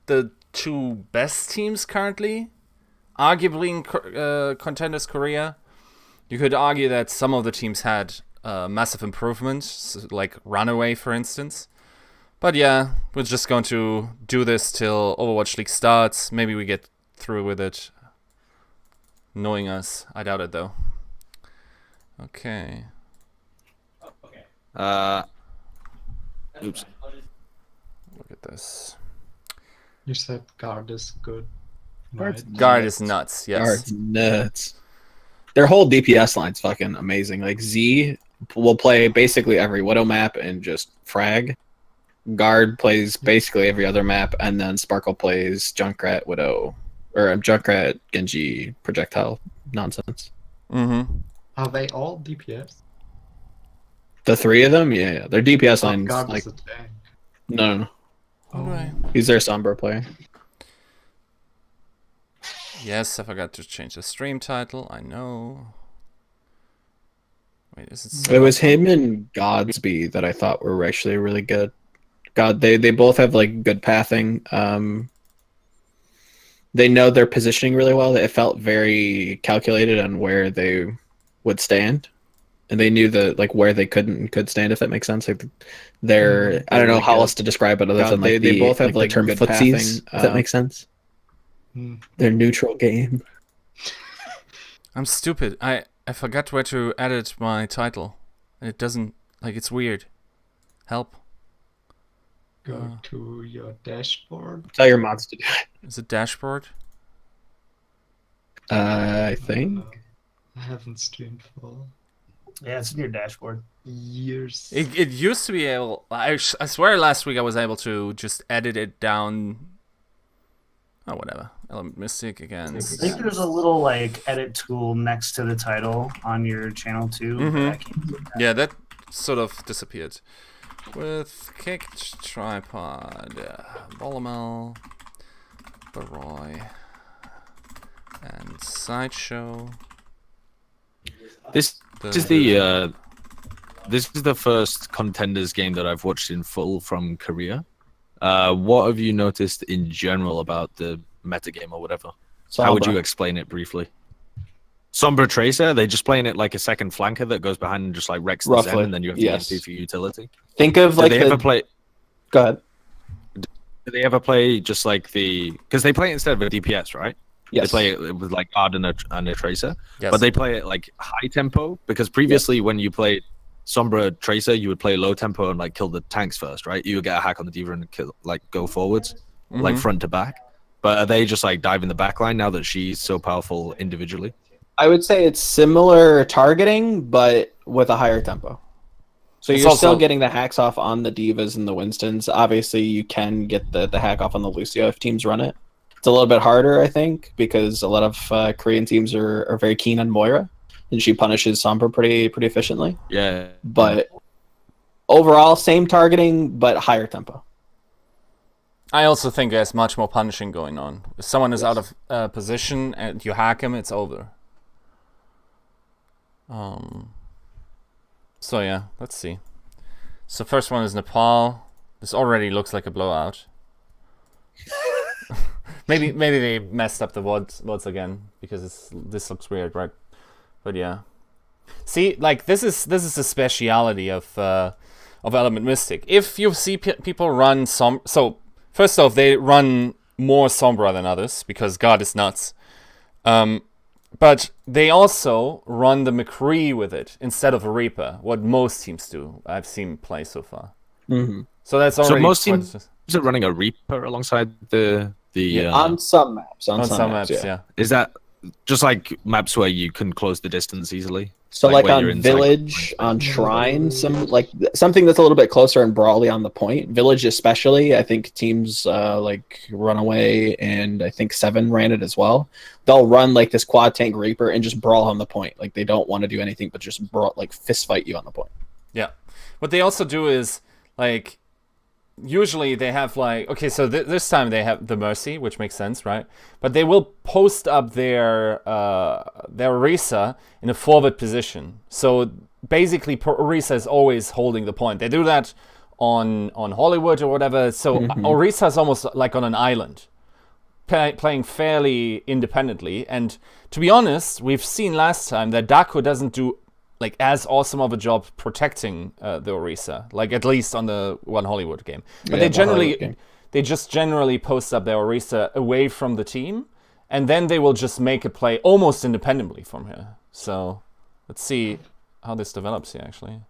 the two best teams currently, arguably in Contenders Korea. You could argue that some of the teams had massive improvements, like Runaway, for instance. But yeah, we're just going to do this till Overwatch League starts. Maybe we get through with it. Knowing us, I doubt it though. Okay. Oops. Look at this. You said guard is good. Right? Guard is nuts, yes. Guard's nuts. Their whole DPS line's fucking amazing. Like, Z will play basically every Widow map and just frag. Guard plays basically every other map, and then Sparkle plays Junkrat, Widow, or Junkrat, Genji, projectile nonsense. Mm-hmm. Are they all DPS? The three of them, yeah. Their DPS line's guard like is a tank. no. Right. He's their Sombra player. Yes, I forgot to change the stream title. I know. Wait, is it? It was him and Godsby that I thought were actually really good. God, they both have like good pathing. They know their positioning really well. It felt very calculated on where they would stand, and they knew where they could stand, if that makes sense. Like they're I don't know how else to describe it other than like they both have like the term good footsies, if that makes sense. Their neutral game. I'm stupid. I forgot where to edit my title. It doesn't it's weird. Help. Go to your dashboard. Tell your mods to do it. Is it dashboard? I think. I haven't streamed for Yeah, it's in your dashboard. years. It used to be able. I swear last week I was able to just edit it down. Oh, whatever. Element Mystic again. I think there's a little edit tool next to the title on your channel too. But I can't do that. Yeah, that sort of disappeared. With kicked tripod, Volamel, Barroi, and Sideshow. This is the first Contenders game that I've watched in full from Korea. What have you noticed in general about the metagame or whatever? How would you explain it briefly? Sombra Tracer, they just playing it like a second flanker that goes behind and just wrecks the Zen, and then you have to EMP for utility. Think of Do they ever play? Go ahead. Do they ever play just because they play it instead of a DPS, right? Yes. They play it with guard and a tracer, Yes. but they play it high tempo because previously when you played Sombra Tracer, you would play low tempo and kill the tanks first, right? You would get a hack on the D.Va and go forwards, front to back. But are they just diving the backline now that she's so powerful individually? I would say it's similar targeting, but with a higher tempo. So you're still getting the hacks off on the Divas and the Winstons. Obviously, you can get the hack off on the Lucio if teams run it. It's a little bit harder, I think, because a lot of Korean teams are very keen on Moira, and she punishes Sombra pretty efficiently. Yeah. But overall, same targeting, but higher tempo. I also think there's much more punishing going on. If someone is out of position and you hack him, it's over. So yeah, let's see. So first one is Nepal. This already looks like a blowout. maybe they messed up the votes again because this looks weird, right? But yeah. See, this is the speciality of Element Mystic. If you see people run so first off, they run more Sombra than others because God is nuts. But they also run the McCree with it instead of a Reaper, what most teams do. I've seen play so far. Mm-hmm. So that's already. So most teams are running a Reaper alongside the on some maps. On some maps, yeah. Is that just maps where you can close the distance easily? So on Village, on Shrine, something that's a little bit closer and broadly on the point. Village especially, I think teams Runaway and I think Seven ran it as well. They'll run this quad tank Reaper and just brawl on the point. They don't want to do anything but just brawl, fist fight you on the point. Yeah. What they also do is usually they have okay, so this time they have the Mercy, which makes sense, right? But they will post up their Orisa in a forward position. So basically, Orisa is always holding the point. They do that on Hollywood or whatever. So Orisa is almost like on an island, playing fairly independently. And to be honest, we've seen last time that Daco doesn't do like as awesome of a job protecting the Orisa, like at least on the one Hollywood game. But they just generally post up their Orisa away from the team, and then they will just make a play almost independently from here. So let's see how this develops here, actually.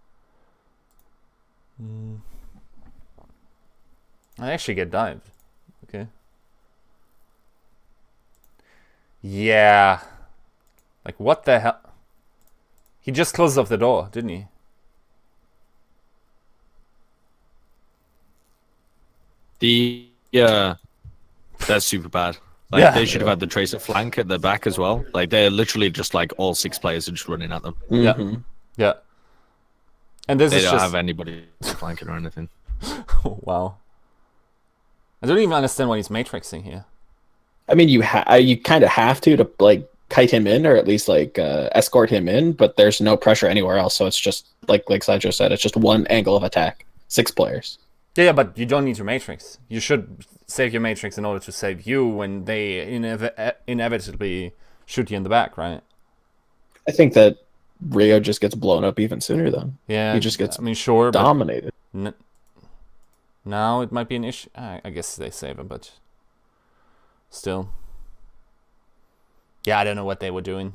I actually get dived. Okay. Yeah. Like, what the hell? He just closed off the door, didn't he? That's super bad. Like, they should have had the tracer flank at the back as well. Like, they're literally just like all 6 players are just running at them. Yeah. And this They is don't just have anybody flanking or anything. wow. I don't even understand why he's matrixing here. I mean, you kind of have to like kite him in, or at least like escort him in, but there's no pressure anywhere else, so it's just like Sideshow said, it's just one angle of attack, 6 players. Yeah, but you don't need to matrix. You should save your matrix in order to save you when they inevitably shoot you in the back, right? I think that Rio just gets blown up even sooner then. Yeah, he just gets dominated. But Now it might be an issue. I guess they save him, but still. Yeah, I don't know what they were doing.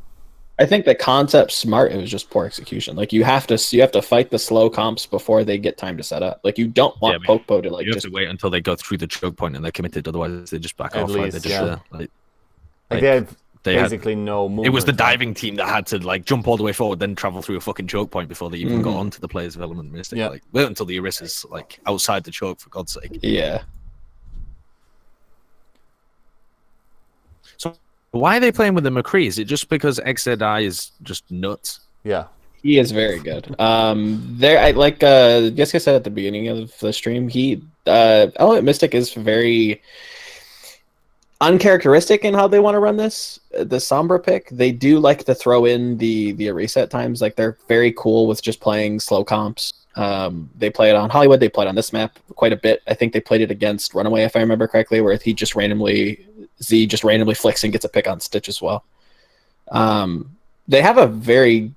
I think the concept's smart. It was just poor execution. Like you have to fight the slow comps before they get time to set up. Like you don't want Popo to like you have to wait until they go through the choke point and they're committed. Otherwise, they just back At off. Least, like they have basically no movement. It was the diving team that had to like jump all the way forward, then travel through a fucking choke point before they even got onto the players of Element Mystic. Yeah. Like wait until the Orisa's like outside the choke, for God's sake. Yeah. So why are they playing with the McCree? Is it just because XZI is just nuts? Yeah. He is very good. Like Jessica said at the beginning of the stream, Element Mystic is very uncharacteristic in how they want to run this. The Sombra pick, they do like to throw in the Orisa at times. Like they're very cool with just playing slow comps. They play it on Hollywood. They play it on this map quite a bit. I think they played it against Runaway, if I remember correctly, where Z just randomly flicks and gets a pick on Stitch as well. They have a very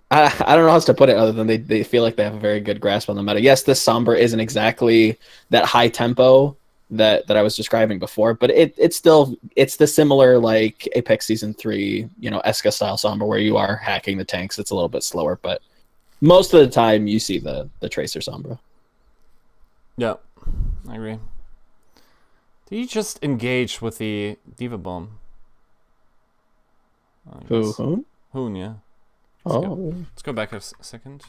I don't know how else to put it other than they feel like they have a very good grasp on the meta. Yes, this Sombra isn't exactly that high tempo that I was describing before, but it's the similar like Apex Season 3, Eska style Sombra where you are hacking the tanks. It's a little bit slower, but most of the time you see the Tracer Sombra. Yeah, I agree. Did you just engage with the D.Va Bomb? Hoon? Hoon, yeah. Let's go back a second.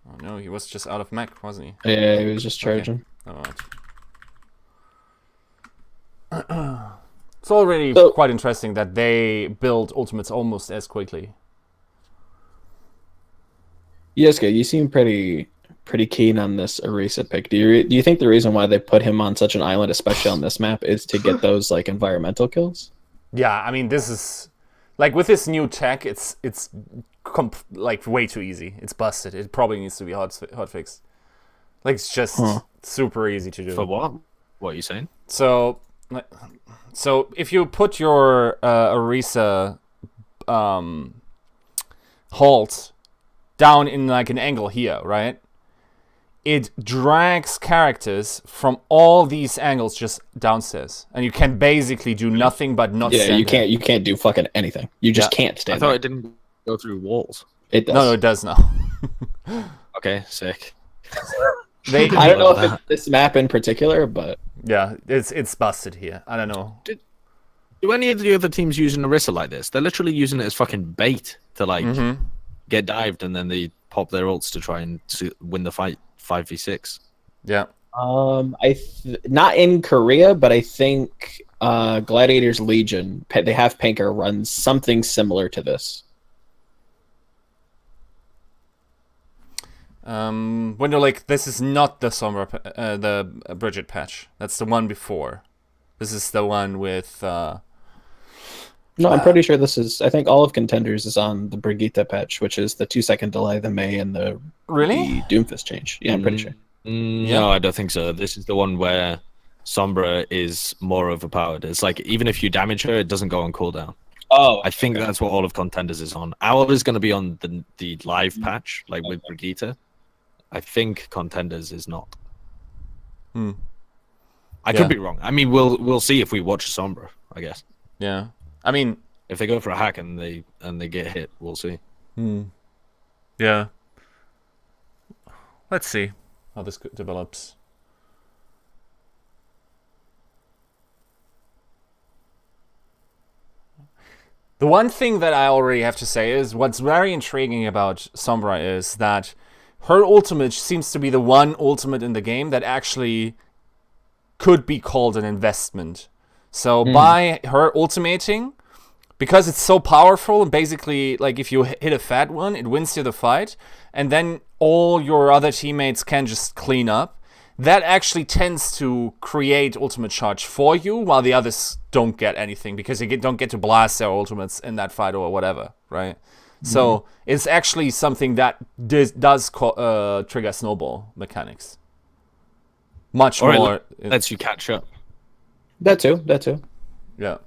Oh no, he was just out of mech, wasn't he? Yeah, he was just charging. Okay. Alright. It's already quite interesting that they build ultimates almost as quickly. Yeska, you seem pretty keen on this Orisa pick. Do you think the reason why they put him on such an island, especially on this map, is to get those like environmental kills? Yeah, I mean this is like with this new tech, it's like way too easy. It's busted. It probably needs to be hotfixed. Like it's just super easy to do. For what? What are you saying? So if you put your Orisa halt down in like an angle here, right? It drags characters from all these angles just downstairs, and you can basically do nothing but not. Yeah, you can't do fucking anything. You just can't stand. I thought it didn't go through walls. It does. No, it does now. Okay, sick. I don't know if it's this map in particular, but yeah, it's busted here. I don't know. Do any of the other teams using Orisa like this? They're literally using it as fucking bait to like get dived, and then they pop their ults to try and win the fight 5v6. Yeah. Not in Korea, but I think Gladiators Legion, they have Panker runs something similar to this. Window Lake, this is not the Sombra, the Bridget patch. That's the one before. This is the one with. No, I'm pretty sure this is. I think all of Contenders is on the Brigitte patch, which is the 2-second delay, the Mei, and the Really? The Doomfist change. Yeah, I'm pretty sure. Yeah. No, I don't think so. This is the one where Sombra is more overpowered. It's like even if you damage her, it doesn't go on cooldown. Oh, I think that's what all of Contenders is on. Owl is going to be on the live patch, like with Brigitte. I think Contenders is not. I could be wrong. I mean, we'll see if we watch Sombra, I guess. Yeah. I mean, if they go for a hack and they get hit, we'll see. Yeah. Let's see how this develops. The one thing that I already have to say is what's very intriguing about Sombra is that her ultimate seems to be the one ultimate in the game that actually could be called an investment. So by her ultimating, because it's so powerful, and basically, like, if you hit a fat one, it wins you the fight, and then all your other teammates can just clean up. That actually tends to create ultimate charge for you, while the others don't get anything, because they don't get to blast their ultimates in that fight or whatever, right? So it's actually something that does trigger snowball mechanics. Much more. It lets you catch up. That too. Yeah.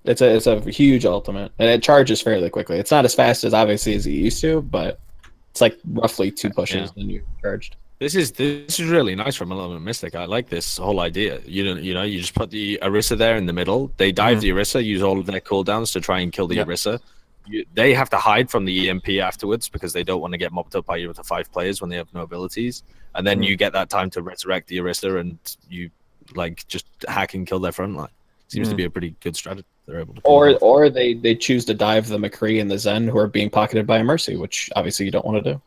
It's a huge ultimate, and it charges fairly quickly. It's not as fast as obviously as it used to, but it's like roughly 2 pushes and you're charged. This is really nice from Element Mystic. I like this whole idea. You just put the Orisa there in the middle. They dive the Orisa, use all of their cooldowns to try and kill the Orisa. They have to hide from the EMP afterwards because they don't want to get mopped up by your other 5 players when they have no abilities. And then you get that time to resurrect the Orisa and you like just hack and kill their front line. Seems to be a pretty good strategy. They're able to or they choose to dive the McCree and the Zen who are being pocketed by a Mercy, which obviously you don't want to do.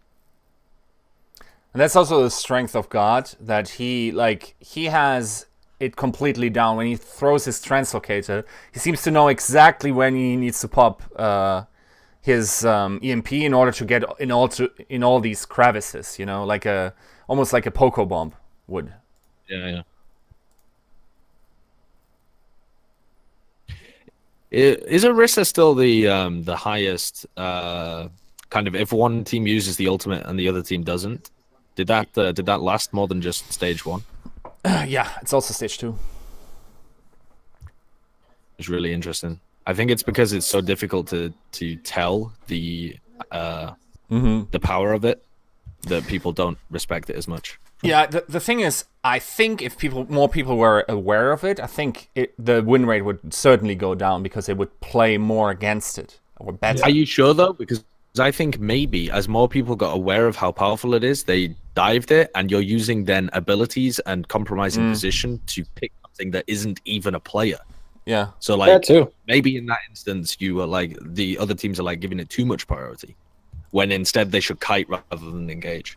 And that's also the strength of God, that he has it completely down. When he throws his translocator, he seems to know exactly when he needs to pop his EMP in order to get in all these crevices, like almost like a Poco bomb would. Yeah. Is Orisa still the highest kind of, if one team uses the ultimate and the other team doesn't? Did that last more than just stage 1? Yeah, it's also stage 2. It's really interesting. I think it's because it's so difficult to tell the power of it that people don't respect it as much. Yeah, the thing is, I think if more people were aware of it, I think the win rate would certainly go down because they would play more against it or better. Are you sure though? Because I think maybe as more people got aware of how powerful it is, they dived it, and you're using then abilities and compromising position to pick something that isn't even a player. Yeah. So like that too. Maybe in that instance you are like the other teams are like giving it too much priority, when instead they should kite rather than engage.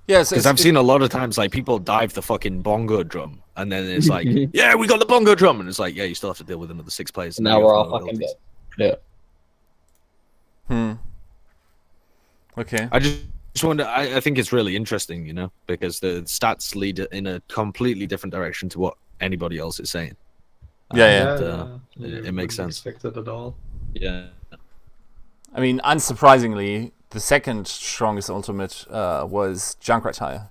Yeah, because I've seen a lot of times like people dive the fucking bongo drum, and then it's like, yeah, we got the bongo drum, and it's like, yeah, you still have to deal with another 6 players. Now we're all fucking dead. Yeah. Okay. I just wonder. I think it's really interesting, because the stats lead in a completely different direction to what anybody else is saying. It makes sense. Expect it at all. Yeah. I mean, unsurprisingly, the second strongest ultimate was Junkrat Hire.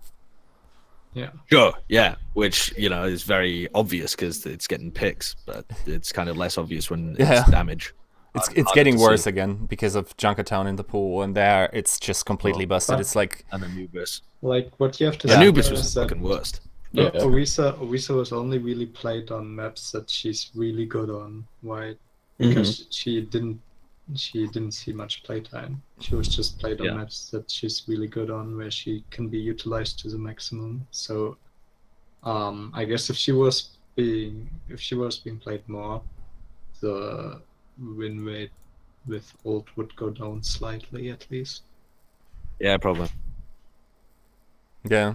Yeah. Sure. Yeah. Which is very obvious because it's getting picks, but it's kind of less obvious when it's damage. It's getting worse again because of Junkertown in the pool, and there it's just completely busted. It's like and Anubis. Like what you have to. Anubis was the fucking worst. Yeah. Orisa was only really played on maps that she's really good on. Why? Because she didn't see much playtime. She was just played on maps that she's really good on, where she can be utilized to the maximum. So, I guess if she was being played more, the win rate with ult would go down slightly at least. Yeah, probably. Yeah.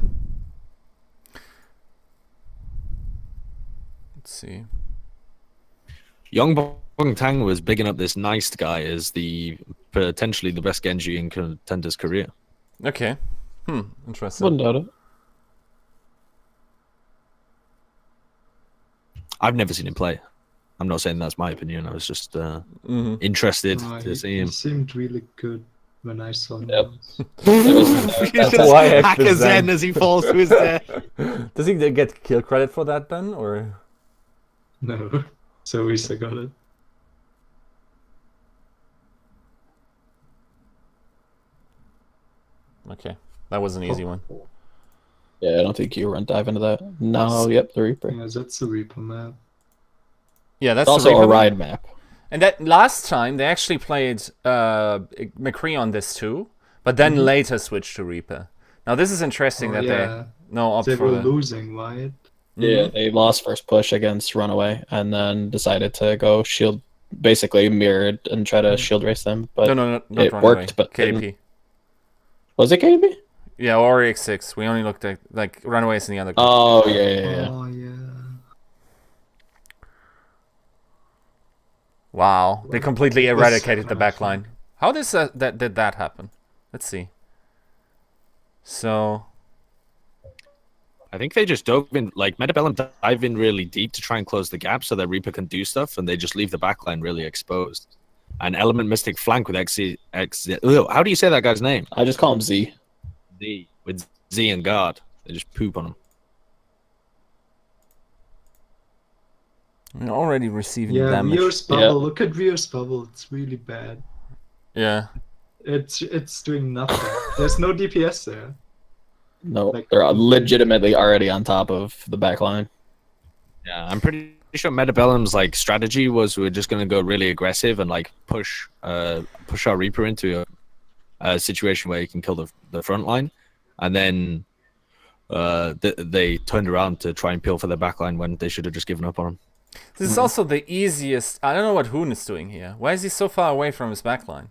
Let's see. Young Bong Tang was bigging up this Nice guy as the potentially the best Genji in Contender's career. Okay. Interesting. Wouldn't doubt it. I've never seen him play. I'm not saying that's my opinion. I was just interested to see him. He seemed really good. when I saw Yep. notes. That's why I hack a present. Zen as he falls to his death. Does he get kill credit for that then, or? No, so Risa got it. Okay, that was an easy one. Yeah, I don't think you run dive into that. No, yep, the Reaper. Yeah, that's the Reaper map. Yeah, that's It's also the a Reaper ride map. And that last time they actually played McCree on this too, but then later switched to Reaper. Now this is interesting that they opt they for were the... losing, right? Yeah, they lost first push against Runaway and then decided to go shield, basically mirrored and try to shield race them. But No, not it Runaway. worked, but KDP. didn't. Was it KDP? Yeah, or X6. We only looked at like Runaways in the other group. Oh, yeah. Oh yeah. Wow, they completely This eradicated the happened. backline. How did that happen? Let's see. So I think they just dove in, like Bellum dive in really deep to try and close the gap so that Reaper can do stuff, and they just leave the backline really exposed. And Element Mystic flank with how do you say that guy's name? I just call him Z. Z. With Z and guard. They just poop on him. we're already receiving Yeah, damage. Rio's bubble. Yeah. Look at Rio's bubble. It's really bad. Yeah. It's doing nothing. There's no DPS there. No, Like- they're legitimately already on top of the backline. Yeah, I'm pretty sure Bellum's like strategy was we're just gonna go really aggressive and like push our Reaper into a situation where he can kill the front line, and then they turned around to try and peel for their backline when they should have just given up on him. This is also the easiest. I don't know what Hoon is doing here. Why is he so far away from his backline?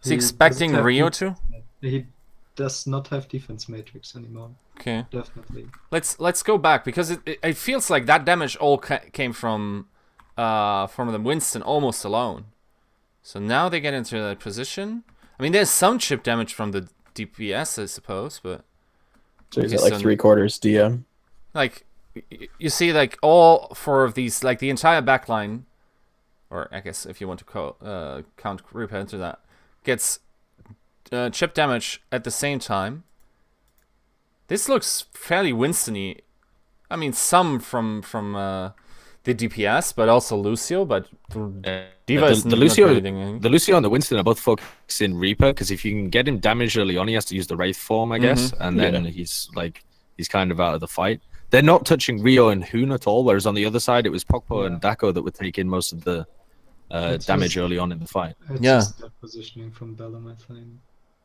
Is he He expecting doesn't have Rio to- to? He does not have defense matrix anymore. Okay. Definitely. Let's go back because it feels like that damage all came from the Winston almost alone. So now they get into that position. I mean, there's some chip damage from the DPS, I suppose, but So he's Okay, at like so- 3/4 DM. like you see, like all four of these, like the entire backline, or I guess if you want to count Reaper into that, gets chip damage at the same time. This looks fairly Winston-y. I mean, some from the DPS, but also Lucio. But Diva is the not Lucio, really doing anything. the Lucio and the Winston are both focusing Reaper because if you can get him damaged early on, he has to use the Wraith form, I guess, and then he's kind of out of the fight. They're not touching Rio and Hoon at all, whereas on the other side it was Pokpo and Dako that would take in most of the It's damage just- early on in the fight. It's Yeah. just that positioning from Bellum, I think.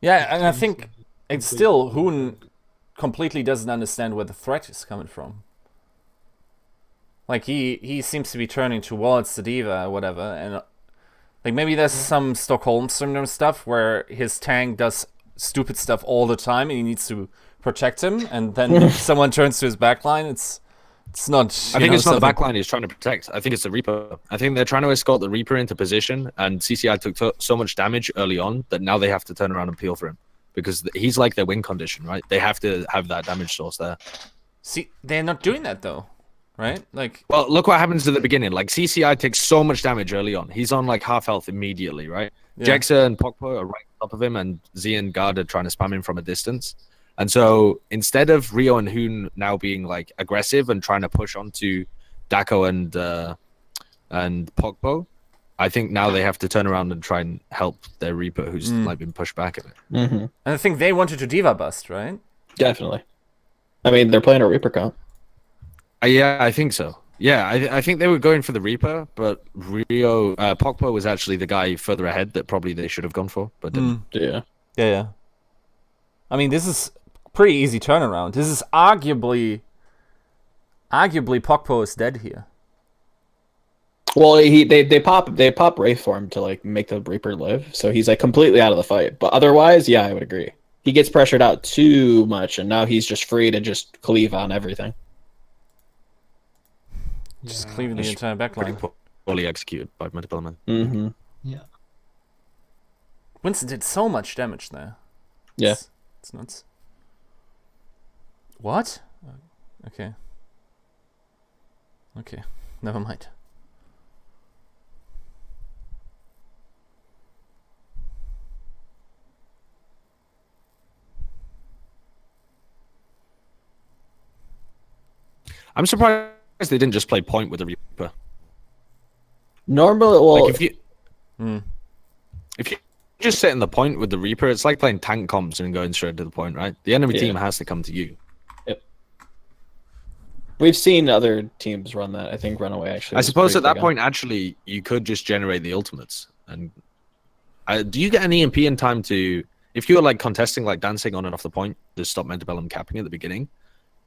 Yeah, and I think Completely it's still different. Hoon completely doesn't understand where the threat is coming from. Like he seems to be turning towards the Diva or whatever, and like maybe there's some Stockholm syndrome stuff where his tank does stupid stuff all the time and he needs to protect him, and then if someone turns to his backline, it's not. I think it's not the something- backline he's trying to protect. I think it's the Reaper. I think they're trying to escort the Reaper into position, and CCI took so much damage early on that now they have to turn around and peel for him because he's like their win condition, right? They have to have that damage source there. See, they're not doing that though, right? Like, Well, look what happens at the beginning. Like CCI takes so much damage early on. He's on like half health immediately, right? Yeah. Jexa and Pokpo are right on top of him, and Z and Guard are trying to spam him from a distance. And so instead of Rio and Hoon now being like aggressive and trying to push onto Dako and Pokpo, I think now they have to turn around and try and help their Reaper who's like been pushed back a bit. Mm-hmm. and I think they wanted to Diva bust, right? Definitely. I mean, they're playing a Reaper comp. Yeah, I think so. Yeah, I think they were going for the Reaper, but Pokpo was actually the guy further ahead that probably they should have gone for, but didn't. Yeah. Yeah. I mean, this is pretty easy turnaround. This is arguably Pokpo is dead here. Well, they pop Wraith for him to like make the Reaper live, so he's like completely out of the fight. But otherwise, yeah, I would agree. He gets pressured out too much, and now he's just free to just cleave on everything. Just Yeah. cleaving the That's entire Pretty backline. poorly executed by Bellum. Mm-hmm. Yeah. Winston did so much damage there. Yeah. It's nuts. What? Okay. Okay. Never mind. I'm surprised they didn't just play point with the Reaper. Normally, well, Like if you just sit in the point with the Reaper, it's like playing tank comps and going straight to the point, right? The enemy team has to come to you. we've seen other teams run that. I think Runaway actually. I was suppose pretty at that big on- point, actually, you could just generate the ultimates. And do you get an EMP in time to, if you were like contesting, like dancing on and off the point to stop Bellum capping at the beginning,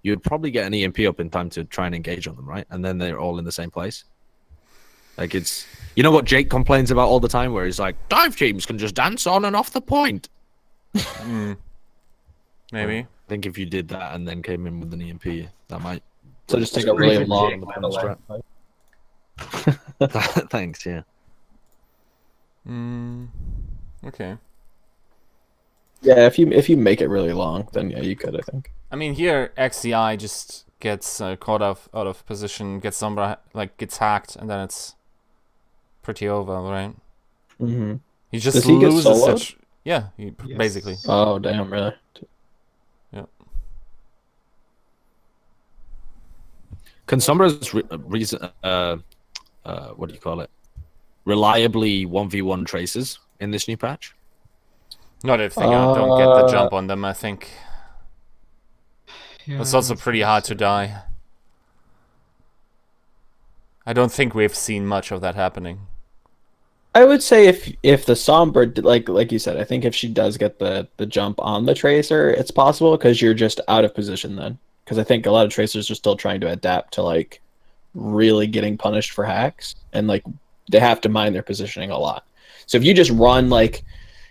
you would probably get an EMP up in time to try and engage on them, right? And then they're all in the same place. Like it's, you know what Jake complains about all the time, where he's like, dive teams can just dance on and off the point. Maybe. I think if you did that and then came in with an EMP, that might. So just take a really long. By the way. Thanks, yeah. Okay. Yeah, if you make it really long, then yeah, you could. I think. I mean, here XCI out of position, gets Sombra, like gets hacked, and then it's pretty over, right? Mm-hmm. He just Does he get loses soloed? such. Yeah, basically. Oh damn! Really? Can Sombra's what do you call it? Reliably 1v1 traces in this new patch? Not if they don't get the jump on them, I think. Yeah, It's also pretty hard to die. I don't think we've seen much of that happening. I would say if the Sombra, like you said, I think if she does get the jump on the Tracer, it's possible because you're just out of position then. Because I think a lot of Tracers are still trying to adapt to like really getting punished for hacks, and like they have to mind their positioning a lot. So if you just run like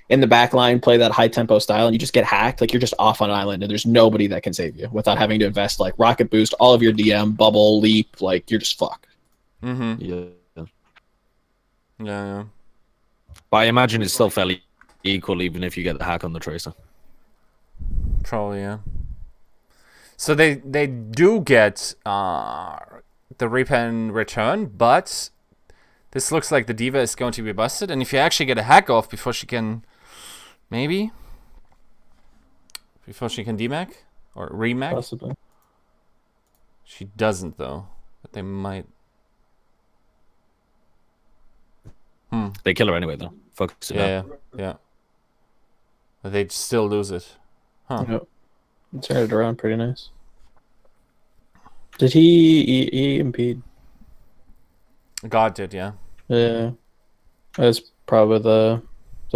in the back line, play that high tempo style, and you just get hacked, like you're just off on island, and there's nobody that can save you without having to invest like rocket boost, all of your DM, bubble, leap, like you're just fucked. Mm-hmm. Yeah. Yeah. But I imagine it's still fairly equal, even if you get the hack on the Tracer. Probably, yeah. So they do get the repen return, but this looks like the Diva is going to be busted. And if you actually get a hack off before she can, before she can demag or remag, Possibly. she doesn't though. But they might. They kill her anyway, though. Focus it out. Yeah. But they still lose it. Huh. Yep. Turned it around pretty nice. Did he impede? God did, yeah. Yeah. That's probably the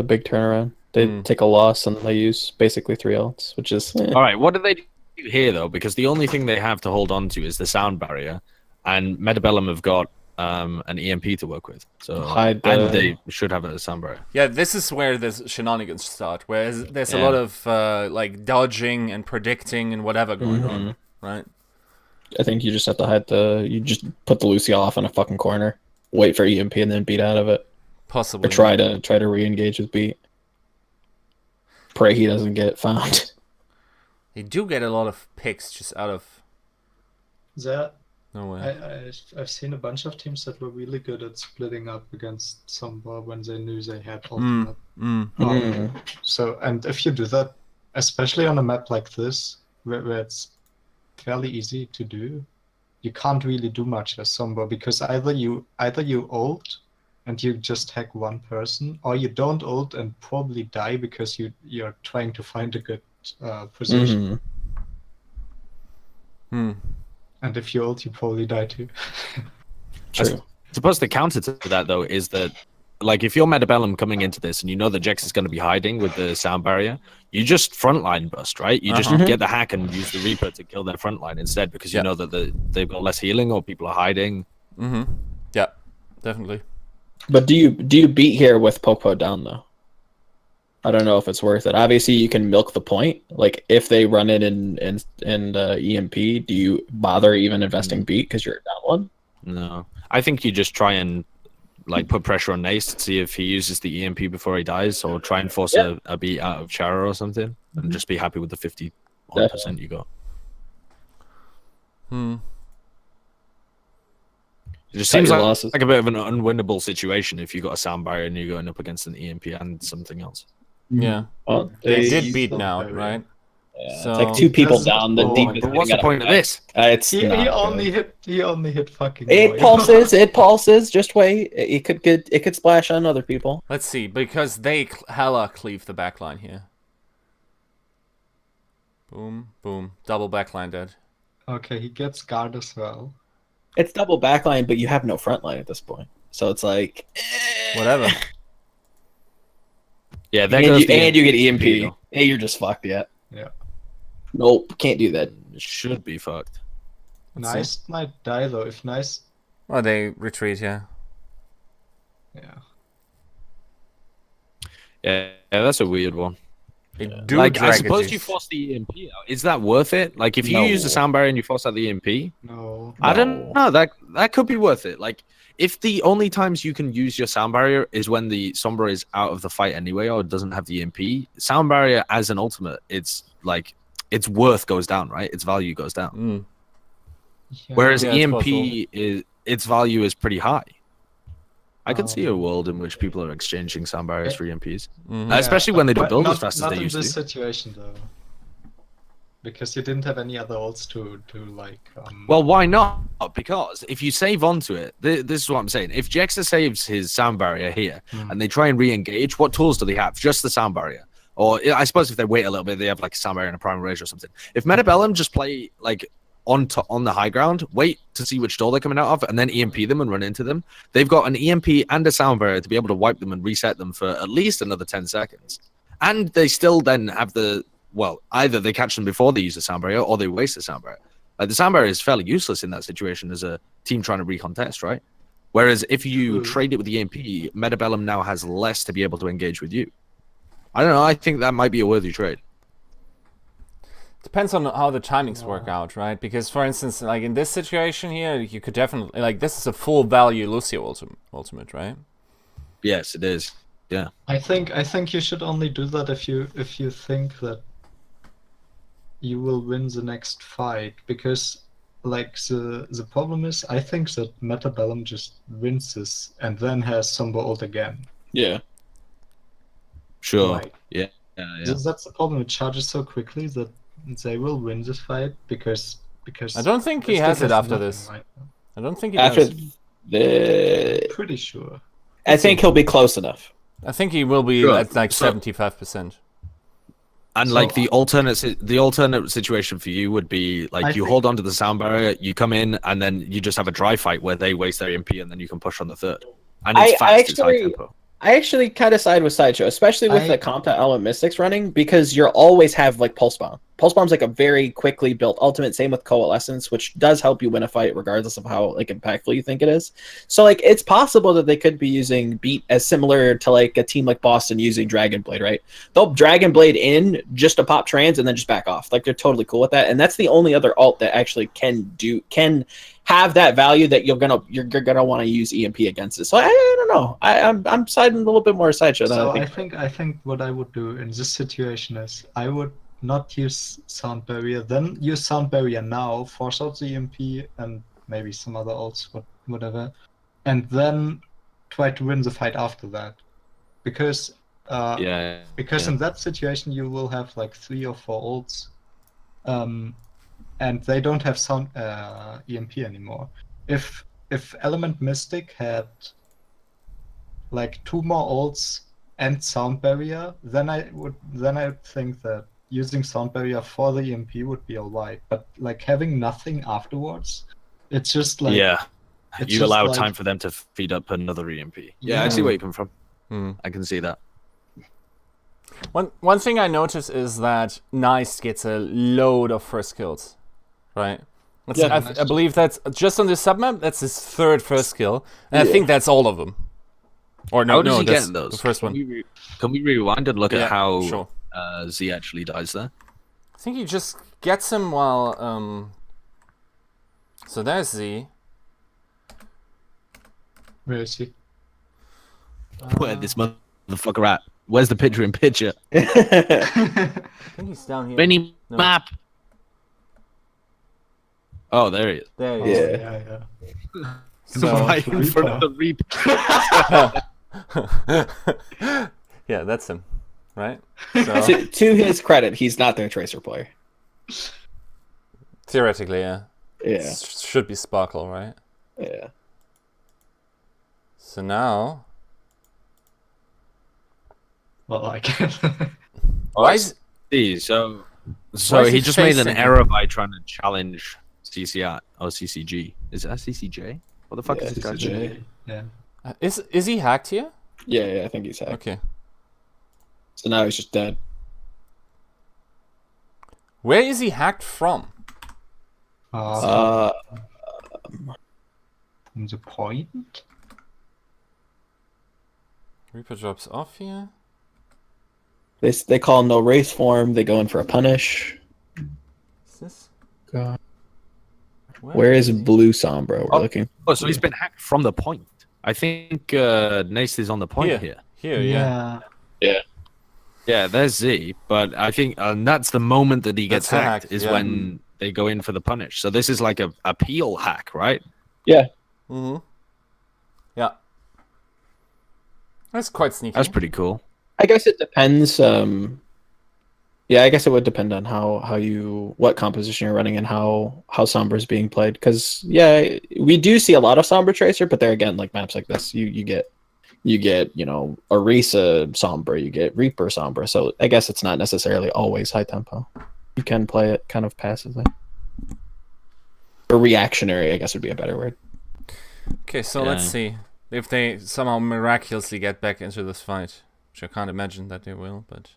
big turnaround. They take a loss and they use basically 3 ults, which is All right, what do they do here, though? Because the only thing they have to hold on to is the sound barrier, and Bellum have got an EMP to work with. So and they should have a sound barrier. Yeah, this is where the shenanigans start. Whereas there's a lot of like dodging and predicting and whatever going on, right? I think you just have to you just put the Lucy off in a fucking corner, wait for EMP, and then beat out of it. Possibly. Or try to re-engage with beat. Pray he doesn't get found. They do get a lot of picks just out of That no way. I've seen a bunch of teams that were really good at splitting up against Sombra when they knew they had ultimate. So, and if you do that, especially on a map like this, where it's fairly easy to do, you can't really do much as Sombra, because either you ult and you just hack one person, or you don't ult and probably die because you're trying to find a good position. And if you ult, you probably die too. True. I suppose the counter to that, though, is that, like, if you're Bellum coming into this and you know that Jex is going to be hiding with the sound barrier, you just frontline bust, right? You just get the hack and use the Reaper to kill their frontline instead, because you know that they've got less healing or people are hiding. Yeah, definitely. But do you beat here with Popo down though? I don't know if it's worth it. Obviously, you can milk the point. Like if they run it in EMP, do you bother even investing beat because you're down one? No, I think you just try and like put pressure on Nace to see if he uses the EMP before he dies, or try and force a beat out of Chara or something, and just be happy with the 50% you got. It just seems like a bit of an unwinnable situation if you got a sound barrier and you're going up against an EMP and something else. Yeah. Well, They They did use beat the now, barrier. right? Yeah, So- it's like 2 people Doesn't- down. The Oh, deep. But what's the point of this? It's He not only good. hit fucking. It Roy. pulses. It pulses. Just wait. It could splash on other people. Let's see, because they hella cleave the backline here. Boom, boom. Double backline dead. Okay, he gets guard as well. It's double backline, but you have no front line at this point. So it's like Whatever. Yeah, there and goes you, the and you get EMP. though. Hey, you're just fucked yet. Yeah. Nope, can't do that. Should be fucked. Let's see. Nice might die though. If Nice, Oh, they retreat, yeah. yeah. Yeah, that's a weird one. They do Like, I drag suppose it. you force the EMP out. Is that worth it? Like, if you No. use the sound barrier and you force out the EMP, No. I don't know. That could be worth it. Like, if the only times you can use your sound barrier is when the Sombra is out of the fight anyway, or doesn't have the EMP, sound barrier as an ultimate, it's like its worth goes down, right? Its value goes down. Mm. Yeah. Whereas Yeah, it's EMP possible. is its value is pretty high. I could see a world in which people are exchanging sound barriers for EMPs, Mhm. especially when they don't but build not, as fast as not they in used this to. situation though, because you didn't have any other ults to like. Well, why not? Because if you save onto it, this is what I'm saying. If Jexa saves his sound barrier here and they try and re-engage, what tools do they have? Just the sound barrier. Or I suppose if they wait a little bit, they have like a sound barrier and a primal rage or something. If Bellum just play like on the high ground, wait to see which door they're coming out of, and then EMP them and run into them, they've got an EMP and a sound barrier to be able to wipe them and reset them for at least another 10 seconds. And they still then have either they catch them before they use the sound barrier or they waste the sound barrier. Like, the sound barrier is fairly useless in that situation as a team trying to recontest, right? Whereas if you trade it with the EMP, Bellum now has less to be able to engage with you. I don't know. I think that might be a worthy trade. Depends on how the timings work out, right? Because, for instance, like in this situation here, you could definitely, like, this is a full value Lucio ultimate, right? Yes, it is. Yeah. I think you should only do that if you think that you will win the next fight, because like the problem is, I think that Bellum just wins this and then has Somber ult again. Yeah. Sure. Like, Yeah. that's the problem. It charges so quickly that they will win this fight because I don't think he Mystic has it after nothing this. right now. I don't think he After does. the, Pretty sure. I think he'll be close enough. I think he will be Sure. at like So- 75%. And So- like the alternate situation for you would be like I you think- hold on to the sound barrier, you come in, and then you just have a dry fight where they waste their EMP, and then you can push on the third. And it's I fast, it's high actually- tempo. I actually kind of side with Sideshow, especially with the Combat Element Mystics running, because you'll always have like Pulse Bomb. Pulse Bomb's like a very quickly built ultimate, same with Coalescence, which does help you win a fight regardless of how like impactful you think it is. So like it's possible that they could be using Beat as similar to like a team like Boston using Dragon Blade, right? They'll Dragon Blade in just to pop trans and then just back off. Like they're totally cool with that. And that's the only other ult that actually can have that value that you're gonna want to use EMP against it. So I don't know. I'm siding a little bit more Sideshow than So I think. I think what I would do in this situation is I would not use Sound Barrier, then use Sound Barrier now, force out the EMP and maybe some other ults, whatever, and then try to win the fight after that. Because Yeah. in that situation you will have like 3 or 4 ults, and they don't have sound EMP anymore. If Element Mystic had like 2 more ults and Sound Barrier, then I would think that using Sound Barrier for the EMP would be alright. But like having nothing afterwards, it's just like Yeah. it's You just allow like- time for them to feed up another EMP. Yeah, I see where you come from. Hmm. I can see that. One thing I noticed is that Nice gets a load of first kills, right? I believe that's just on the submap. That's his 3rd first kill, and I think that's all of them. Or How does no, he that's get those? the first one. Can we rewind and look Yeah, at how sure. Z actually dies there? I think he just gets him while So there's Z. Where is he? Where this motherfucker at? Where's the picture in picture? I think he's down here. Mini No. map. Oh, there he is. There he is. Yeah. So, Right in front of the Reaper. yeah, that's him. right? So To his credit, he's not their Tracer player. theoretically, yeah. Yeah. Should be Sparkle, right? Yeah. So now, Well, I can't. why is See, so Why is he he just made an facing error by trying to challenge CCR or CCG. Is that CCJ? What the fuck Yeah, is this guy CCJ. doing? Yeah. is he hacked here? Yeah, I think he's hacked. Okay. So now he's just dead. Where is he hacked from? Uh, From the point? Reaper drops off here. they call no race form. They go in for a punish. Is this? God. Where is Blue Sombra? We're looking. Oh, so he's been hacked from the point. I think Nace is on the point here. Here, yeah. Yeah, there's Z, but I think that's the moment that he gets That's the hacked hack, is yeah. when they go in for the punish. So this is like a peel hack, right? Yeah. Mm-hmm. Yeah. That's quite sneaky. That's pretty cool. I guess it depends. Yeah, I guess it would depend on what composition you're running and how Sombra is being played. Because yeah, we do see a lot of Sombra Tracer, but there again, like maps like this, you get Orisa Sombra, you get Reaper Sombra. So I guess it's not necessarily always high tempo. You can play it kind of passively. Or reactionary, I guess would be a better word. Okay, so let's see if they somehow miraculously get back into this fight, which I can't imagine that they will, but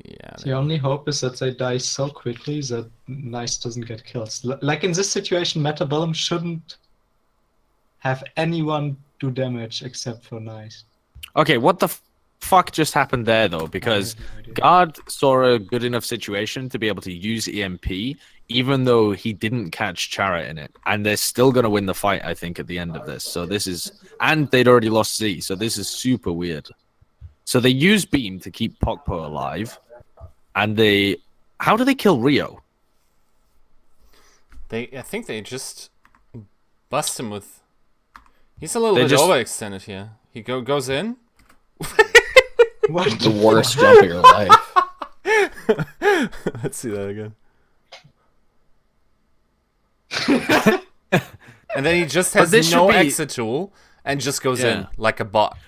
yeah. The only hope is that they die so quickly that Nice doesn't get killed. Like in this situation, Bellum shouldn't have anyone do damage except for Nice. Okay, what the fuck just happened there though? Because Guard saw a good enough situation to be able to use EMP, even though he didn't catch Chara in it, and they're still gonna win the fight, I think, at the end of this. So this is, and they'd already lost Z, so this is super weird. So they use Beam to keep Pokpo alive, and how do they kill Rio? I think they just bust him with. He's a little bit overextended here. He goes in. What the worst jump of your life. Let's see that again. And then he just has no exit tool and just goes in like a bot.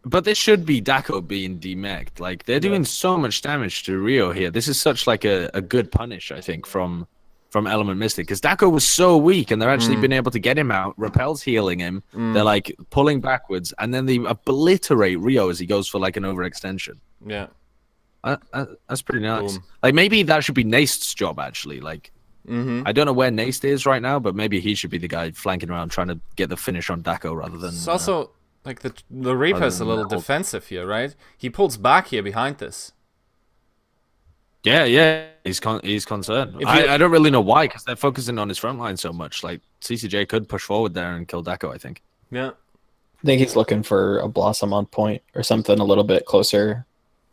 But this should be Dako being demeched. Like they're doing so much damage to Rio here. This is such like a good punish, I think, from Element Mystic, because Dako was so weak, and they're actually been able to get him out. Repel's healing him. They're like pulling backwards, and then they obliterate Rio as he goes for like an overextension. Yeah, that's pretty nice. Boom. Like maybe that should be Naste's job actually. Like I don't know where Naste is right now, but maybe he should be the guy flanking around trying to get the finish on Dako rather than. It's also like the Reaper's a little defensive here, right? He pulls back here behind this. Yeah, he's concerned. I don't really know why, because they're focusing on his front line so much. Like CCJ could push forward there and kill Dako, I think. Yeah, I think he's looking for a Blossom on point or something a little bit closer.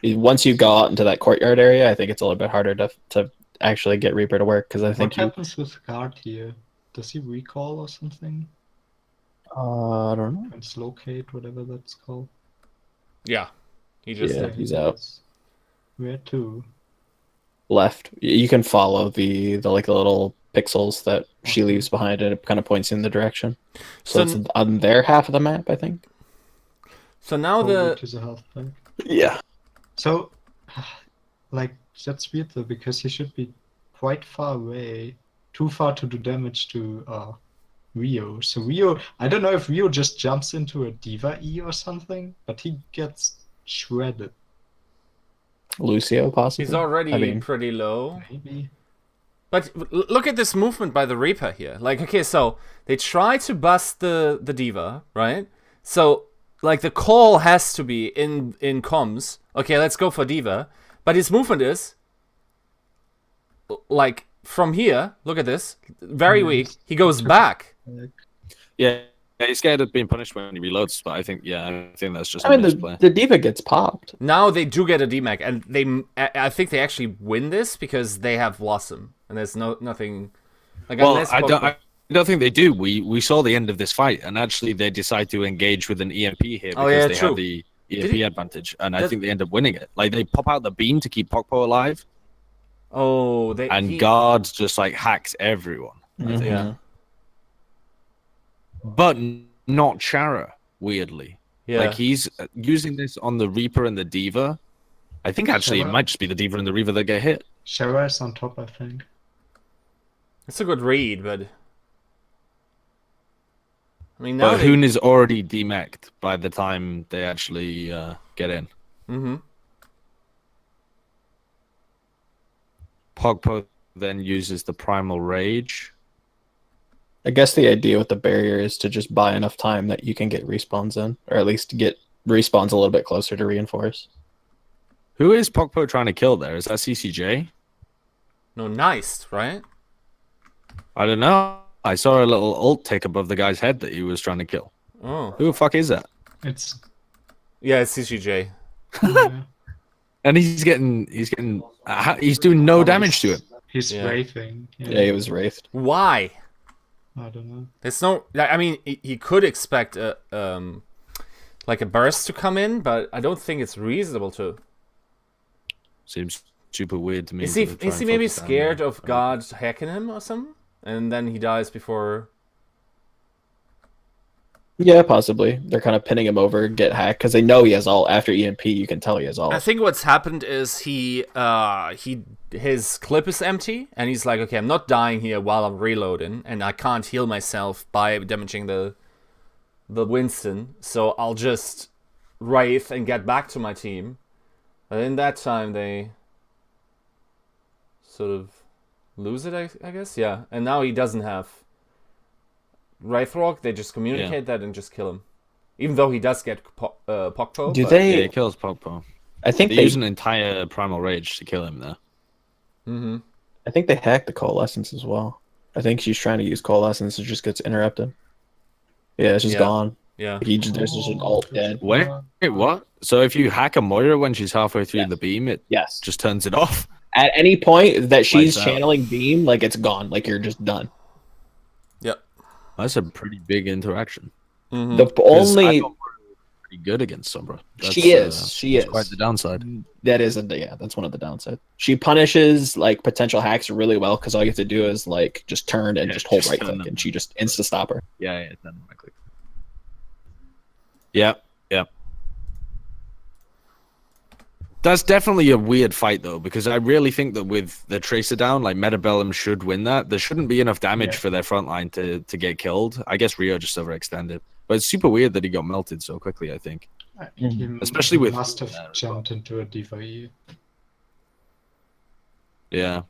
Once you go out into that courtyard area, I think it's a little bit harder to actually get Reaper to work, because I think what happens with Guard here? Does he recall or something? I don't know. Translocate, whatever that's called. yeah. He just He's out. Where to? Left. You can follow the like the little pixels that she leaves behind, and it kind of points in the direction. So it's on their half of the map, I think. So now to the health pack. Yeah. So, like, that's weird though, because he should be quite far away, too far to do damage to Rio. So Rio, I don't know if Rio just jumps into a Diva E or something, but he gets shredded. Lucio, possibly. he's already pretty low. Maybe. But look at this movement by the Reaper here. Like, okay, so they try to bust the Diva, right? So, like, the call has to be in comms. Okay, let's go for Diva. But his movement is, like, from here, look at this, very weak. He goes back. Yeah, he's scared of being punished when he reloads, but I think that's just I mean, the Diva gets popped. Now they do get a DMAC, and I think they actually win this because they have Blossom, and there's nothing. Like, well, I don't think they do. We saw the end of this fight, and actually they decide to engage with an EMP here because they have EMP advantage, and I think they end up winning it. Like they pop out the beam to keep Pokpo alive, Oh, Guard just like hacks everyone. Yeah. But not Chara, weirdly. Yeah. Like he's using this on the Reaper and the Diva. I think actually it might just be the Diva and the Reaver that get hit. Shara is on top, I think. It's a good read, but I mean, now But Hoon is already demeched by the time they actually get in. Mm-hmm. Pogpo then uses the Primal Rage. I guess the idea with the barrier is to just buy enough time that you can get respawns in, or at least get respawns a little bit closer to reinforce. Who is Pogpo trying to kill there? Is that CCJ? No, nice, right? I don't know. I saw a little ult tick above the guy's head that he was trying to kill. Oh. Who the fuck is that? It's Yeah, it's CCJ. yeah. And he's doing no damage to him. He's Yeah. wraithing. Yeah, he was wraithed. Why? I don't know. There's no. I mean, he could expect a like a burst to come in, but I don't think it's reasonable to. Seems super weird to me. Is he to try and maybe focus down scared there. of God hacking him or something, and then he dies before? Yeah, possibly. They're kind of pinning him over, get hacked, because they know he has all. After EMP, you can tell he has all. I think what's happened is his clip is empty, and he's like, okay, I'm not dying here while I'm reloading, and I can't heal myself by damaging the Winston, so I'll just wraith and get back to my team. But in that time, they sort of lose it, I guess. Yeah, and now he doesn't have Wraith Rock. They just communicate that and just kill him, even though he does get Pokpo. Do Yeah, they? he kills Pogpo. I think They they use an entire Primal Rage to kill him there. Mm-hmm. I think they hacked the coalescence as well. I think she's trying to use coalescence. It just gets interrupted. Yeah, it's just gone. Yeah. There's just an alt dead. Wait, what? So if you hack a Moira when she's halfway through the beam, it Yes. just turns it off? At any point that she's Lights out. channeling beam, like it's gone. Like you're just done. Yep. That's a pretty big interaction. Mm-hmm. The 'Cause I only thought Moira was pretty good against Sombra. she is. She is. Quite the downside. That is, that's one of the downsides. She punishes like potential hacks really well because all you have to do is like just turn and Yeah, just hold just right turn click, them. and she just insta stop her. Yeah, it's not my click. Yeah. That's definitely a weird fight though, because I really think that with the Tracer down, like Bellum should win that. There shouldn't be enough damage for their front line to get killed. I guess Rio just overextended. But it's super weird that he got melted so quickly, I think. He Especially with must have there as jumped into a Diva E. Yeah.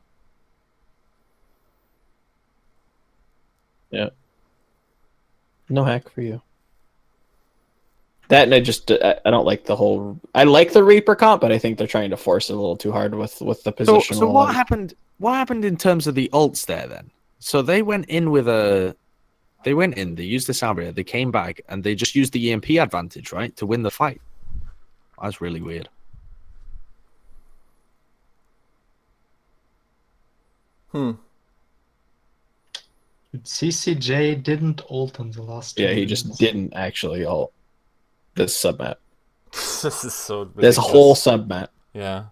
No hack for you. That and I don't like the whole. I like the Reaper comp, but I think they're trying to force it a little too hard with the position. So what happened? What happened in terms of the ults there then? So they went in with a. They went in. They used the Sabria. They came back and they just used the EMP advantage, right, to win the fight. That's really weird. CCJ didn't ult on the last. Yeah, two he just games. didn't actually ult this submap. This is so ridiculous. There's a whole submap. Yeah.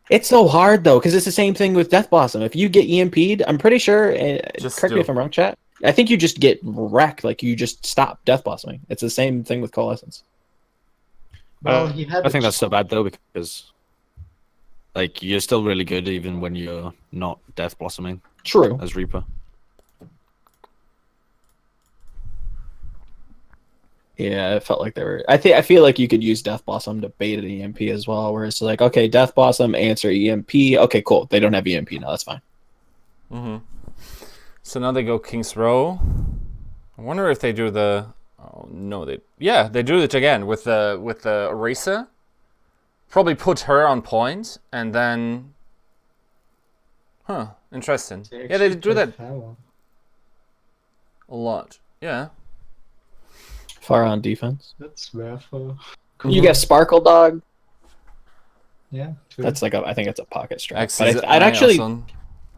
It's so hard though, because it's the same thing with Death Blossom. If you get EMP'd, I'm pretty sure. Just Correct me if I'm wrong, chat. I think you just get wrecked. Like you just stop Death Blossoming. It's the same thing with Coalescence. Well, he had. I think that's so bad though, because like you're still really good even when you're not Death Blossoming True. as Reaper. Yeah, it felt like they were. I feel like you could use Death Blossom to bait an EMP as well, where it's like, okay, Death Blossom, answer EMP. Okay, cool. They don't have EMP now. That's fine. Mm-hmm. So now they go King's Row. I wonder if they do the. Oh no, they do it again with the Orisa. Probably put her on point and then. Huh. Interesting. Yeah, they do that a lot. Yeah. Far on defense. That's rare for. You got Sparkle Dog. Yeah. True. That's like I think it's a pocket strat. X But is I'd actually. on.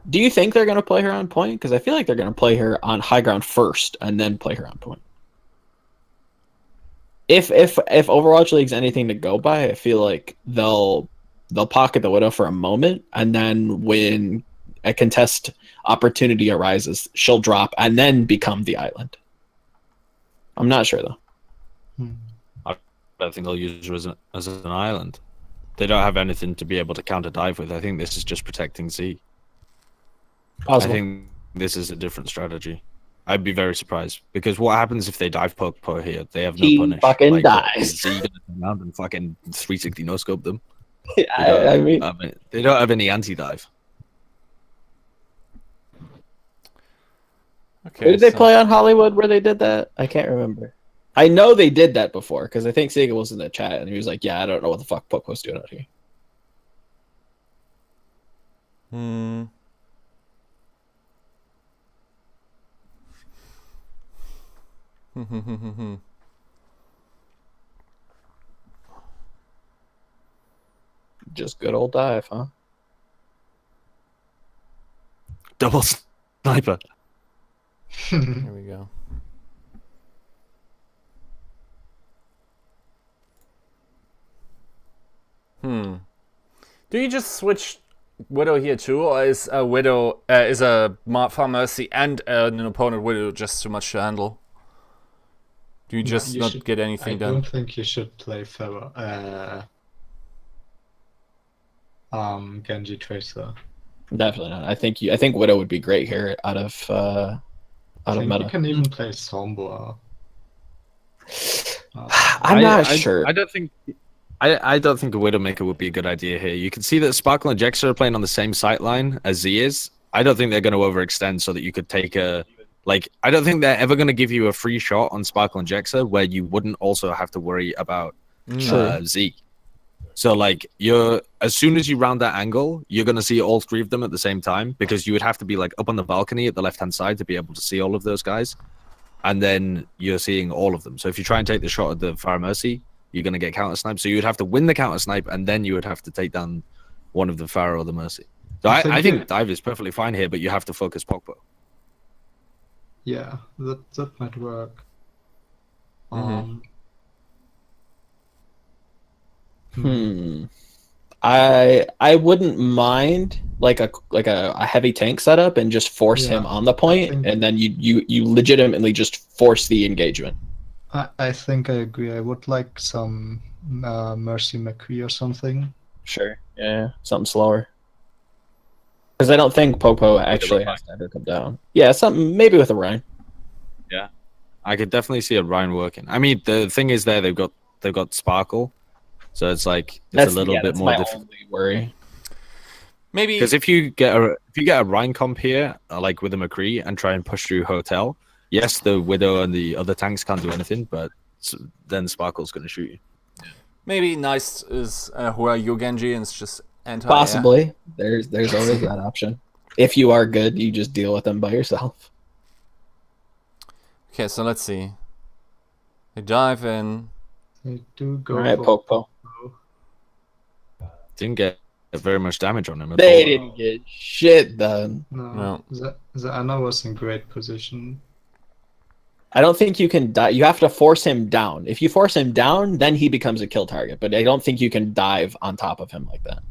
Do you think they're gonna play her on point? Because I feel like they're gonna play her on high ground first and then play her on point. if Overwatch League's anything to go by, I feel like they'll pocket the Widow for a moment, and then when a contest opportunity arises, she'll drop and then become the island. I'm not sure though. I don't think they'll use her as an island. They don't have anything to be able to counter dive with. I think this is just protecting Z. Possible. I think this is a different strategy. I'd be very surprised, because what happens if they dive poke here? They have no He punish. fucking dies. Is Z gonna come around and fucking 360 no scope them? I mean, they don't have any anti dive. Okay. who did they play on Hollywood where they did that? I can't remember. I know they did that before because I think Sega was in the chat and he was like, "Yeah, I don't know what the fuck Poco's doing out here." Just good old dive, huh? Double sniper. Here we go. Do you just switch Widow here too, or is a Widow is a Far Mercy and an opponent Widow just too much to handle? Do you just not get anything done? I don't think you should play Genji Tracer. Definitely not. I think Widow would be great here out of meta. You can even play Sombra. I'm not sure. I don't think a Widowmaker would be a good idea here. You can see that Sparkle and Jexa are playing on the same sight line as Z is. I don't think they're going to overextend so that you could take a... I don't think they're ever going to give you a free shot on Sparkle and Jexa where you wouldn't also have to worry about Z. So, as soon as you round that angle, you're going to see all three of them at the same time, because you would have to be, up on the balcony at the left-hand side to be able to see all of those guys. And then you're seeing all of them. So if you try and take the shot at the Fire Mercy, you're going to get counter-sniped. So you would have to win the counter-snipe, and then you would have to take down one of the Fire or the Mercy. So I think dive is perfectly fine here, but you have to focus Pogba. Yeah, that might work. I wouldn't mind a heavy tank setup and just force him on the point, and then you legitimately just force the engagement. I think I agree. I would like some Mercy McCree or something. Sure. Yeah, something slower. Because I don't think Popo actually has to ever come down. Yeah, something maybe with a Rhine. Yeah, I could definitely see a Rhine working. I mean, the thing is, they've got Sparkle, so it's a little bit more difficult. Only worry. Maybe because if you get a Rhine comp here, with a McCree, and try and push through Hotel, yes, the Widow and the other tanks can't do anything, but then Sparkle's going to shoot you. Maybe nice is who are you Genji and it's just anti. Possibly. There's always that option. If you are good, you just deal with them by yourself. Okay, so let's see. They dive in. They do go. All right, Popo. Didn't get very much damage on him. They didn't get shit done. No. The Anna was in great position. I don't think you can die. You have to force him down. If you force him down, then he becomes a kill target. But I don't think you can dive on top of him like that.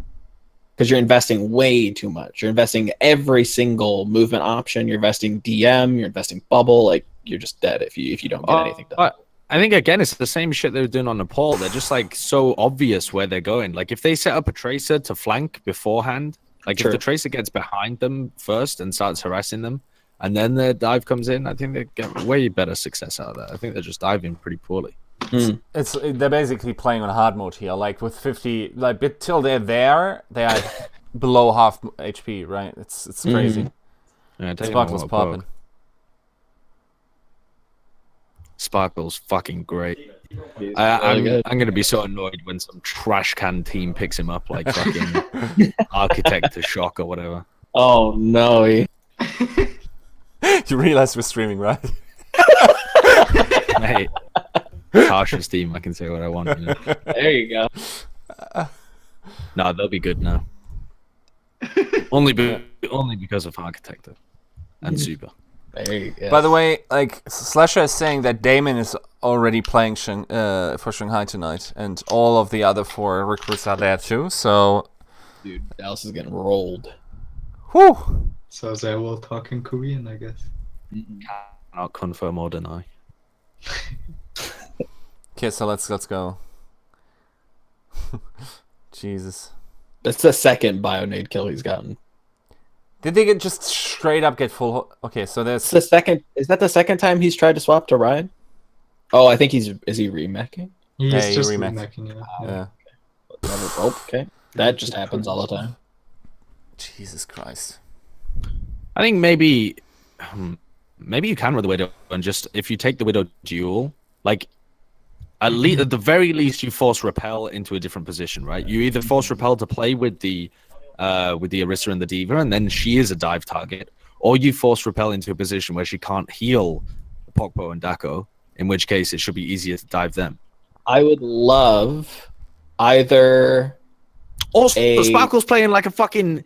Because you're investing way too much. You're investing every single movement option. You're investing DM. You're investing bubble. You're just dead if you don't get anything done. I think, again, it's the same shit they were doing on Nepal. They're just, so obvious where they're going. If they set up a Tracer to flank beforehand, if the Tracer gets behind them first and starts harassing them, and then their dive comes in, I think they get way better success out of that. I think they're just diving pretty poorly. They're basically playing on hard mode here, with 50, till they're there, they are below half HP, right? It's crazy. Yeah, Sparkle's popping. Sparkle's fucking great. I'm gonna be so annoyed when some trash can team picks him up like fucking Architect to Shock or whatever. Oh no. You realize we're streaming, right? Mate, Tasha's team, I can say what I want. There you go. No, they'll be good now. only because of Architect and Super. There you go. By the way, Slasher is saying that Damon is already playing for Shanghai tonight, and all of the other 4 recruits are there too. So, dude, Dallas is getting rolled. Whew. So they're all talking Korean, I guess. Cannot confirm or deny. Okay, so let's go. Jesus. That's the second Bionade kill he's gotten. Did they just straight up get full? Okay, so there's It's the second. Is that the second time he's tried to swap to Ryan? Oh, I think is he remacking? He's Yeah, just remake. remaking it. yeah. Oh, okay. That just happens all the time. Jesus Christ. I think maybe you can with the Widow, and just if you take the Widow duel, like at the very least you force Repel into a different position, right? You either force Repel to play with the Orisa and the Diva, and then she is a dive target, or you force Repel into a position where she can't heal Pokpo and Dako, in which case it should be easier to dive them. I would love either. Also, Sparkle's playing like a fucking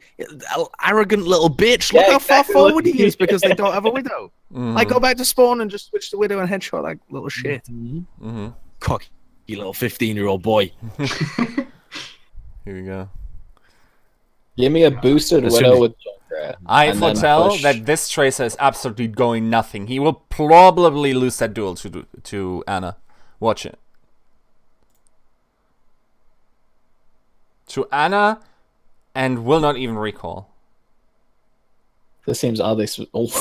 arrogant little bitch. Look Yeah, how far exactly forward what he is because they don't have a Widow. Mhm. Like, go back to spawn and just switch the Widow and headshot like little shit. Mhm. Cocky little 15-year-old boy. Here we go. Give me a boosted As soon Widow as- with Junkrat. I and then foretell push- that this Tracer is absolutely going nothing. He will probably lose that duel to Anna. Watch it. To Anna, and will not even recall. This seems oddly. Oh.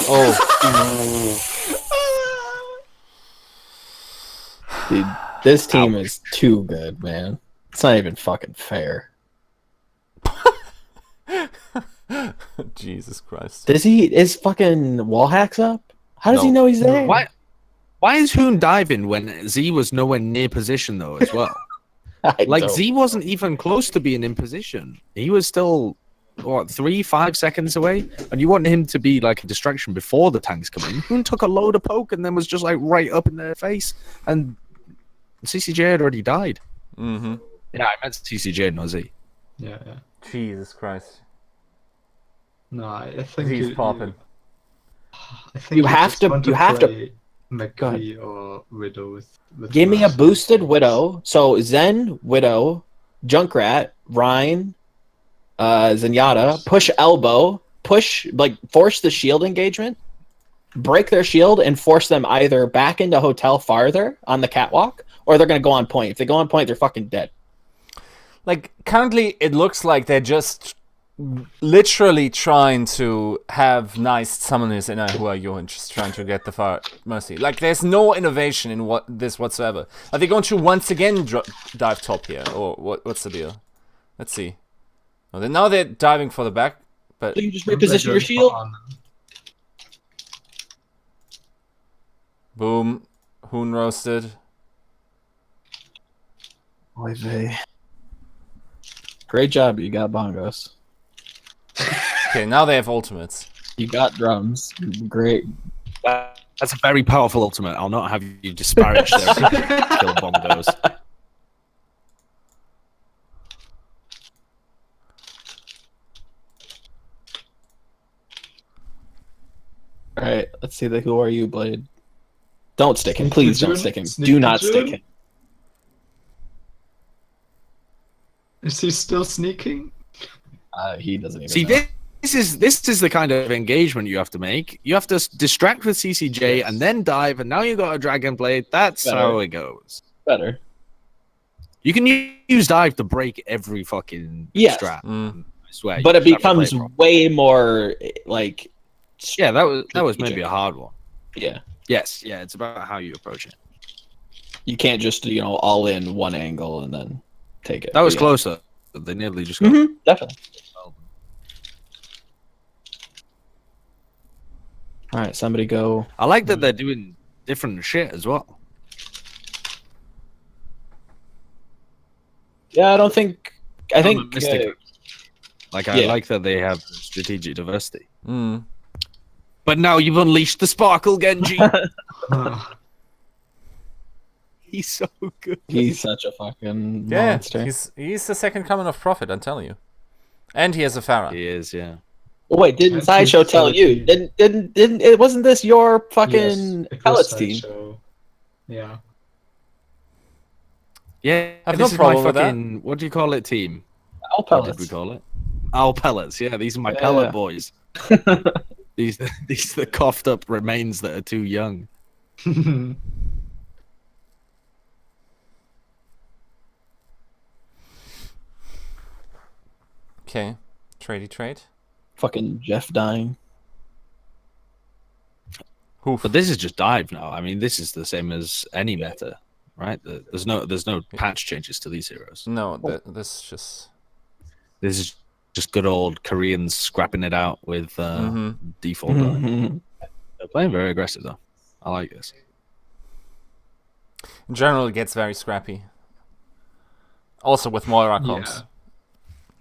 Dude, this team is too good, man. It's not even fucking fair. Jesus Christ. Is fucking wall hacks up? How does he know he's there? Why is Hoon diving when Z was nowhere near position though as well? Like Z wasn't even close to being in position. He was still 3-5 seconds away, and you want him to be like a distraction before the tanks come in. Hoon took a load of poke and then was just like right up in their face, and CCJ had already died. Mm-hmm. Yeah, I meant CCJ, not Z. Yeah. Jesus Christ. No, I think He's popping. I think You have just to- want you have to- play McCree or Widow with Give me a Ryan. boosted Widow. So Zen, Widow, Junkrat, Rhine, Zenyatta, push elbow, force the shield engagement, break their shield, and force them either back into hotel farther on the catwalk, or they're going to go on point. If they go on point, they're fucking dead. Like, currently, it looks like they're just literally trying to have nice summoners in Ahuayo and just trying to get the far mercy. Like, there's no innovation in this whatsoever. Are they going to once again dive top here, or what's the deal? Let's see. Well, now they're diving for the back, but So you just reposition your shield. boom, Hoon roasted. Oy vey. Great job, you got bongos. Okay, now they have ultimates. You got drums. Great. That's a very powerful ultimate. I'll not have you disparage their kill bongos. All right, let's see the Who Are You Blade. Don't stick him. Please don't stick him. Do not stick him. Is he still sneaking? He doesn't even See, know. this is the kind of engagement you have to make. You have to distract with CCJ Yes. and then dive, and now you got a Dragon Blade. That's Better. how it goes. Better. You can use dive to break every fucking Yes. strat. Mm. I swear. But you it just have to play becomes properly. way more like. Yeah, that was maybe strategic. a hard one. Yeah. Yes, yeah, it's about how you approach it. You can't just all in one angle and then take it. That was Yeah. closer. They nearly just got. Mhm, definitely. All right, somebody go. I like that they're doing different shit as well. Yeah, I think. Mystic. Like I yeah. like that they have strategic diversity. Mm. But now you've unleashed the Sparkle Genji. He's so good. He's such a fucking Yeah, monster. he's the second coming of Prophet, I'm telling you. And he has a Pharah. He is, yeah. Oh, wait, didn't That's Sideshow his tell you? ability. Didn't it? Wasn't this your fucking Yes, it was pellets team? Sideshow. Yeah. Yeah, I have this no is problem my with that. fucking, what do you call it, team? Owl What did we pellets. call it? Owl pellets. Yeah, these are my Yeah. pellet boys. These are the coughed up remains that are too young. Okay, tradey trade. Fucking Jeff dying. Oof. But this is just dive now. I mean, this is the same as any meta, right? There's no patch changes to these heroes. No, this is just. This is just good old Koreans scrapping it out with default dive. Mhm. They're playing very aggressive though. I like this. In general, it gets very scrappy. Also with Moira comps.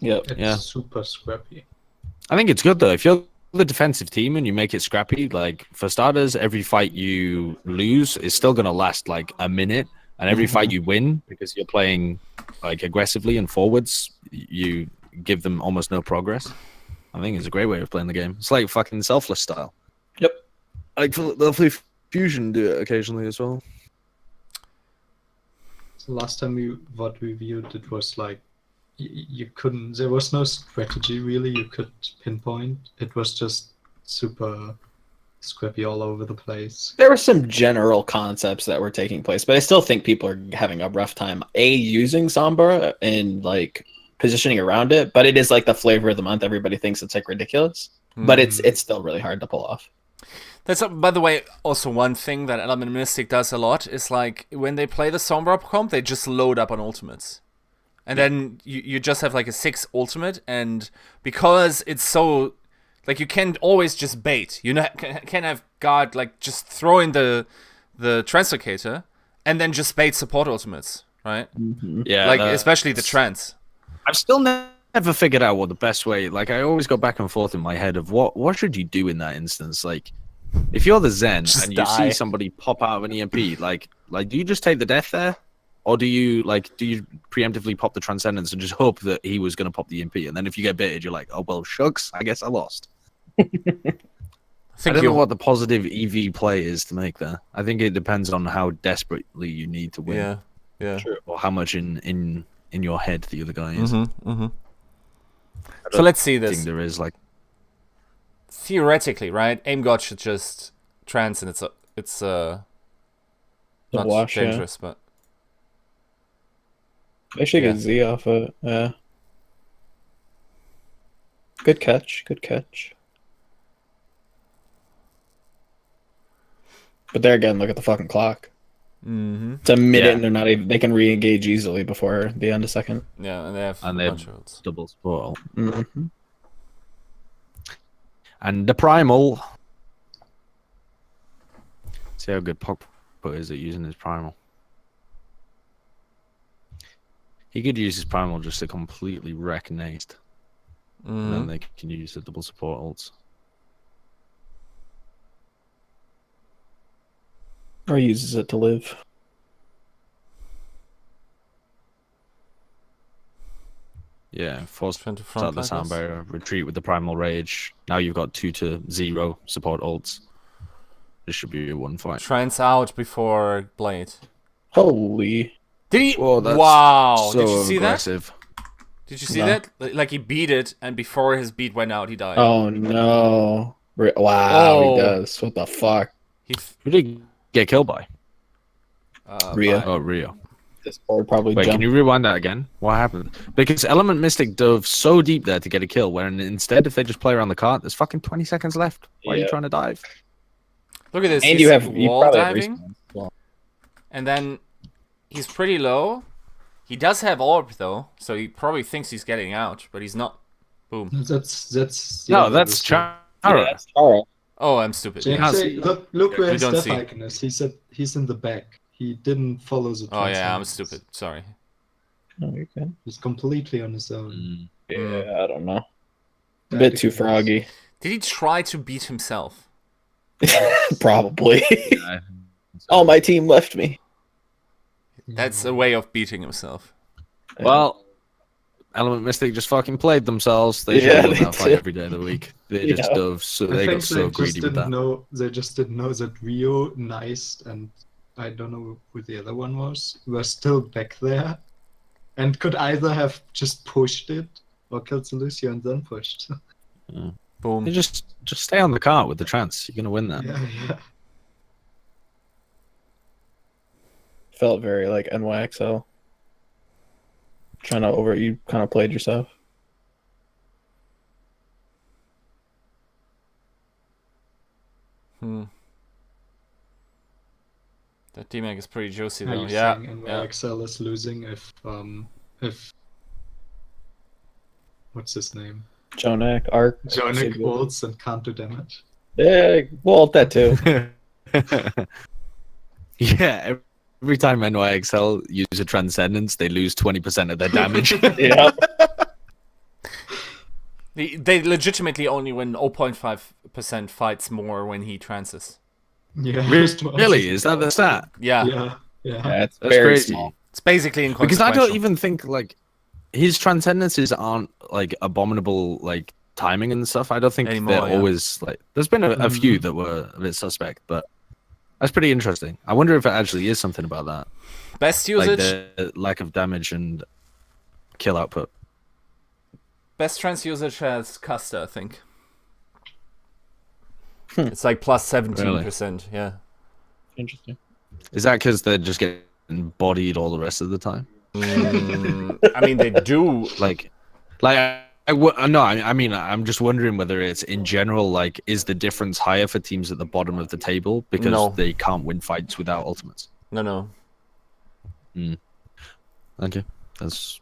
Yep. It's Yeah. super scrappy. I think it's good though. If you're the defensive team and you make it scrappy, like for starters, every fight you lose is still gonna last like a minute, and every fight you win because you're playing like aggressively and forwards, you give them almost no progress. I think it's a great way of playing the game. It's like fucking selfless style. Yep. Like lovely Fusion do it occasionally as well. So last time we viewed, it was like you couldn't. There was no strategy really. You could pinpoint. It was just super scrappy all over the place. There were some general concepts that were taking place, but I still think people are having a rough time. Using Sombra and like positioning around it, but it is like the flavor of the month. Everybody thinks it's like ridiculous, but it's still really hard to pull off. That's, by the way, also one thing that Element Mystic does a lot is like when they play the Sombra comp, they just load up on ultimates. And then you just have like a 6 ultimate, and because it's so, like you can always just bait. You know, can have God like just throw in the Translocator and then just bait support ultimates, right? Yeah, Like especially the trans. I've still never figured out what the best way. Like I always go back and forth in my head of what should you do in that instance. Like if you're the Zen Just and you die. see somebody pop out of an EMP, like do you just take the death there, or do you preemptively pop the Transcendence and just hope that he was going to pop the EMP, and then if you get baited, you're like, oh well, shucks, I guess I lost. I don't know what the positive EV play is to make there. I think it depends on how desperately you need to win. Yeah. Or how much in your head the other guy is. So let's see I this. think there is like Theoretically, right? Aim God should just trans, and it's not wash, yeah. dangerous, but They should Yeah. get Z off it. Yeah. Good catch. Good catch. But there again, look at the fucking clock. It's a minute, Yeah. and they're not even. They can re-engage easily before the end of second. yeah, and they have And a they have bunch of ults. double support. Mm-hmm. And the primal. See how good Pogba is at using his primal. He could use his primal just to completely wreck Naste. And then they can use the double support ults. Or uses it to live. Yeah, force Trying to start the front sound like this. barrier, retreat with the primal rage. Now you've got 2-0 support ults. This should be a one fight. Trans out before Blade. Holy. Did he? Whoa, that's wow! so Did you see aggressive. that? Did you see No. that? Like he beat it, and before his beat went out, he died. Oh no. Wow, Oh. he does. What the fuck? He Who did he get killed by? Rhea. Oh, Rio. This board probably Wait, can jumped. you rewind that again? What happened? Because Element Mystic dove so deep there to get a kill, when instead, if they just play around the cart, there's fucking 20 seconds left. Why are you Yeah. trying to dive? Look at this. And he's you wall probably have diving, respawn as well. and then he's pretty low. He does have orb though, so he probably thinks he's getting out, but he's not. Boom. That's No, yeah, that's Chara. Chara. Yeah, Chara. Oh, I'm stupid. James, Yeah. hey, look where We his don't death see. icon is. He said he's in the back. He didn't follow the. Oh yeah, I'm transcendence. stupid. Sorry. Oh, you can. He's completely on his own. Mm. Yeah, I don't know. A That bit too is- froggy. Did he try to beat himself? Probably. Yeah. All my team left me. That's a way of beating himself. Well, Element Mystic just fucking played themselves. They Yeah, should have they that fight did. every day of the week. They Yeah. just dove, so I they think got so they just greedy with didn't that. know. They just didn't know that Rio niced and I don't know who the other one was, were still back there, and could either have just pushed it or killed the Lucio and then pushed. Boom. You just stay on the cart with the trance. You're gonna win that. Yeah. Felt very like NYXL. You kind of played yourself. That DMAG is pretty juicy Are though. you Yeah. saying Yeah. NYXL is losing if what's his name? Jonak, Arc. Jonik ults and can't do damage. Yeah, well, that too. Yeah, every time NYXL use a Transcendence, they lose 20% of their damage. Yeah. They legitimately only win 0.5% fights more when he trances. Yeah. Really? Is that the stat? Yeah. Yeah. It's That's very crazy. small. It's basically inconsequential. Because I don't even think like his Transcendences aren't like abominable like timing and stuff. I don't think Anymore, they're yeah. always like. There's been a few that were a bit suspect, but that's pretty interesting. I wonder if it actually is something about that, Best like usage. the lack of damage and kill output. Best trans usage has Custer, I think. It's like plus 17%. Yeah. Interesting. Is that because they're just getting bodied all the rest of the time? I mean, they do. No, I mean, I'm just wondering whether it's in general, like, is the difference higher for teams at the bottom of the table because No. they can't win fights without ultimates? No. Okay, that's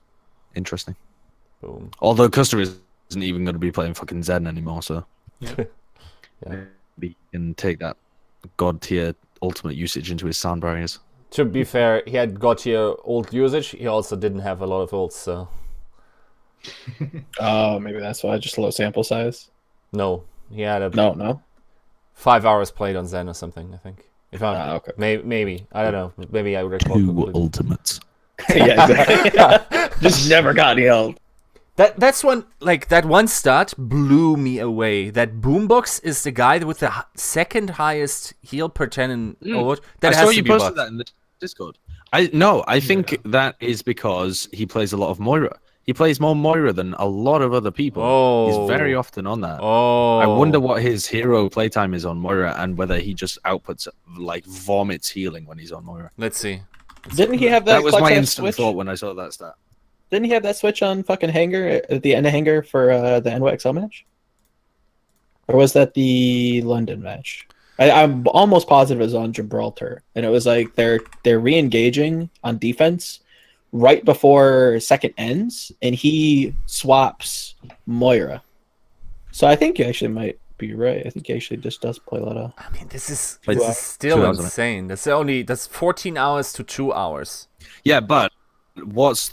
interesting. Boom. Although Custer isn't even going to be playing fucking Zen anymore, so Yeah. Yeah. maybe he can take that god tier ultimate usage into his sound barriers. To be fair, he had got here old usage. He also didn't have a lot of ults, so Oh, maybe that's why. Just low sample size. no. He had a No. 5 hours played on Zen or something, I think. If I'm Okay. maybe. I don't know. Maybe I recall Two completely. ultimates. Yeah, exactly. Just never got healed. That's one, like, that one stat blew me away. That Boombox is the guy with the second highest heal per 10 in Overwatch. That I has saw to you be posted bugged. that in the Discord. I think that is because he plays a lot of Moira. He plays more Moira than a lot of other people. Oh. He's very often on that. Oh. I wonder what his hero playtime is on Moira and whether he just outputs like vomits healing when he's on Moira. Let's see. Didn't he have that? That was my clutch instant switch? thought when I saw that stat. Didn't he have that switch on fucking Hanger at the end of Hanger for the NYXL match? Or was that the London match? I'm almost positive it was on Gibraltar, and it was like they're re-engaging on defense right before second ends, and he swaps Moira. So I think you actually might be right. I think he actually just does play a lot of. I mean, this is Like, still 2 hours, insane. That's 14 hours to 2 hours. Yeah, but what's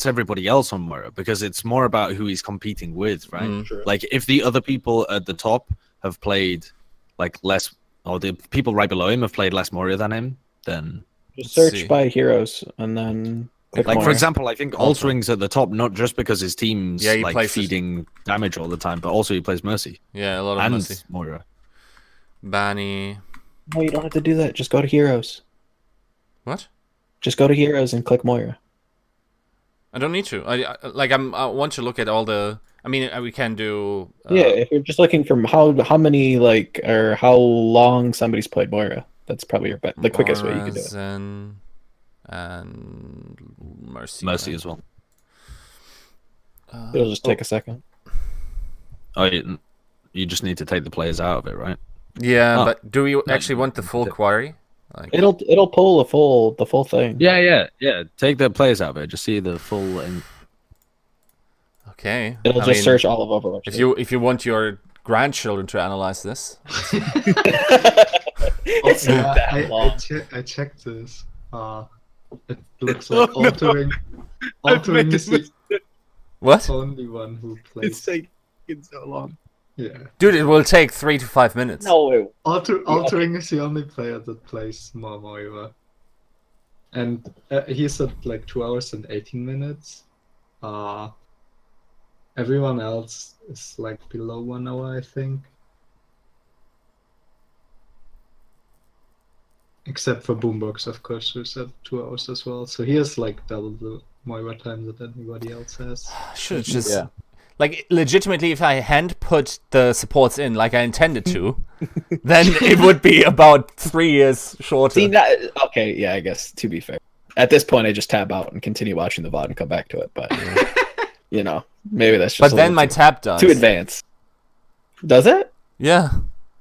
everybody else on Moira? Because it's more about who he's competing with, right? True. Like if the other people at the top have played like less, or the people right below him have played less Moira than him, then Just Let's search see. by heroes and then click like for Moira. example, I think Altering's at the top not just because his team's Yeah, he like plays feeding damage all the time, but also he plays Mercy Yeah, a lot of and Mercy. Moira. Banny. No, you don't have to do that. Just go to heroes. What? Just go to heroes and click Moira. I don't need to. I want to look at all the. I mean, we can do. Yeah, if you're just looking for how many or how long somebody's played Moira, that's probably the quickest way you can do it. Zen and Mercy. Mercy right? as well. It'll just take a second. Oh, you just need to take the players out of it, right? Yeah, Oh. but do we No, actually want the full quarry? Like, It'll pull the full thing. Yeah. Take the players out of it. Just see the full. okay. It'll I just mean, search all of Overwatch. If you want your grandchildren to analyze this, It's Yeah, not that I long. checked this. It looks like altering is the what? only one who plays. taking so long. Yeah, Dude, it will take 3 to 5 minutes. No, altering is the only player that plays more Moira, and he's at like 2 hours and 18 minutes. Everyone else is like below 1 hour, I think. Except for Boombox, of course, who's at 2 hours as well. So he has like double the Moira time that anybody else has. Should have just like legitimately, if I hand put the supports in like I intended to, then it would be about 3 years shorter. See, okay, yeah, I guess to be fair, at this point I just tab out and continue watching the VOD and come back to it. But you know, maybe that's just. But then my tab does. Too advanced. Does it? Yeah.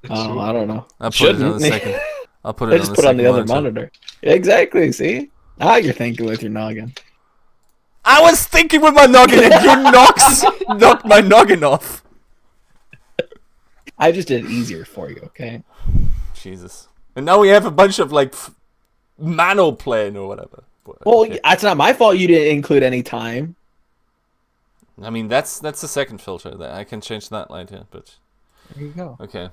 Oh, I don't know. I'll put it on the second. I'll put it. I just put it on the other monitor. Exactly. See, you're thinking with your noggin. I was thinking with my noggin, and you knocked my noggin off. I just did it easier for you, okay? Jesus. And now we have a bunch of like mano playing or whatever. Well, that's not my fault. You didn't include any time. I mean, that's the second filter. That I can change that later, but there you go. Okay.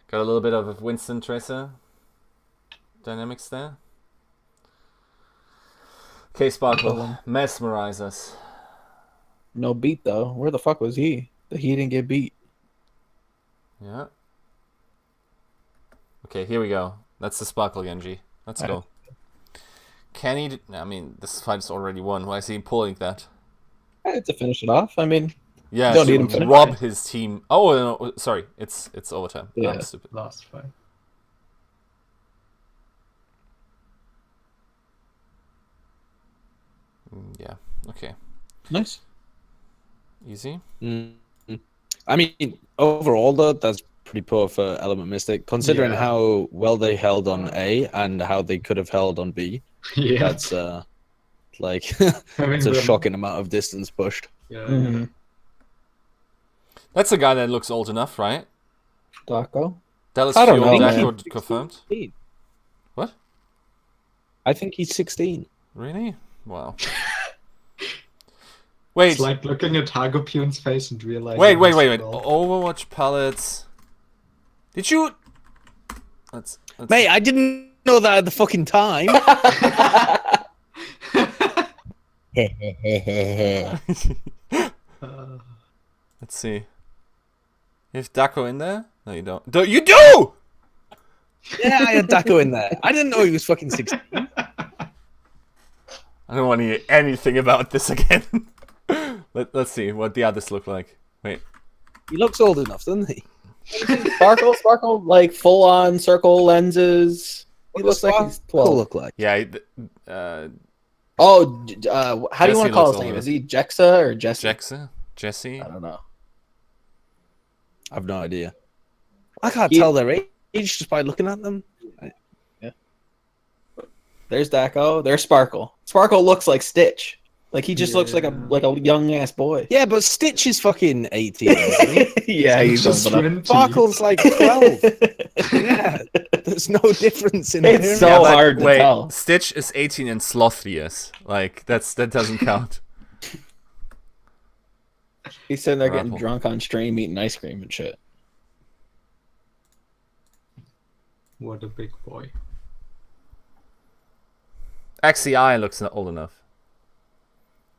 Got a little bit of a Winston Tracer dynamics there. Okay, Sparkle, mesmerize us. No beat though. Where the fuck was he? He didn't get beat. Yeah. Okay, here we go. That's the Sparkle Genji. Let's go. Can he? I mean, this fight's already won. Why is he pulling that? To finish it off. I mean, yeah, don't need him to rob his team. Oh no, sorry, it's overtime. Yeah, I'm stupid. Last fight. Yeah. Okay. Nice. Easy. I mean, overall though, that's pretty poor for Element Mystic, considering how well they held on A and how they could have held on B. Yeah. That's like it's a shocking amount of distance pushed. Yeah. Mm-hmm. That's a guy that looks old enough, right? Daco? Dallas I don't Fuel, know, Daco confirmed. 16. What? I think he's 16. Really? Wow. Wait. It's like looking at Hagopion's face and realizing. Wait. Overwatch palettes. Did you? Let's... Mate, I didn't know that at the fucking time. Let's see. You have Daco in there? No, you don't. You do! Yeah, I had Daco in there. I didn't know he was fucking 16. I don't want to hear anything about this again. Let's see what the others look like. Wait. He looks old enough, doesn't he? Sparkle, like full on circle lenses. He looks like he's 12. Look like. Yeah. How do you want to call his name? Is he Jexa or Jesse? Jesse? I don't know. I've no idea. I can't tell their age just by looking at them. Yeah. There's Daco. There's Sparkle. Sparkle looks like Stitch. Like he just looks like a young ass boy. Yeah, but Stitch is fucking 18. Isn't he? Yeah, he's just old enough. 20. Sparkle's like 12. Yeah, there's no difference in It's him. so hard to tell. Stitch is 18 and Sloth years. Like that doesn't count. He's sitting there getting drunk on stream, eating ice cream and shit. What a big boy. XCI looks old enough.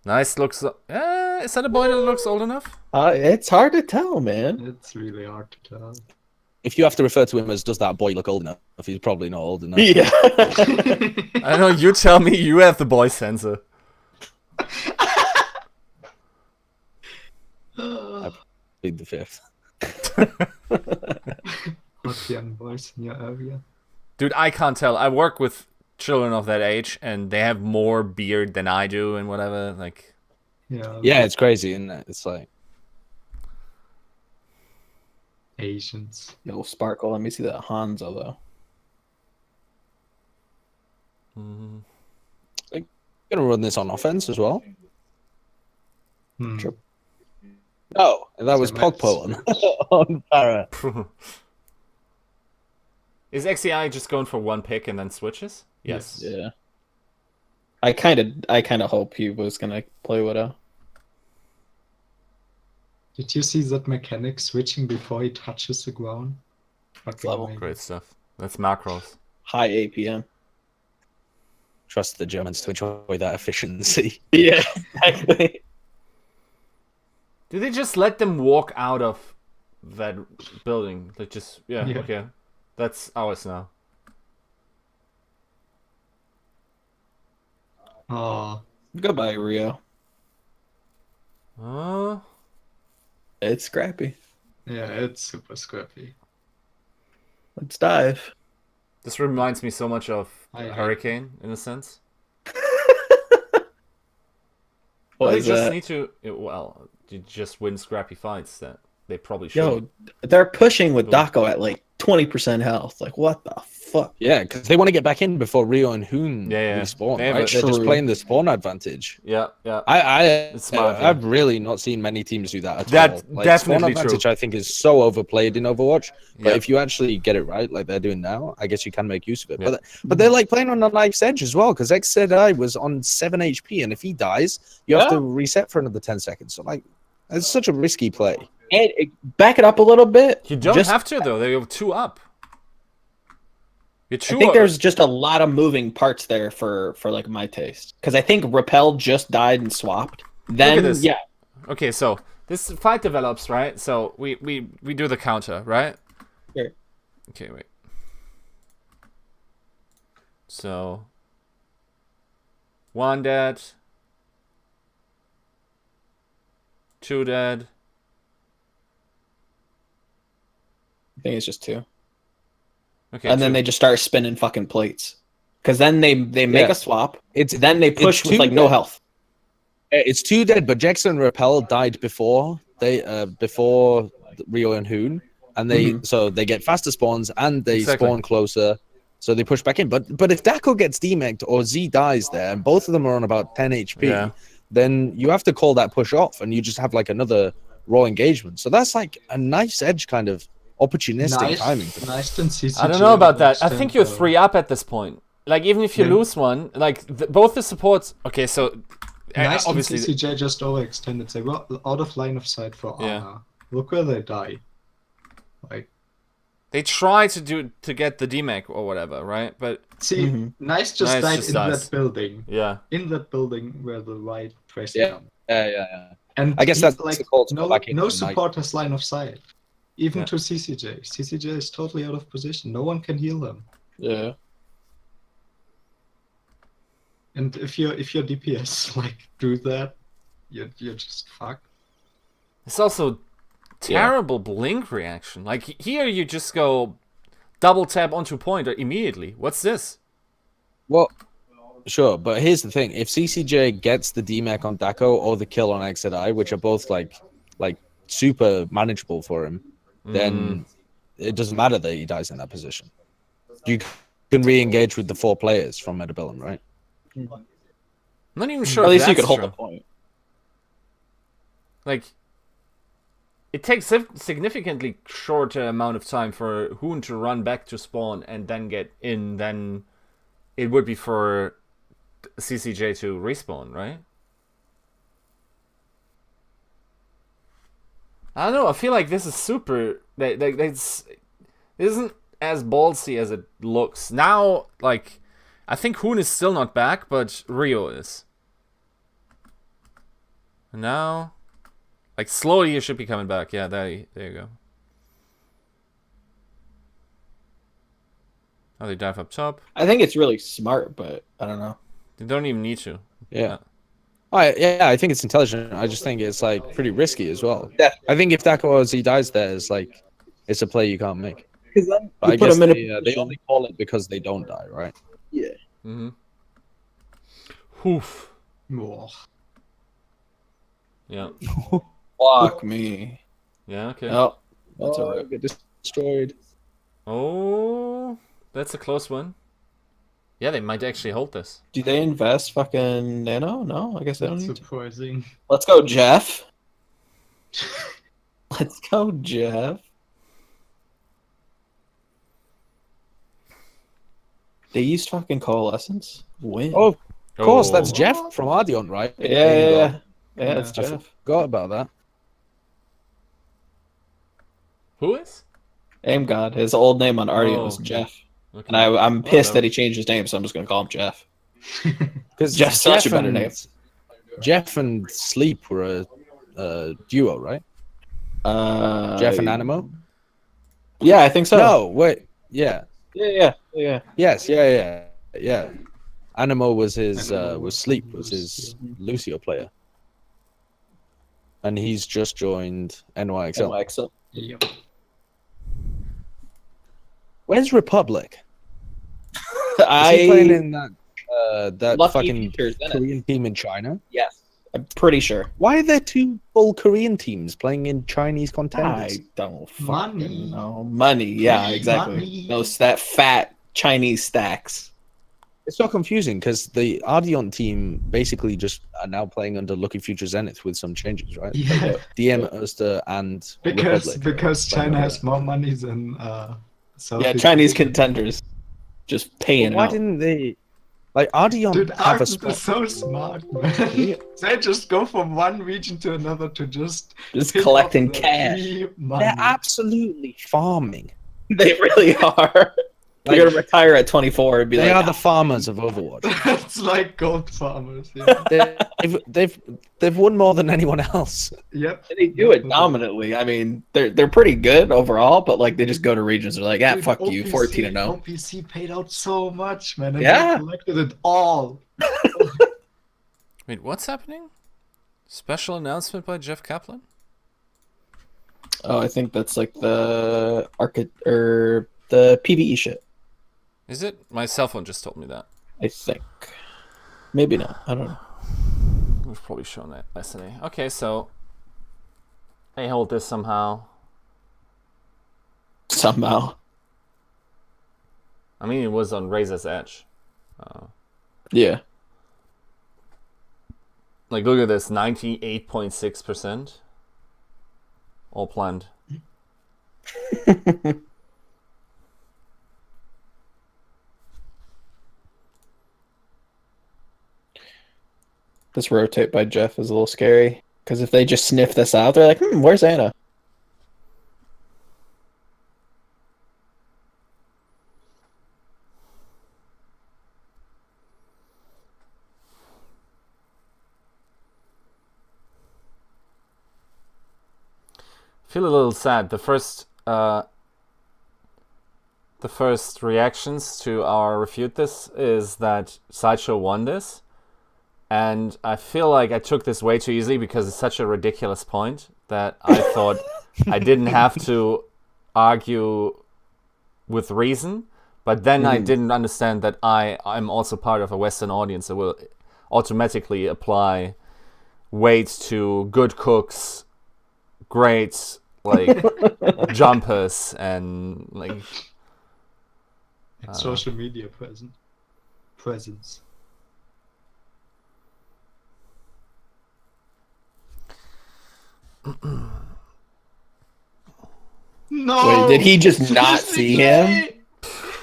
Nice looks. Is that a boy that looks old enough? It's hard to tell, man. It's really hard to tell. If you have to refer to him as does that boy look old enough, he's probably not old enough. Yeah. I know, you tell me you have the boy sensor. I plead the fifth. Hot young boys in your area. Dude, I can't tell. I work with children of that age, and they have more beard than I do, and whatever. Like, yeah, it's crazy, isn't it? It's like Asians. Yo, Sparkle. Let me see that Hanzo though. gonna run this on offense as well. Sure. No, that was Pogpo on Barra. Is XCI just going for one pick and then switches? Yes. Yeah. I kind of hope he was gonna play Widow. Did you see that mechanic switching before he touches the ground? Level. Great stuff. That's macros. High APM. Trust the Germans to enjoy that efficiency. Yeah, exactly. Did they just let them walk out of that building? Like just okay. That's ours now. Oh, Goodbye, Rio. Oh. It's scrappy. yeah, it's super scrappy. Let's dive. This reminds me so much of I hate Hurricane, in a sense. What Well, is they just that? need to... Well, you just win scrappy fights that they probably should. Yo, they're pushing with Dako at like 20% health. Like, what the fuck? Yeah, because they want to get back in before Rio and Hoon Yeah, yeah. respawn, They have right? a- They're just True. playing the spawn advantage. Yeah, yeah. I've smart, yeah. really not seen many teams do that at That- all. Like, definitely spawn advantage, true. I think, is so overplayed in Overwatch. But Yeah. if you actually get it right, like they're doing now, I guess you can make use of it. Yeah. But they're like playing on a knife's edge as well, because XZI was on 7 HP, and if he dies, you have to reset for another 10 seconds. So like, it's such a risky play. And back it up a little bit. You don't Just- have to, though. They have 2 up. You're 2 I think up. there's just a lot of moving parts there for like my taste. Because I think Repel just died and swapped. Then this. yeah, Okay, so this fight develops, right? So we do the counter, right? Sure. Okay, wait. So 1 dead, 2 dead. I think it's just 2. Okay, And then 2. they just start spinning fucking plates. Because then they make Yeah. a swap. It's Then they push with 2 like no dead. health. It's 2 dead, but Jackson and Repel died before Rio and Hoon, and they get faster spawns and they Exactly. spawn closer, so they push back in. But if Dako gets demected or Z dies there, and both of them are on about 10 HP, Yeah. then you have to call that push off, and you just have like another raw engagement. So that's like a nice edge kind of opportunistic timing. Nice and CCG. I don't know about that. I extend think you're the- 3 up at this point. Like even if you Yeah. lose one, like both the supports. Okay, so Nice and obviously CCJ just overextended. They were out of line of sight for Yeah. Ana. Look where they die. Like, they try to get the DMAC or whatever, right? But see, Nice just Nice died just in dies. that building. yeah, In that building where the right press Yeah. down. Yeah. And I guess he- that's like the call to go no, back in no and, like- support has line of sight. Even Yeah. to CCJ. CCJ is totally out of position. No one can heal them. Yeah. And if your DPS like do that, you're just fucked. it's also terrible blink reaction. Like here, you just go double tap onto pointer immediately. What's this? Well, sure, but here's the thing: if CCJ gets the DMAC on Dako or the kill on XZI, which are both like super manageable for him, then it doesn't matter that he dies in that position. You can re-engage with the 4 players from Bellum, right? I'm not even sure. At if least you that's could hold true. the point. Like, it takes a significantly shorter amount of time for Hoon to run back to spawn and then get in than it would be for CCJ to respawn, right? I don't know. I feel like this is super. This isn't as ballsy as it looks. Now, like, I think Hoon is still not back, but Rio is. And now, like, slowly you should be coming back. Yeah, there you go. Oh, they dive up top. I think it's really smart, but I don't know. They don't even need to. Yeah. I think it's intelligent. I just think it's like pretty risky as well. Definitely. I think if Dako or Z dies there, it's like it's a play you can't make. Because then But I you put guess them in a they position- only call it because they don't die, right? Yeah. Mm-hmm. Hoof. Oh. Yeah. Fuck me. Yeah, okay. Oh, that's alright. Get destroyed. Oh, that's a close one. Yeah, they might actually hold this. Do they invest fucking Nano? No, I guess they don't That's need to. surprising. Let's go, Jeff. Let's go, Jeff. They used fucking coalescence. Win. Oh, of course, that's Oh. Jeff from Ardion, right? yeah, There you yeah, go. yeah. Yeah, it's I Jeff. forgot about that. Who is? Aim God. His old name on Ardian Oh, was okay. Jeff. Okay. And I'm pissed no. that he changed his name, so I'm just gonna call him Jeff. Because Jeff's such a better name. Jeff and Sleep were a duo, right? Jeff and Animo? Yeah, I think so. No, wait. Yeah. Yeah. Yes. Yeah. Animo was his Animo was was Sleep was his Lucio player, and he's just joined NYXL. NYXL. Yep. Where's Republic? Is he playing in that Lucky fucking Futures, isn't it? Korean team in China? Yes, I'm pretty sure. Why are there two full Korean teams playing in Chinese contenders? I don't Money. fucking know. Money, yeah, exactly. Money. Those that fat Chinese stacks. It's so confusing because the Ardeon team basically just are now playing under Lucky Future Zenith with some changes, right? Yeah. DM, Ulster, and Because Republic. China has more money than Yeah, Southeast Chinese Asia. contenders just paying Why out. didn't they like Ardeon Dude, have a Argent spot? is so smart, man. They just go from one region to another to just pick collecting up the cash. free money. They're absolutely farming. They really are. They're Like, gonna retire at 24 and be they like, are the farmers of Overwatch. It's like gold farmers. Yeah. They've won more than anyone else. Yep. they do it dominantly. I mean, they're pretty good overall, but like they just go to regions. They're like, Dude, fuck you, 14-0. OPC paid out so much, man. And Yeah. they collected it all. Wait, what's happening? Special announcement by Jeff Kaplan? Oh, I think that's like the or the PVE shit. Is it? My cell phone just told me that. I think. Maybe not. I don't know. We've probably shown that yesterday. Okay, so I hold this somehow. Somehow. I mean, it was on Razor's Edge. Yeah. Like, look at this, 98.6%. All planned. This rotate by Jeff is a little scary. Because if they just sniff this out, they're like, where's Anna? Feel a little sad. The first reactions to our refute this is that Sideshow won this, and I feel like I took this way too easily because it's such a ridiculous point that I thought I didn't have to argue with reason, but then I didn't understand that I'm also part of a Western audience that will automatically apply weight to good cooks, great like jumpers, and like Social media presence. No. Wait, did he just not see him?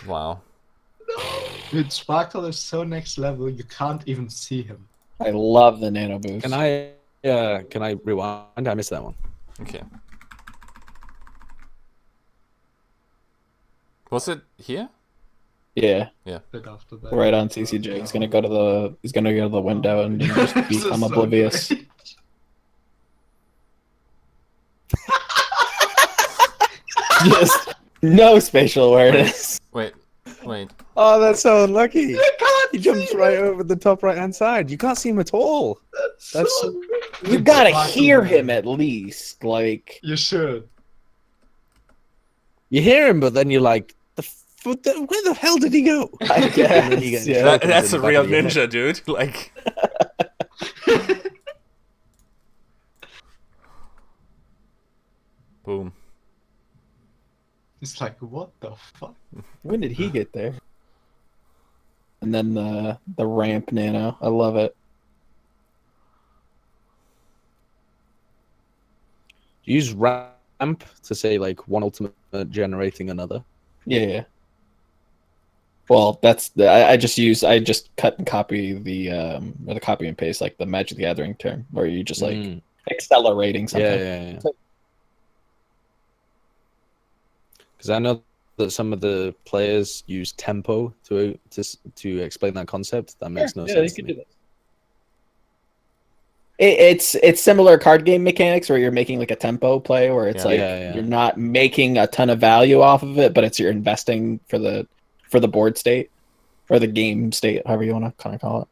wow. Dude, Sparkle is so next level, you can't even see him. I love the nano boost. Can I rewind? I missed that one. Okay. Was it here? Yeah, Bit after that. right on CCJ. He's gonna go to the window and just This is become so oblivious. great. Just no spatial awareness. Wait. Oh, that's so unlucky. You can't He jumps see right him. over the top right-hand side. You can't see him at all. That's so great. You gotta Sparkle, hear man. him at least. Like, You should. You hear him, but then you're like, where the hell did he go? I And then you guess. get Yeah. shot in That's the a back real of your head. ninja, dude. Like, boom. It's like, what the fuck? When did he get there? And then the ramp nano. I love it. Use ramp to say like one ultimate generating another. Yeah. Well, that's the I just cut and copy the or the copy and paste like the Magic the Gathering term where you just like accelerating something. Yeah. Because I know that some of the players use tempo to explain that concept. That makes no sense. You to can me. do that. It's similar card game mechanics where you're making like a tempo play where it's Yeah. you're not making a ton of value off of it, but it's you're investing for the board state or the game state, however you want to kind of call it.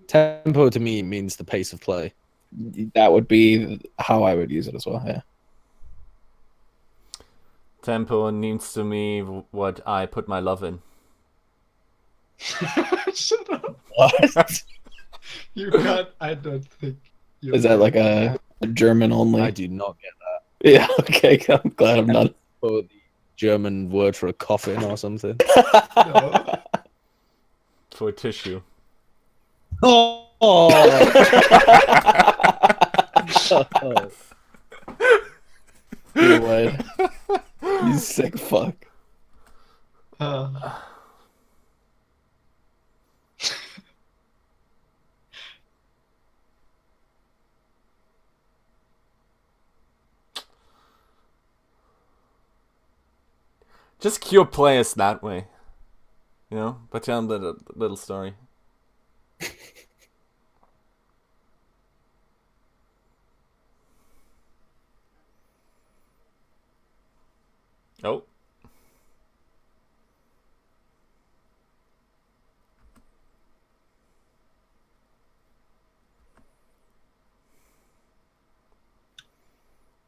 Tempo to me means the pace of play. That would be how I would use it as well. Yeah. Tempo means to me what I put my love in. Shut up. What? You can't. I don't think. Is that like a German only? I do not get that. Yeah. Okay. I'm glad I'm not. Or the German word for a coffin or something. No. For tissue. Oh. You would. You sick fuck. Just cure players that way. You know? But tell them the little story. Oh.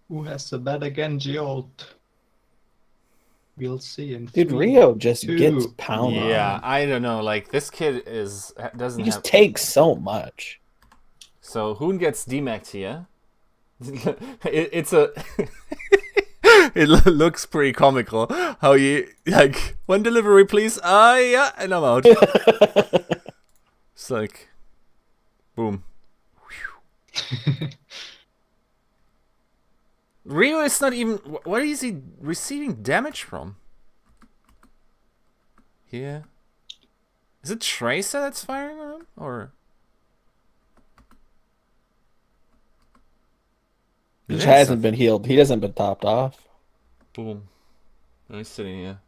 Who has the better Genji ult? We'll see. Dude, Rio just 2. gets pounded. Yeah, I don't know. Like, this kid doesn't He just have... takes so much. So, Hoon gets demacked here. It's a... It looks pretty comical. How you, like, one delivery, please. Yeah, and I'm out. It's like... Boom. Rio is not even... Where is he receiving damage from? Here? Is it Tracer that's firing on him? Or... He just hasn't been healed. He hasn't been topped off. Boom. Oh, he's sitting here.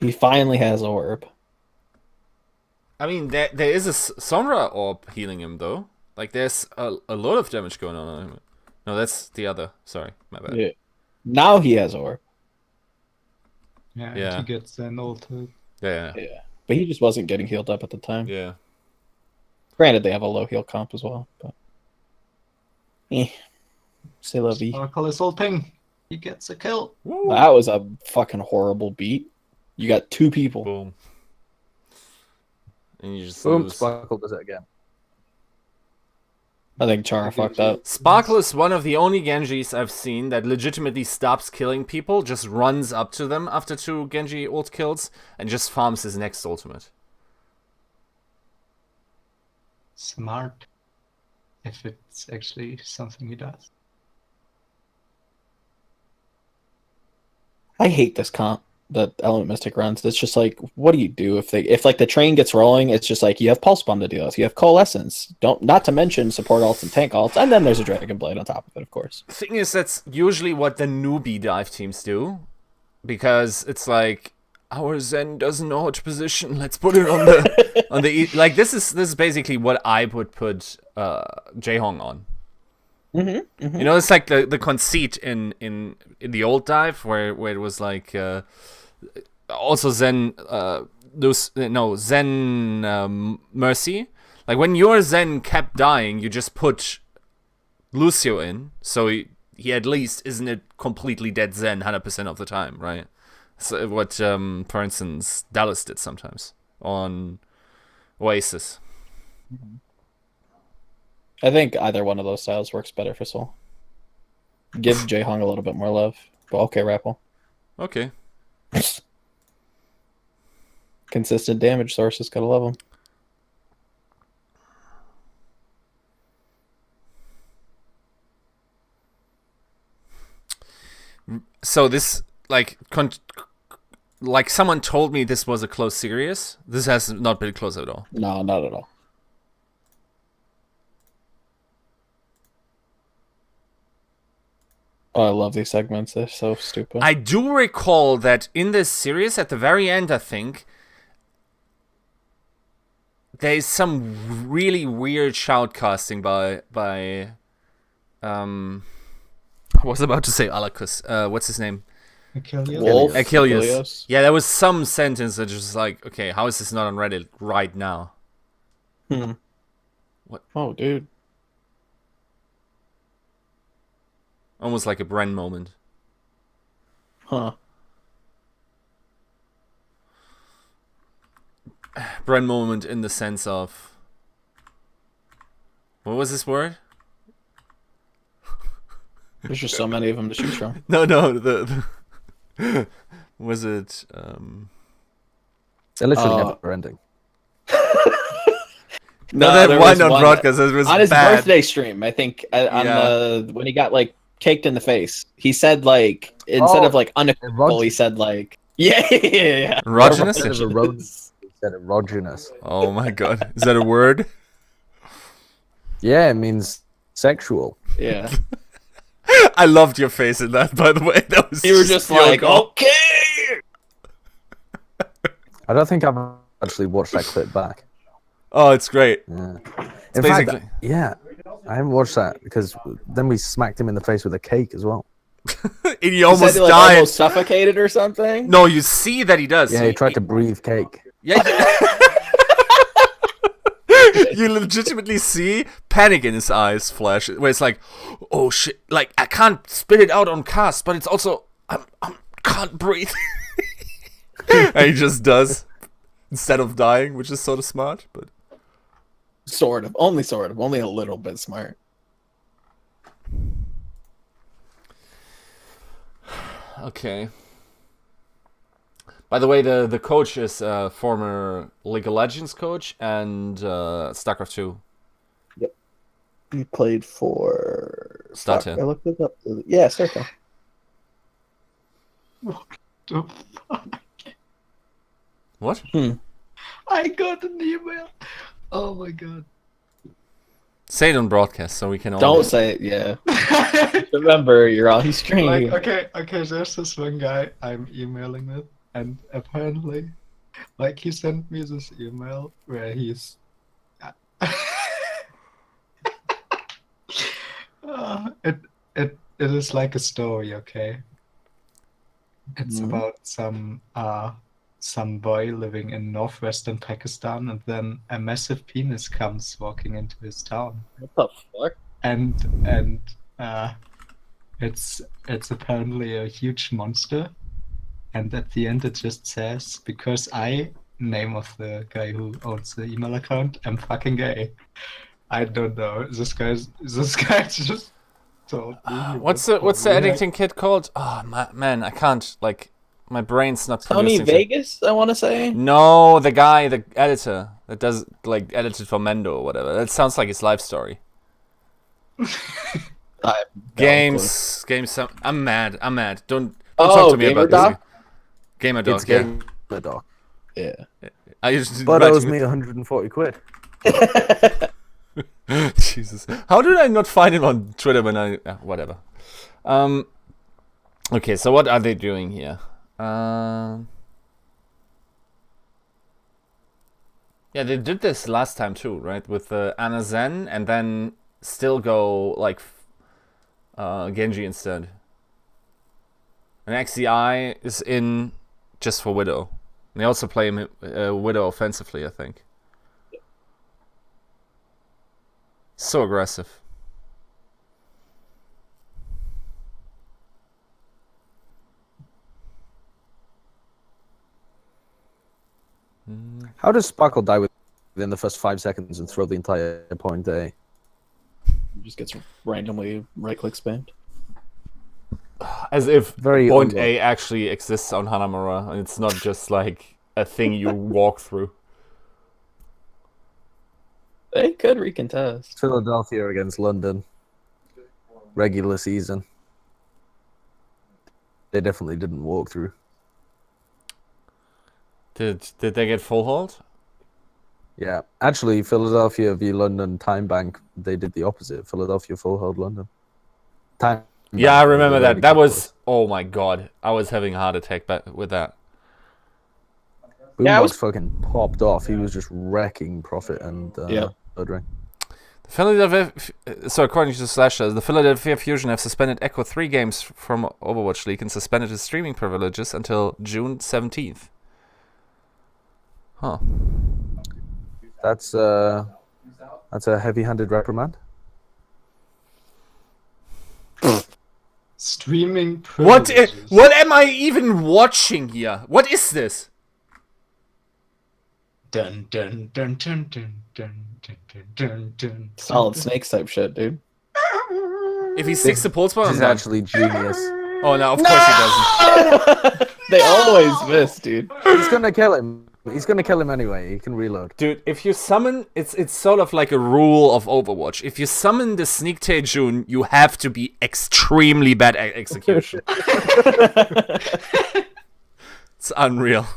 He finally has orb. I mean, there is a Sonra orb healing him, though. Like, there's a lot of damage going on him. No, that's the other. Sorry, my bad. Yeah. Now he has orb. Yeah, Yeah. he gets an ulted. Yeah. Yeah. But he just wasn't getting healed up at the time. Yeah. Granted, they have a low heal comp as well, but... C'est la vie. Sparkle is ulting. He gets a kill. Woo. That was a fucking horrible beat. You got 2 people. Boom. And you just Boom, lose. Sparkle does it again. I think Chara fucked up. Sparkle is one of the only Genjis I've seen that legitimately stops killing people, just runs up to them after 2 Genji ult kills, and just farms his next ultimate. Smart. If it's actually something he does. I hate this comp that Element Mystic runs. It's just like, what do you do if like the train gets rolling? It's just like you have Pulse Bomb to deal with, you have Coalescence, not to mention support ults and tank ults, and then there's a Dragon Blade on top of it, of course. Thing is, that's usually what the newbie dive teams do, because it's like our Zen doesn't know how to position. Let's put it on the like this is basically what I would put Jaehong on. Mm-hmm, mm-hmm. You know, it's like the conceit in the old dive where it was like also Zen Zen Mercy. Like when your Zen kept dying, you just put Lucio in, so he at least isn't a completely dead Zen 100% of the time, right? So what for instance Dallas did sometimes on Oasis. I think either one of those styles works better for Soul. Give Jaehong a little bit more love. But okay, Rappel. Okay. Consistent damage sources, gotta love them. So this like someone told me this was a close series. This has not been close at all. No, not at all. Oh, I love these segments. They're so stupid. I do recall that in this series, at the very end, I think, there is some really weird shoutcasting by I was about to say Alacus. What's his name? Achilles. Achilles. Yeah, there was some sentence that was like, okay, how is this not on Reddit right now? What? Oh, dude. Almost like a Bren moment. Huh. Bren moment in the sense of... What was this word? There's just so many of them to choose from. No, the was it... They're literally never ending. No, that one on broadcast was on his bad. birthday stream, I think, when he got like caked in the face. He said like instead of like unequivocal, he said like yeah. Erogenous? He said erogenous. Oh my god, is that a word? Yeah, it means sexual. Yeah. I loved your face in that, by the way. That was You were just like, okay. I don't think I've actually watched that clip back. Oh, it's great. Yeah. It's In basically... fact, yeah, I haven't watched that because then we smacked him in the face with a cake as well. and he He almost said he, like, died. almost suffocated or something. No, you see that he does. Yeah, he tried to breathe cake. Yeah. You legitimately see panic in his eyes flash, where it's like, oh shit, like I can't spit it out on cast, but it's also I can't breathe. And he just does instead of dying, which is sort of smart, but Sort of, only a little bit smart. okay. By the way, the coach is former League of Legends coach and StarCraft 2. Yep. He played for Starter. I looked it up. Yeah, Starter. What? I got an email. Oh my god. Say it on broadcast so we can all... Don't say it, yeah. Remember, you're on screen. Like, okay, there's this one guy I'm emailing with, and apparently, like, he sent me this email where he's... it is like a story, okay? It's about some boy living in northwestern Pakistan, and then a massive penis comes walking into his town. What the fuck? And it's apparently a huge monster, and at the end it just says, because I, name of the guy who owns the email account, am fucking gay. I don't know. This guy just told me. What's the editing kit called? Oh man, I can't, like, my brain's not Tony producing Vegas, I want to say. No, the guy, the editor that does, like, edited for Mendo or whatever. That sounds like his life story. Games. I'm mad. Don't talk to me about this. Gamer Doc. It's Gamer Doc. Yeah. I just But it owes me 140 quid. Jesus. How did I not find him on Twitter when I... whatever. Okay, so what are they doing here? Yeah, they did this last time too, right? With Ana Zen, and then still go, like, Genji instead. And XCI is in just for Widow. And they also play him, Widow offensively, I think. So aggressive. How does Sparkle die within the first 5 seconds and throw the entire point A? He just gets randomly right-click spammed. As if Very point unlucky. A actually exists on Hanamura, and it's not just like a thing you walk through. They could recontest. Philadelphia against London. Regular season. They definitely didn't walk through. Did they get full hold? Yeah. Actually, Philadelphia v London Time Bank, they did the opposite. Philadelphia full hold London. Time Yeah, I Bank remember was that. already That was... close. Oh my god. I was having a heart attack with that. Boombox fucking popped off. He was just wrecking Profit and Third Ring. So according to Sideshow, the Philadelphia Fusion have suspended Echo 3 games from Overwatch League and suspended his streaming privileges until June 17th. Huh. That's a heavy-handed reprimand. Streaming What privileges. what am I even watching here? What is this? Dun dun dun dun dun dun dun dun dun. Solid Snakes type shit, dude. If he sticks the pulse This button, is I'm done. actually genius. Oh no, of course he doesn't. They always miss, dude. He's gonna kill him. He's gonna kill him anyway. He can reload. Dude, if you summon, it's sort of like a rule of Overwatch. If you summon the Sneak Taejun, you have to be extremely bad at execution. It's unreal.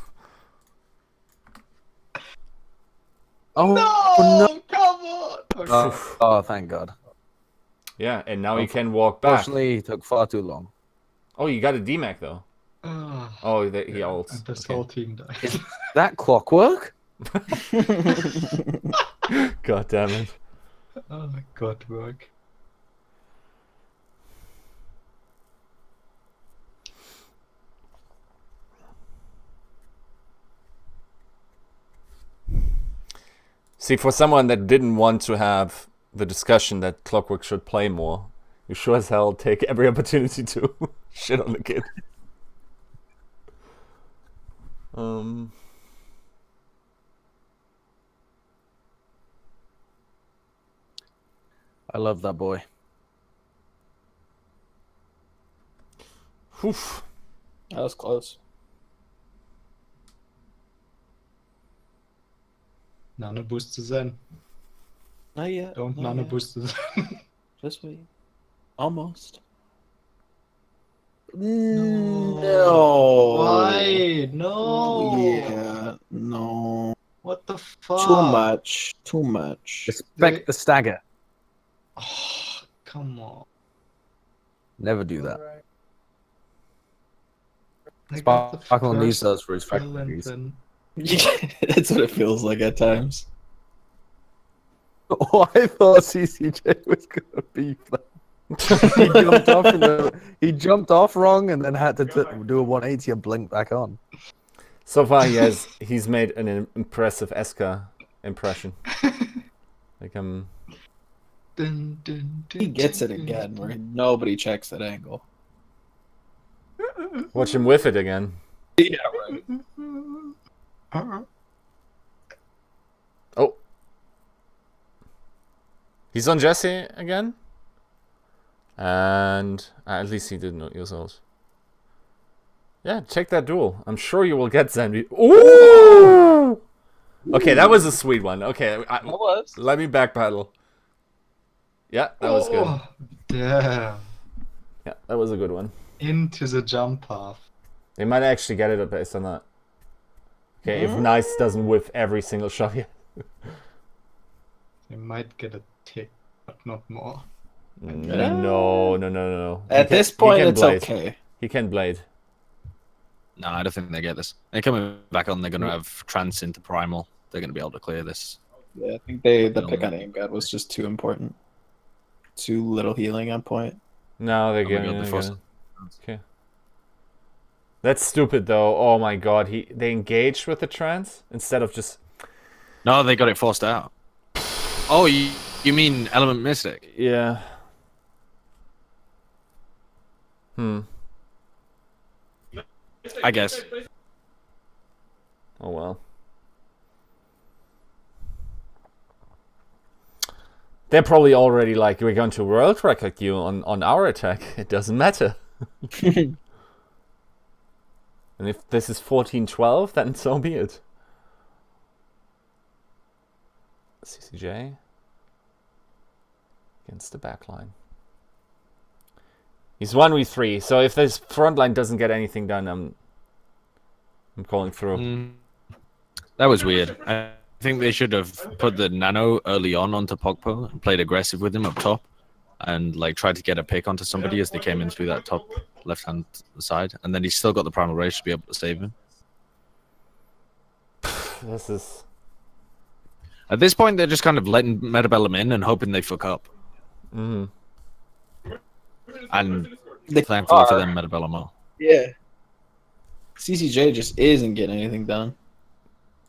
Oh No, come on. Oh, thank God. Yeah, and now he can walk back. Unfortunately, he took far too long. Oh, you got a DMAC though. Oh, he ults. And this Okay. whole team died. That clockwork? God damn it. Oh my god, work. See, for someone that didn't want to have the discussion that Clockwork should play more, you sure as hell take every opportunity to shit on the kid. I love that boy. Oof. That was close. Nano boost to Zen. Not yet. Don't not nano yet. boost to Zen. Just wait. Almost. No. Why? No. Yeah. No. What the fuck? Too much. Too much. Respect the stagger. Oh, come on. Never do that. I got the Sparkle needs first those for his kill and factories. then- That's what it feels like at times. Oh, I thought CCJ was gonna be flat. He jumped off wrong and then had to do a 180 and blink back on. So far, he's made an impressive Eska impression. Like Dun, dun, dun, He gets it dun, again, dun. where nobody checks that angle. watch him whiff it again. Yeah, right. Oh, he's on Jesse again, and at least he did not use ult. Yeah, check that duel. I'm sure you will get Zenby. Ooh! Okay, that was a sweet one. Okay, let me backpedal. Yeah, that was good. Oh, damn. Yeah, that was a good one. Into the jump path. They might actually get it based on that. Okay, if Nice doesn't whiff every single shot yet. They might get a tick, but not more. No. At this point, it's blade. okay. He can blade. No, I don't think they get this. They're coming back on. They're going to have Trance into Primal. They're going to be able to clear this. Yeah, I think the pick on aim god was just too important. Too little healing on point. No, they're Oh my getting God, it they forced again. Okay. That's stupid though. Oh my god, they engaged with the trance instead of just. No, they got it forced out. Oh, you mean Element Mystic? Yeah. I guess. Oh well. They're probably already like, we're going to world record you on our attack. It doesn't matter. And if this is 14-12, then so be it. CCJ against the backline. He's 1v3, so if this front line doesn't get anything done, I'm calling through. That was weird. I think they should have put the Nano early onto Pogpo and played aggressive with him up top and like tried to get a pick onto somebody as they came in through that top left-hand side. And then he's still got the Primal Rage to be able to save him. this is. At this point, they're just kind of letting Bellum in and hoping they fuck up. Mm-hmm. And They thankfully for are. them, Bellum are. Yeah. CCJ just isn't getting anything done.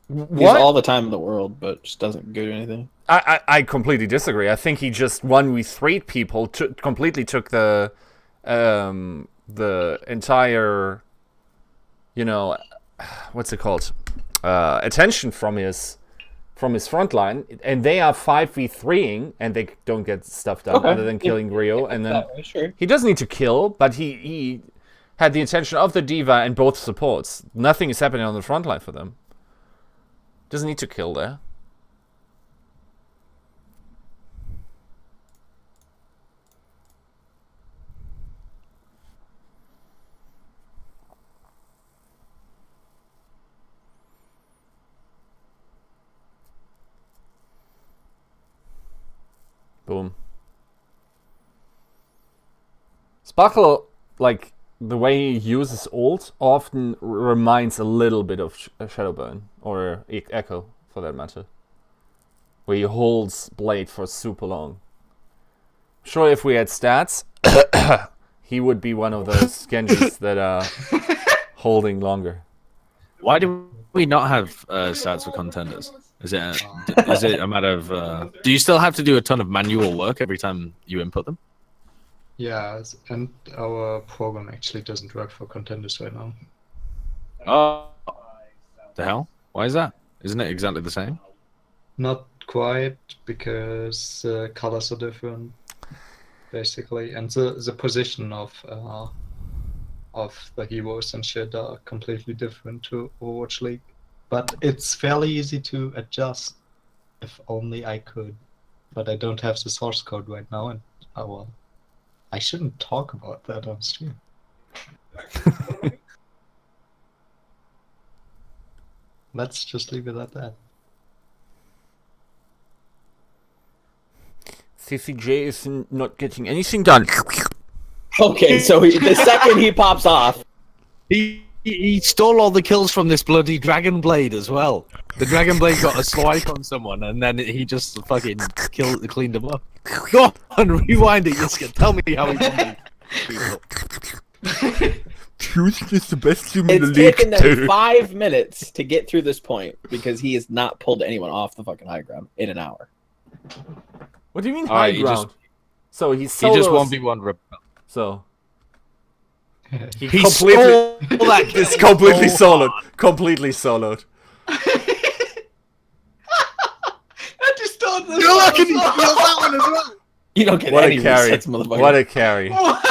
He has What? all the time in the world, but just doesn't do anything. I completely disagree. I think he just 1v3'd people, completely took the entire, you know, what's it called, attention from his front line, and they are 5v3ing, and they don't get stuff done other than killing Rio, and then Sure. he doesn't need to kill, but he had the attention of the diva and both supports. Nothing is happening on the front line for them. Doesn't need to kill there. Boom. Sparkle, like, the way he uses ult often reminds a little bit of Shadowburn, or Echo, for that matter. Where he holds Blade for super long. Sure, if we had stats, he would be one of those Genjis that are holding longer. Why do we not have stats for contenders? Is it a matter of... do you still have to do a ton of manual work every time you input them? Yeah, and our program actually doesn't work for contenders right now. Oh, the hell? Why is that? Isn't it exactly the same? Not quite, because colors are different, basically, and the position of the heroes and shit are completely different to Overwatch League. But it's fairly easy to adjust, if only I could. But I don't have the source code right now, and I shouldn't talk about that on stream. Let's just leave it at that. CCJ is not getting anything done. Okay, so the second he pops off, He stole all the kills from this bloody Dragon Blade as well. The Dragon Blade got a swipe on someone, and then he just fucking cleaned him up. Go on, rewind it, Yiska. Tell me how he won these. Truth is the best team in the it's league. taken them 5 minutes to get through this point because he has not pulled anyone off the fucking high ground in an hour. What do you mean Alright, high he ground? So he's He just solos. 1v1 repel. So he He completely stole that kill. it's completely soloed. Completely soloed. I just thought this. You're lucky he killed that one as well. You don't get What any a carry! resets, motherfucker. What a carry! What?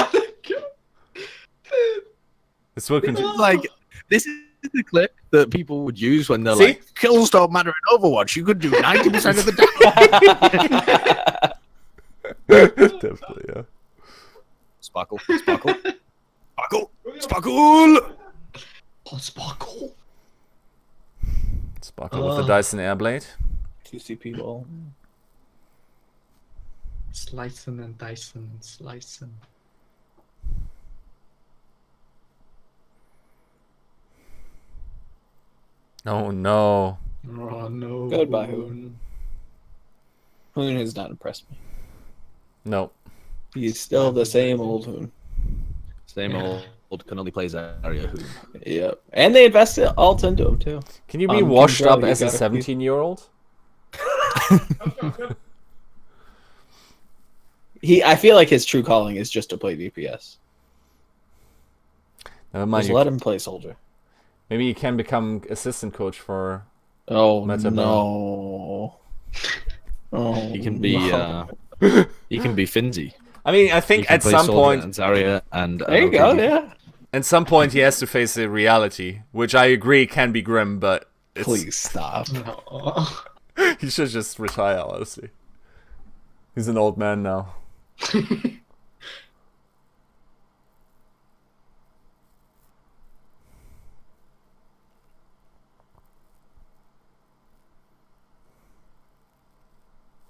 It's what This is like, this is the clip that people would use when they're See? like, kills don't matter in Overwatch. You could do 90% of the damage. Definitely, yeah. Sparkle, sparkle, sparkle, sparkle. Oh, Sparkle. Sparkle with the Dyson Airblade. 2 CP ball. Slicing and dicing and slicing. Oh no. Oh no. Goodbye, Hoon. Hoon has not impressed me. No. He's still the same old Hoon. Same old can only plays area who. Yep. And they invested alt into him, too. Can you be On washed control, up you as a gotta be- 17-year-old? I feel like his true calling is just to play DPS. Never mind. Just let him play soldier. Maybe you can become assistant coach for. Oh, Meta no. Oh, He can be no. he can be Finzi. I mean, I He think can at play some Soldier point, and Zarya and There you go, LKD. yeah. at some point, he has to face the reality, which I agree can be grim, but it's, Please stop. No. he should just retire. Honestly, he's an old man now.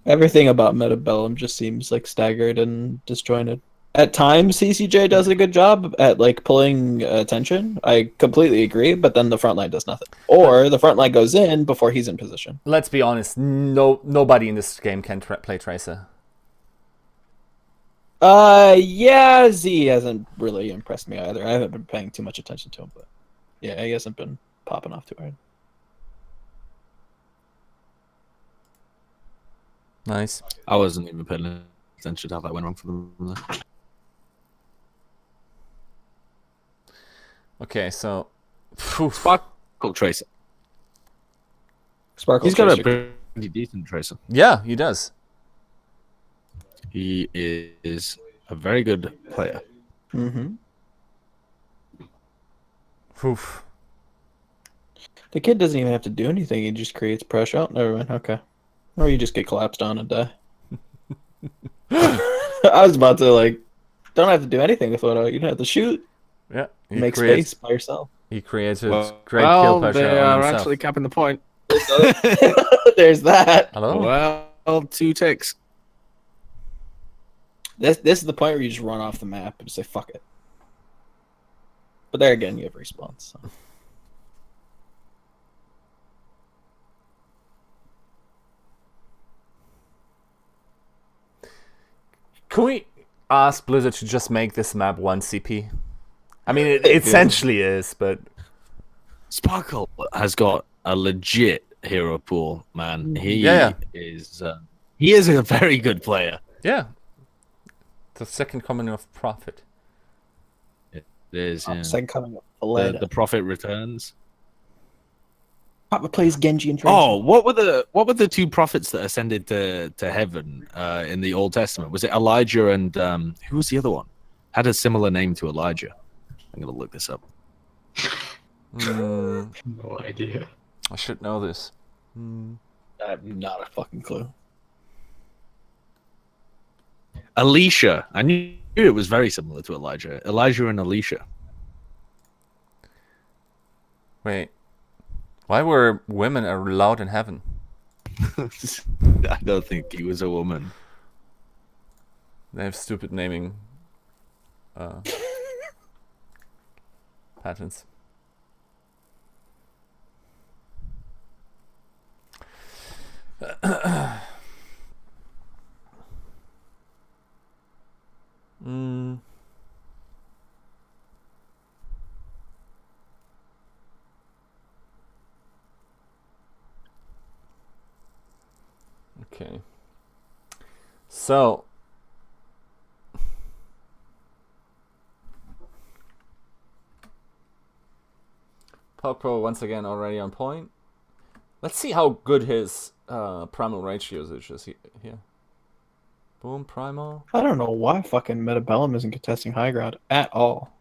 Everything about Meta Bellum just seems like staggered and disjointed. At times, CCJ does a good job at like pulling attention. I completely agree, but then the front line does nothing, or the front line goes in before he's in position. Let's be honest. Nobody in this game can play Tracer. Yeah, Z hasn't really impressed me either. I haven't been paying too much attention to him, but yeah, he hasn't been popping off too hard. Nice. I wasn't even paying attention to how that went wrong for them. Okay, so Sparkle Tracer. Sparkle He's got a Tracer. pretty decent Tracer. yeah, he does. He is a very good player. Mm-hmm. Oof. The kid doesn't even have to do anything. He just creates pressure. Oh, never mind. Okay. Or you just get collapsed on and die. I was about to, like, don't have to do anything with Photo. You don't have to shoot. Yeah, Make space by yourself. He created great well, kill pressure they on are himself. actually capping the point. There's that. Hello? Well, 2 ticks. This is the point where you just run off the map and say, fuck it. But there again, you have response. So. Can we ask Blizzard to just make this map 1 CP? I mean, it essentially is, but... Sparkle has got a legit hero pool, man. He is a very good player. Yeah. The second coming of Prophet. It is, yeah. Second coming of The Prophet returns. Papa plays Genji and Tracer. Oh, what were the 2 prophets that ascended to heaven in the Old Testament? Was it Elijah and who was the other one? Had a similar name to Elijah. I'm gonna look this up. No idea. I should know this. I have not a fucking clue. Alicia. I knew it was very similar to Elijah. Elijah and Alicia. Wait. Why were women allowed in heaven? I don't think he was a woman. They have stupid naming patterns. Okay. So Poco once again already on point. Let's see how good his primal rage usage is here. Boom, primal. I don't know why fucking Bellum isn't contesting high ground at all.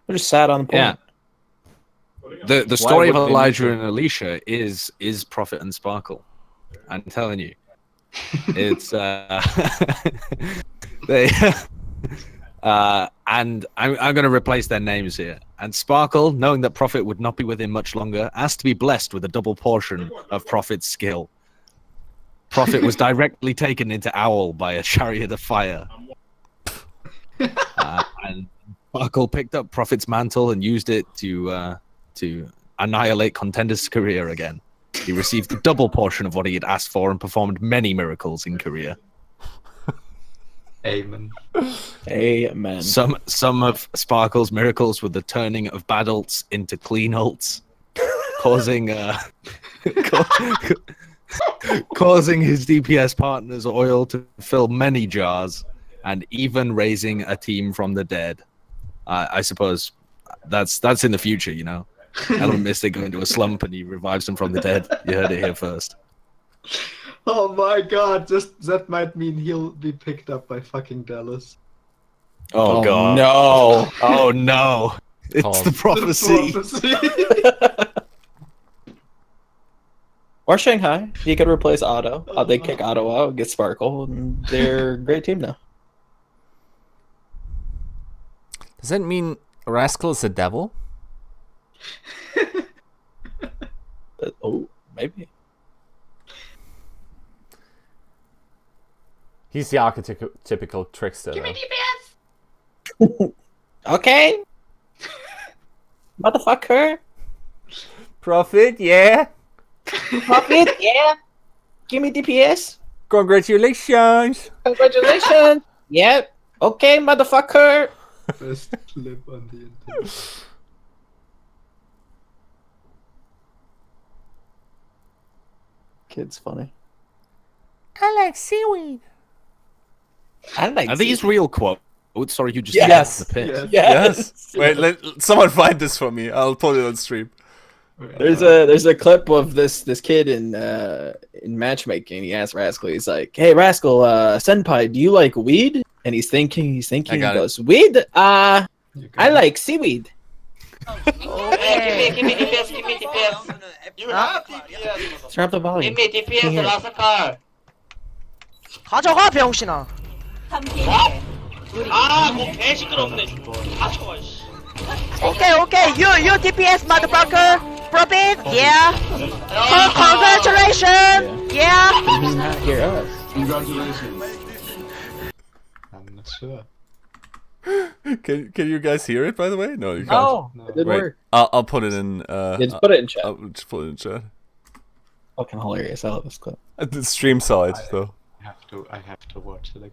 They're just sat on the point. Yeah. The story of would they Elijah need and Alicia is Prophet and Sparkle. I'm telling you. It's they and I'm going to replace their names here. And Sparkle, knowing that Prophet would not be with him much longer, asked to be blessed with a double portion of Prophet's skill. Prophet was directly taken into Owl by a chariot of fire. And Sparkle picked up Prophet's mantle and used it to annihilate Contender's career again. He received a double portion of what he had asked for and performed many miracles in Korea. Amen. Amen. Some of Sparkle's miracles were the turning of bad ults into clean ults, causing causing his DPS partner's oil to fill many jars, and even raising a team from the dead. I suppose that's in the future, you know. Element Mystic go into a slump and he revives them from the dead. You heard it here first. Oh my god, that might mean he'll be picked up by fucking Dallas. Oh god. No. Oh no. It's the prophecy. Or Shanghai. He could replace Otto. They kick Otto out, get Sparkle, and they're a great team now. Does that mean Rascal is a devil? Oh, maybe. He's the archetypical trickster. Give me Though. DPS. Okay. Motherfucker. Profit, yeah. Profit, yeah. Give me DPS. Congratulations. Congratulations. Yep. Okay, motherfucker. Best clip on the internet. Kid's funny. I like seaweed. Are these real quotes? Sorry, you just Yes. the pit. Yes. Wait, someone find this for me. I'll put it on stream. There's a clip of this kid in matchmaking. He asks Rascal, he's like, "Hey Rascal, senpai, do you like weed?" And he's thinking, he goes, "Weed? I like seaweed." Hey, give me DPS, give me DPS. You have DPS. Turn up the volume. Give me DPS, the last car. 가져가 병신아. 아, 뭐 개시끄럽네. 가져와, 씨. Okay, you DPS motherfucker. Profit, yeah. Congratulations, yeah. He's not hear us. I'm not sure. Can you guys hear it? By the way, no, you can't. Oh, No. it did Wait, work. I'll put it in. Just put it in chat. I'll just put it in chat. Fucking hilarious. I love this clip. The stream saw it though. I have to watch it again.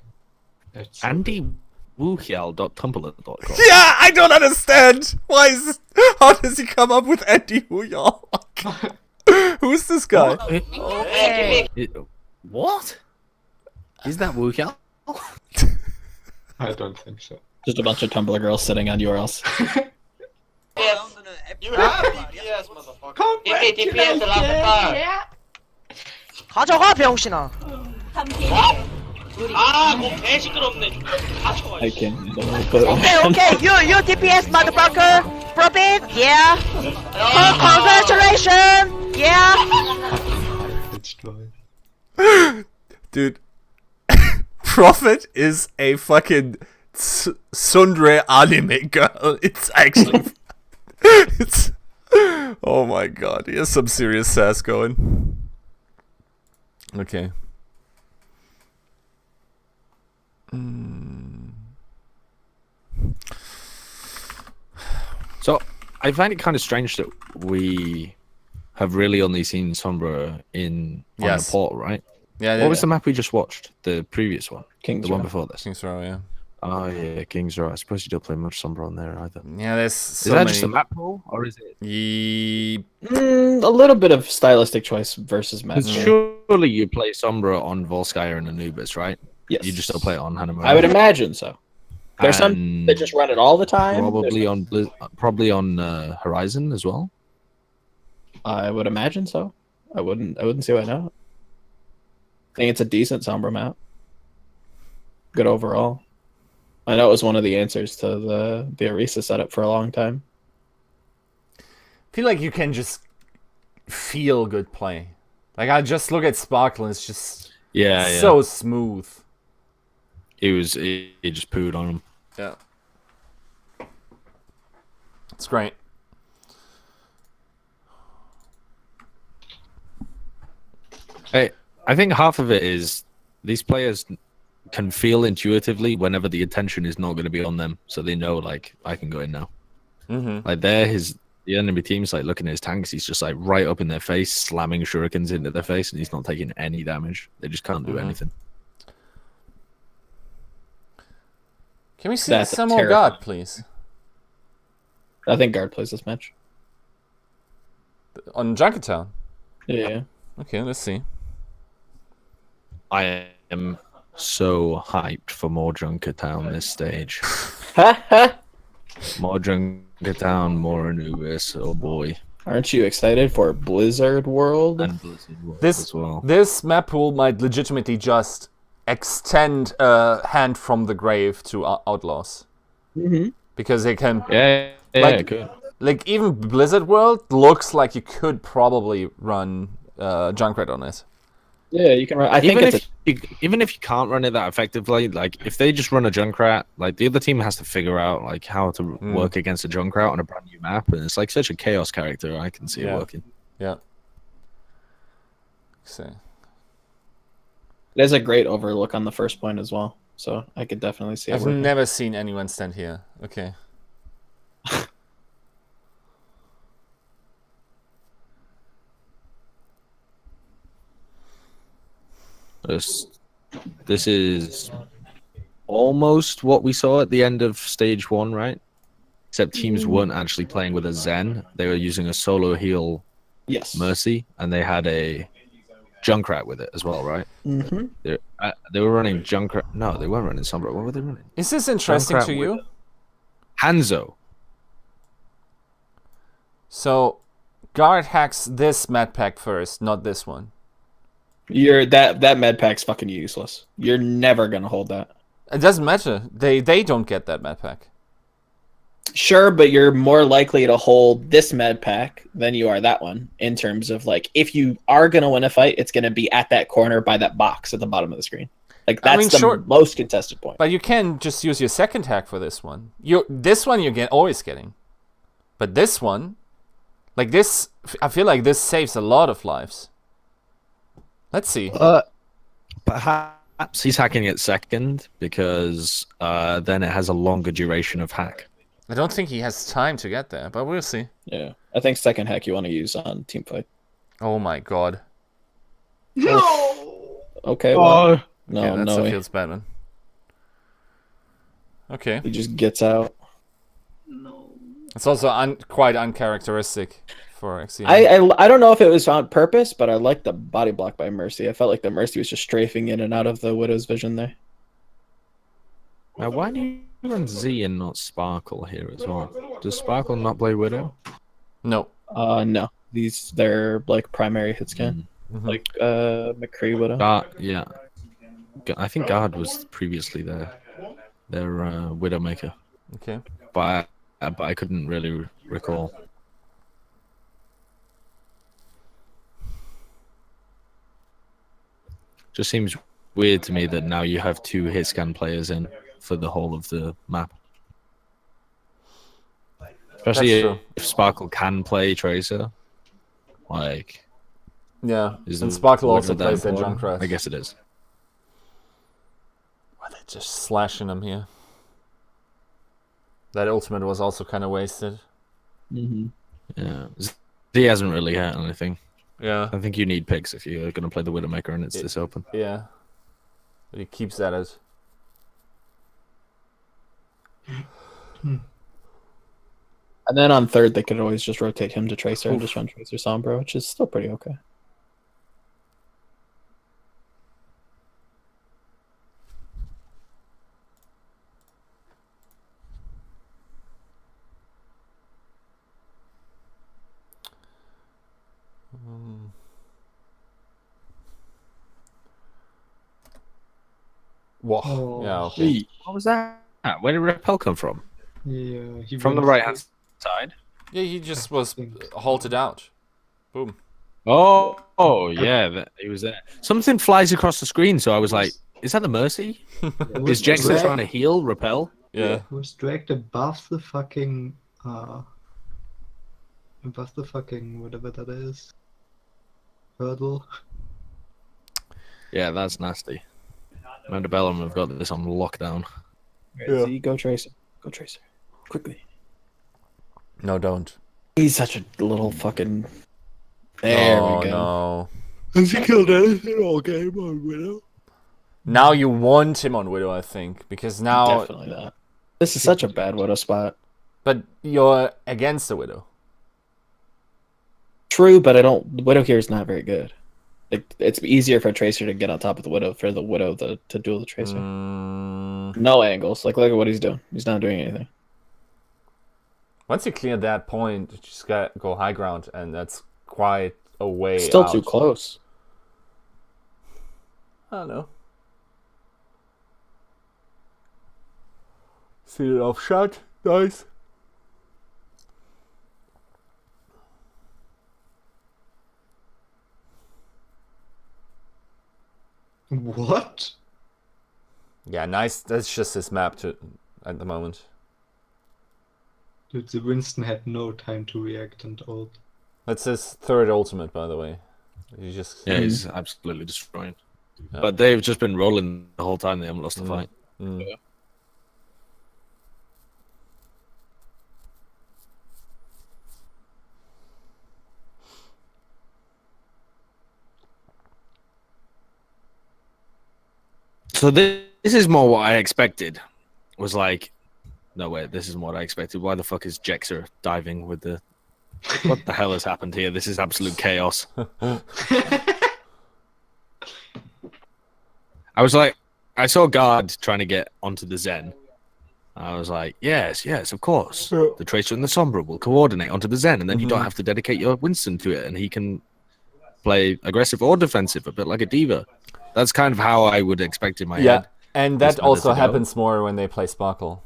It's AndyWuhial.tumblr.com. Yeah, I don't understand. Why is this? How does he come up with Andy Huyal? Who's this guy? Hey, give me. What? Is that Wuhial? I don't think so. Just a bunch of Tumblr girls sitting on URLs. You have DPS, motherfucker. Give me DPS, the last car. 가져가 병신아. 아, 뭐 개시끄럽네. 가져와, I 씨. can't. Okay, you DPS motherfucker. Profit, yeah. Congratulations, yeah. It's dry. Dude, Prophet is a fucking tsundere anime girl. It's actually, it's. Oh my god, he has some serious sass going. Okay. So I find it kind of strange that we have really only seen Sombra on the portal, right? Yeah. What was the map we just watched? The previous one? King's The one Row. before this? King's Row, yeah. Oh yeah, King's Row. I suppose you don't play much Sombra on there either. Yeah, there's Is so that many. just a map pool, or is it? A little bit of stylistic choice versus match. Because surely you play Sombra on Volskaya and Anubis, right? Yes. You just don't play it on Hanamura. I would imagine so. There's some And that just run it all the time. probably on Horizon as well. I would imagine so. I wouldn't see why not. I think it's a decent Sombra map. Good overall. I know it was one of the answers to the Arisa setup for a long time. I feel like you can just feel good play. Like I just look at Sparkle and it's just so smooth. He just pooed on him. Yeah. It's great. Hey, I think half of it is these players can feel intuitively whenever the attention is not going to be on them, so they know like I can go in now. Mm-hmm. Like the enemy team's like looking at his tanks, he's just like right up in their face, slamming shurikens into their face, and he's not taking any damage. They just can't do anything. Can we see That's some more terrifying. God, please? I think Guard plays this match. On Junkertown. Yeah. Okay, let's see. I am so hyped for more Junkertown this stage. More Junkertown, more Anubis. Oh boy. Aren't you excited for Blizzard World? And Blizzard World This as well. this map pool might legitimately just extend a hand from the grave to Outlaws. Mm-hmm. Because they can Yeah, Like- good. like even Blizzard World looks like you could probably run Junkrat on it. Yeah, you can run. I think Even if you can't run it that effectively, like if they just run a Junkrat, like the other team has to figure out like how to work against a Junkrat on a brand new map, and it's like such a chaos character. I can see it Yeah. working. Yeah. See. There's a great overlook on the first point as well, so I could definitely see it I've working. never seen anyone stand here. Okay. This is almost what we saw at the end of stage 1, right? Except teams weren't actually playing with a Zen. They were using a solo heal Yes. Mercy, and they had a Junkrat with it as well, right? Mm-hmm. They were running Junkrat. No, they weren't running Sombra. What were they running? Is this interesting Junkrat to you? with Hanzo. So, guard hacks this med pack first, not this one. That med pack's fucking useless. You're never gonna hold that. It doesn't matter. They don't get that med pack. Sure, but you're more likely to hold this med pack than you are that one. In terms of like, if you are gonna win a fight, it's gonna be at that corner by that box at the bottom of the screen. Like that's the most contested point. But you can just use your second hack for this one. This one you're always getting, but this one, like this, I feel like this saves a lot of lives. Let's see. Perhaps he's hacking it second because then it has a longer duration of hack. I don't think he has time to get there, but we'll see. Yeah, I think second hack you want to use on team fight. Oh my god. No. Okay. Well, yeah, no, that's no. a feels bad one. Okay. He just gets out. No. It's also quite uncharacteristic for XCM. I don't know if it was on purpose, but I like the body block by Mercy. I felt like the Mercy was just strafing in and out of the Widow's vision there. Now, why do you run Z and not Sparkle here as well? Does Sparkle not play Widow? No. No. They're like primary hit scan. Mm-hmm. Like McCree Widow. Yeah. I think Guard was previously their Widowmaker. Okay. But I couldn't really recall. Just seems weird to me that now you have 2 hit scan players in for the whole of the map. Especially if Sparkle can play Tracer. Like, yeah, is and Sparkle also that plays that important? Junkrat. I guess it is. Why are they just slashing him here? That ultimate was also kind of wasted. Mm-hmm. Yeah, he hasn't really hit anything. Yeah. I think you need picks if you're going to play the Widowmaker and it's this open. Yeah. But he keeps at it. And then on third, they could always just rotate him to Tracer and just run Tracer Sombra, which is still pretty okay. Whoa. Oh, Yeah, okay. What was that? Where did Repel come from? Yeah, he From the went right hand side? Yeah, he just was halted out. Boom. Oh yeah, he was there. Something flies across the screen, so I was like, is that the Mercy? Is Jackson trying to heal Repel? Yeah. He was dragged above the fucking whatever that is. Hurdle. Yeah, that's nasty. Amanda Bellum have got this on lockdown. Yeah. See, go Tracer. Go Tracer. Quickly. No, don't. He's such a little fucking... There we go. No. Has he killed anything all game on Widow? Now you want him on Widow, I think, because now... Definitely that. This is such a bad Widow spot. But you're against the Widow. True, but I don't... The Widow here is not very good. It's easier for Tracer to get on top of the Widow, for the Widow to duel the Tracer. No angles. Like, look at what he's doing. He's not doing anything. Once you clear that point, you just gotta go high ground, and that's quite a way Still out. too close. I don't know. See it off shot. Nice. What? Yeah, nice. That's just his map at the moment. Dude, the Winston had no time to react and ult. That's his third ultimate, by the way. He just Yeah, he's absolutely destroying. But they've just been rolling the whole time. They haven't lost a fight. Yeah. So this is more what I expected. Was like, no wait, this isn't what I expected. Why the fuck is Jexer diving with the? What the hell has happened here? This is absolute chaos. I was like, I saw Guard trying to get onto the Zen. I was like, yes, of course. The Tracer and the Sombra will coordinate onto the Zen, and then you don't have to dedicate your Winston to it, and he can play aggressive or defensive, a bit like a diva. That's kind of how I would expect in my head. And that also happens more when they play Sparkle.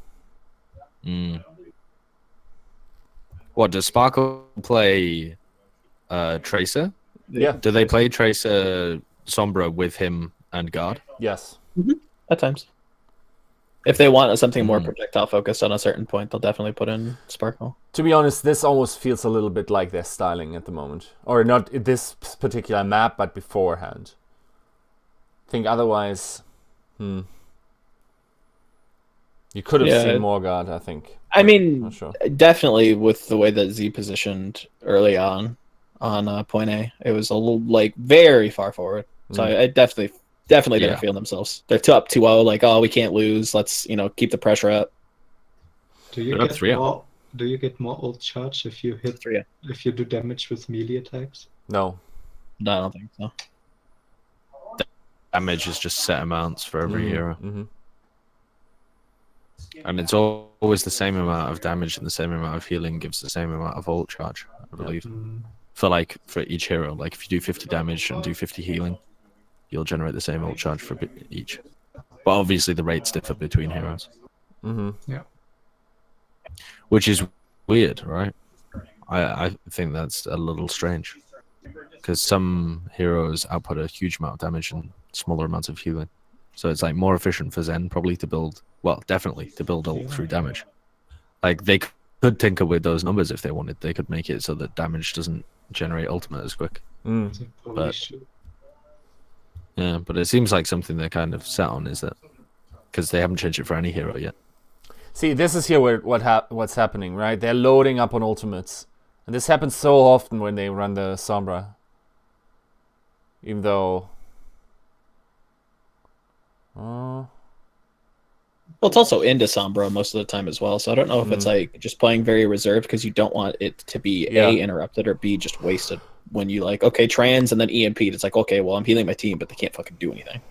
What, does Sparkle play Tracer? Yeah. Do they play Tracer Sombra with him and Guard? Yes. At times. If they want something more projectile focused on a certain point, they'll definitely put in Sparkle. To be honest, this almost feels a little bit like their styling at the moment. Or not this particular map, but beforehand. I think otherwise... You could have seen more Guard, I think. I mean, Not sure. definitely with the way that Z positioned early on point A, it was a little, like, very far forward. So I definitely didn't feel themselves. They're up 2-0, like, oh, we can't lose. Let's, keep the pressure up. Do you get more ult charge if you hit 3-0? If you do damage with melee attacks? No. No, I don't think so. Damage is just set amounts for every hero. And it's always the same amount of damage and the same amount of healing gives the same amount of ult charge, I believe. For each hero. Like if you do 50 damage and do 50 healing, you'll generate the same ult charge for each. But obviously the rates differ between heroes. Yeah. Which is weird, right? I think that's a little strange. Because some heroes output a huge amount of damage and smaller amounts of healing. So it's like more efficient for Zen probably to build, well, definitely to build ult through damage. Like they could tinker with those numbers if they wanted. They could make it so that damage doesn't generate ultimate as quick. But yeah, but it seems like something they're kind of set on is that because they haven't changed it for any hero yet. See, this is here where what's happening, right? They're loading up on ultimates. And this happens so often when they run the Sombra. Even though... Well, it's also into Sombra most of the time as well, so I don't know if it's like just playing very reserved because you don't want it to be A, interrupted, or B, just wasted when you like, okay, trans and then EMP'd. It's like, okay, well, I'm healing my team, but they can't fucking do anything.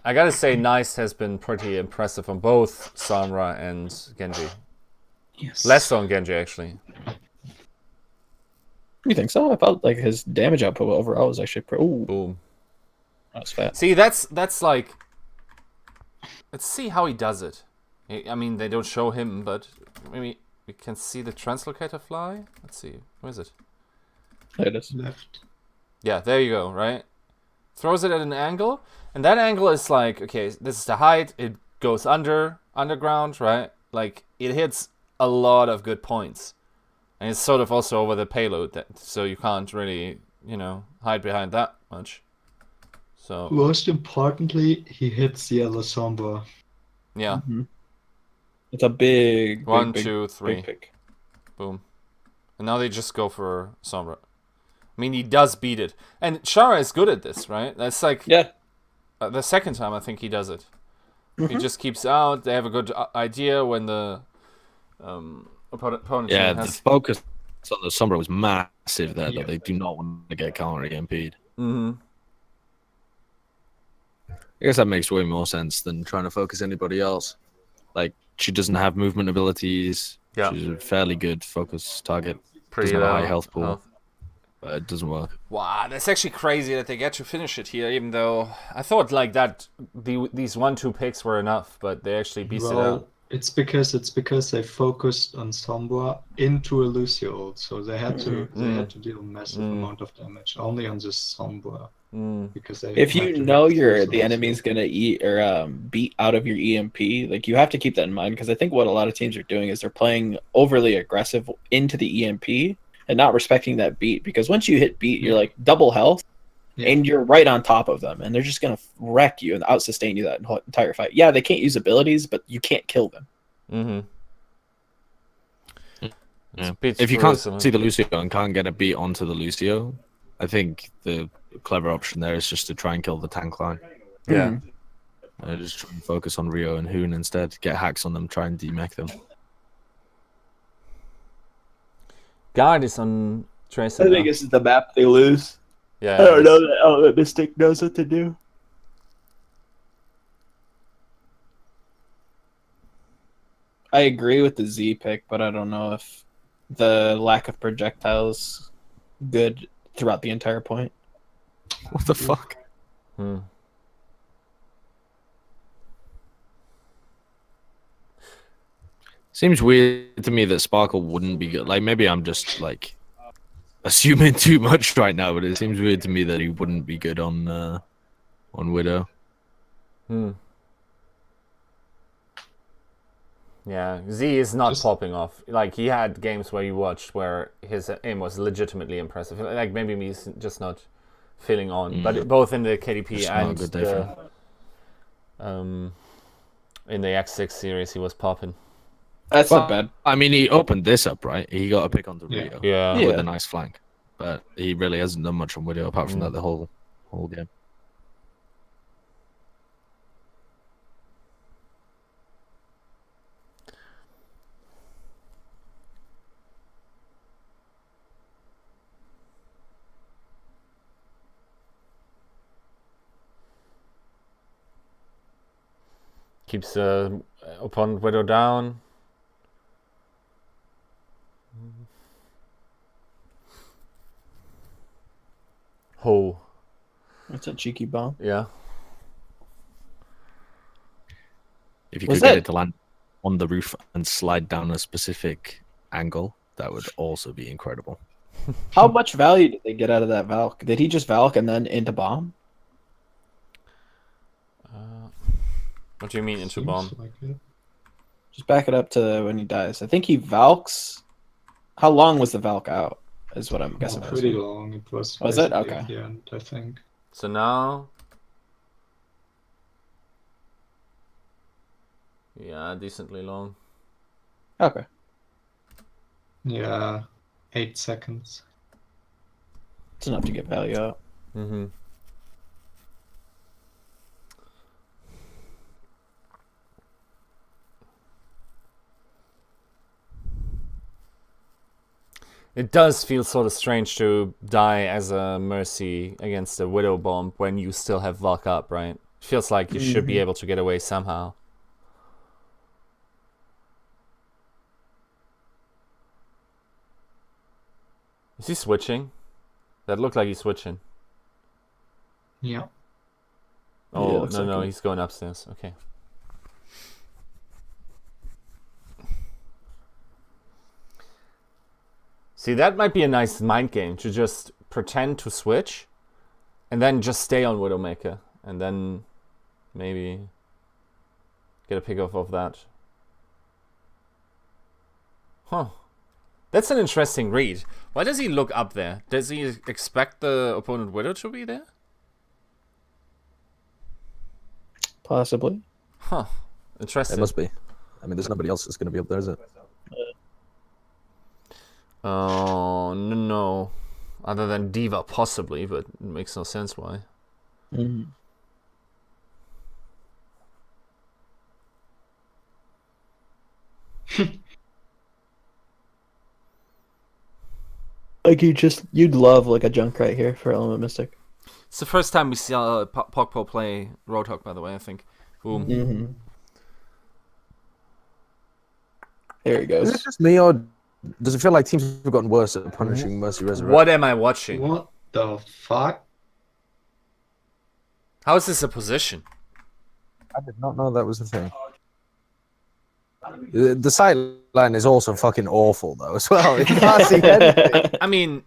I gotta say, Nice has been pretty impressive on both Sombra and Genji. Yes. Less so on Genji, actually. You think so? I felt like his damage output overall was actually pretty... Ooh, Boom. that was fat. See, that's like... Let's see how he does it. I mean, they don't show him, but maybe we can see the translocator fly. Let's see. Where is it? There it is. Left. Yeah, there you go, right? Throws it at an angle, and that angle is like, okay, this is the height, it goes underground, right? Like, it hits a lot of good points. And it's sort of also over the payload, so you can't really, hide behind that much. So Most importantly, he hits the other Sombra. yeah. It's a big... 1, big, 2, 3. big pick. Boom. And now they just go for Sombra. I mean, he does beat it. And Shara is good at this, right? That's like the second time I think he does it. He just keeps out. They have a good idea when the opponent Yeah, has... the focus on the Sombra was massive there, that they do not want to get counter EMP'd. I guess that makes way more sense than trying to focus anybody else. Like, she doesn't have movement abilities. Yeah. She's a fairly good focus target. Pretty doesn't have a low high health pool. health. But it doesn't work. Wow, that's actually crazy that they get to finish it here, even though I thought like that these 1-2 picks were enough, but they actually beat it out. It's because they focused on Sombra into a Lucio ult, so they had to deal massive amount of damage only on this Sombra. Because if you know the enemy's gonna eat or beat out of your EMP, like you have to keep that in mind, because I think what a lot of teams are doing is they're playing overly aggressive into the EMP and not respecting that beat, because once you hit beat, you're like double health, and you're right on top of them, and they're just gonna wreck you and out-sustain you that entire fight. Yeah, they can't use abilities, but you can't kill them. Mm-hmm. Yeah. If you can't see the Lucio and can't get a beat onto the Lucio, I think the clever option there is just to try and kill the tank line. Yeah. Just try and focus on Rio and Hoon instead. Get hacks on them, try and demech them. Guard is on Tracer. I think this is the map they lose. Yeah. I don't know that Element Mystic knows what to do. I agree with the Z pick, but I don't know if the lack of projectiles good throughout the entire point. What the fuck? Seems weird to me that Sparkle wouldn't be good. Like, maybe I'm just, like, assuming too much right now, but it seems weird to me that he wouldn't be good on Widow. Yeah, Z is not popping off. Like, he had games where you watched where his aim was legitimately impressive. Like, maybe he's just not feeling on. But both in the KDP and in the X6 series, he was popping. That's not bad. I mean, he opened this up, right? He got a pick on the Rio. Yeah. With a nice flank. But he really hasn't done much on Widow apart from that the whole game. Keeps opponent Widow down. Oh. That's a cheeky bomb. Yeah. If you could get it to land on the roof and slide down a specific angle, that would also be incredible. How much value did they get out of that Valk? Did he just Valk and then into bomb? What do you mean into bomb? Like it. Just back it up to when he dies. I think he Valks. How long was the Valk out? Is what I'm guessing. Pretty long. It was. Was it? basically Okay. at the end, I think. So now... Yeah, decently long. Okay. Yeah, 8 seconds. It's enough to get value out. Mm-hmm. It does feel sort of strange to die as a Mercy against a Widow Bomb when you still have Valk up, right? It feels like you should be able to get away somehow. Is he switching? That looked like he's switching. Yeah. Oh, looks no, like no, it. he's going upstairs. Okay. See, that might be a nice mind game to just pretend to switch and then just stay on Widowmaker and then maybe get a pick off of that. Huh. That's an interesting read. Why does he look up there? Does he expect the opponent Widow to be there? Possibly. Huh. Interesting. It must be. I mean, there's nobody else that's going to be up there, is it? Oh, no. Other than Diva, possibly, but it makes no sense why. Mm. Like you'd love like a junk right here for Element Mystic. It's the first time we see Pokpo play Roadhog, by the way, I think. Boom. Mm-hmm. There he goes. Is it just me, or does it feel like teams have gotten worse at punishing Mercy Resurrect? What am I watching? What the fuck? How is this a position? I did not know that was a thing. The sight line is also fucking awful, though, as well. You can't see anything. I mean,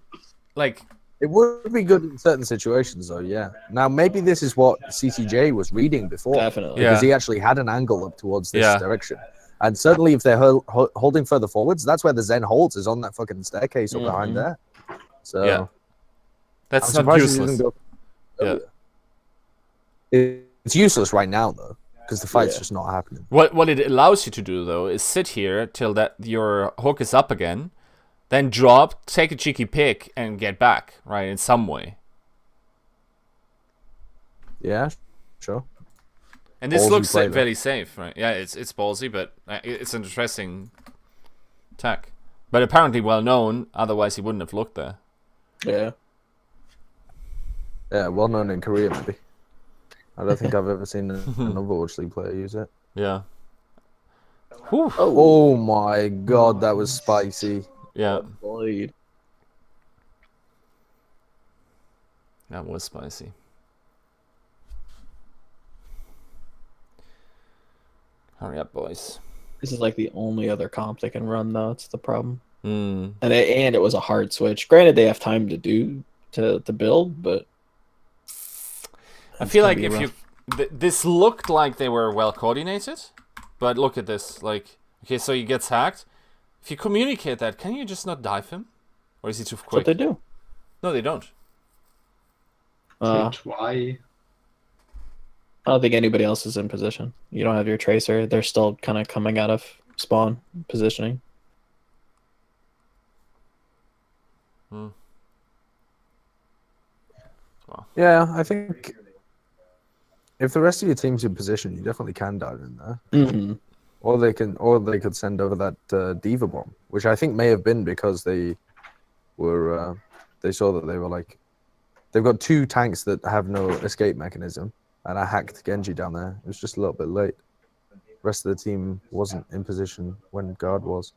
like... It would be good in certain situations, though, yeah. Now, maybe this is what CCJ was reading before. Definitely. Because he actually had an angle up towards this Yeah. direction. And certainly if they're holding further forwards, that's where the Zen holds, is on that fucking staircase up behind there. So Yeah. That's I'm not surprised he useless. didn't go Yeah. It's useless right now though, because the fight's Yeah. just not happening. What it allows you to do though is sit here till that your hook is up again, then drop, take a cheeky pick, and get back, right, in some way. Yeah, sure. And this Ballsy looks play, though. very safe, right? Yeah, it's ballsy, but it's an interesting attack. But apparently well known, otherwise he wouldn't have looked there. Yeah. Yeah, well known in Korea maybe. I don't think I've ever seen an Overwatch League player use it. Yeah. Whew. Oh my god, that was spicy. Yeah, Blade. that was spicy. Hurry up, boys. This is like the only other comp they can run, though. It's the problem. Mm. And it was a hard switch. Granted, they have time to build, but I feel like be if rough. you... this looked like they were well coordinated, but look at this. Like, okay, so he gets hacked. If you communicate that, can you just not dive him? Or is he too that's what quick? they do. No, they don't. Uh, Why? I don't think anybody else is in position. You don't have your tracer. They're still kind of coming out of spawn positioning. Yeah, I think if the rest of your team's in position, you definitely can dive in there. Mm-hmm. Or they could send over that Diva bomb, which I think may have been because they were they saw that they were like they've got 2 tanks that have no escape mechanism, and I hacked Genji down there. It was just a little bit late. The rest of the team wasn't in position when guard was.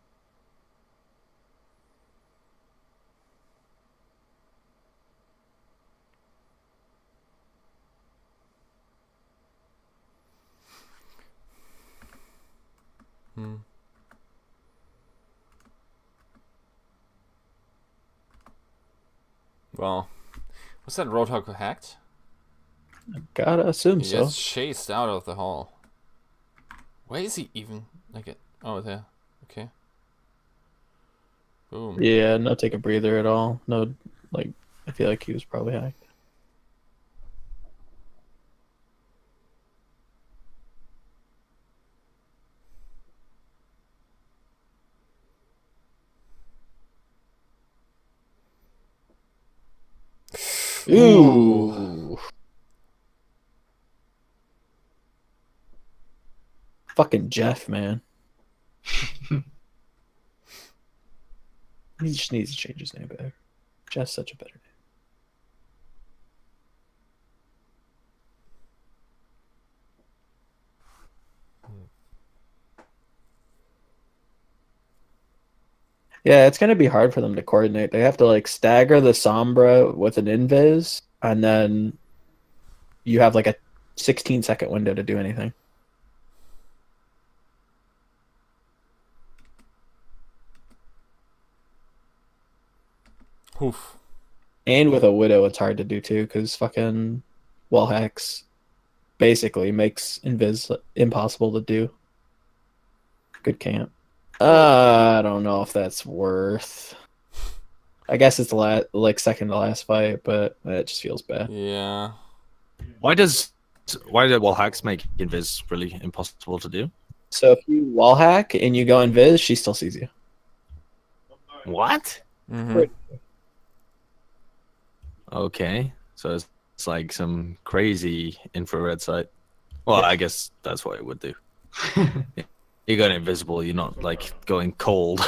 Well, was that Roadhog hacked? Gotta assume He so. gets chased out of the hall. Where is he even? Oh, there. Okay. Boom. Yeah, no take a breather at all. No, like, I feel like he was probably hacked. Ooh. Fucking Jeff, man. He just needs to change his name back. Jeff's such a better name. Yeah, it's gonna be hard for them to coordinate. They have to like stagger the Sombra with an invis, and then you have like a 16-second window to do anything. Oof. And with a Widow, it's hard to do too, because fucking wall hacks basically makes invis impossible to do. Good camp. I don't know if that's worth. I guess it's the second to last fight, but it just feels bad. Yeah. Why do wall hacks make invis really impossible to do? So if you wall hack and you go invis, she still sees you. What? Mm-hmm. Okay, so it's like some crazy infrared sight. Well, I guess that's what it would do. You're going invisible. You're not like going cold.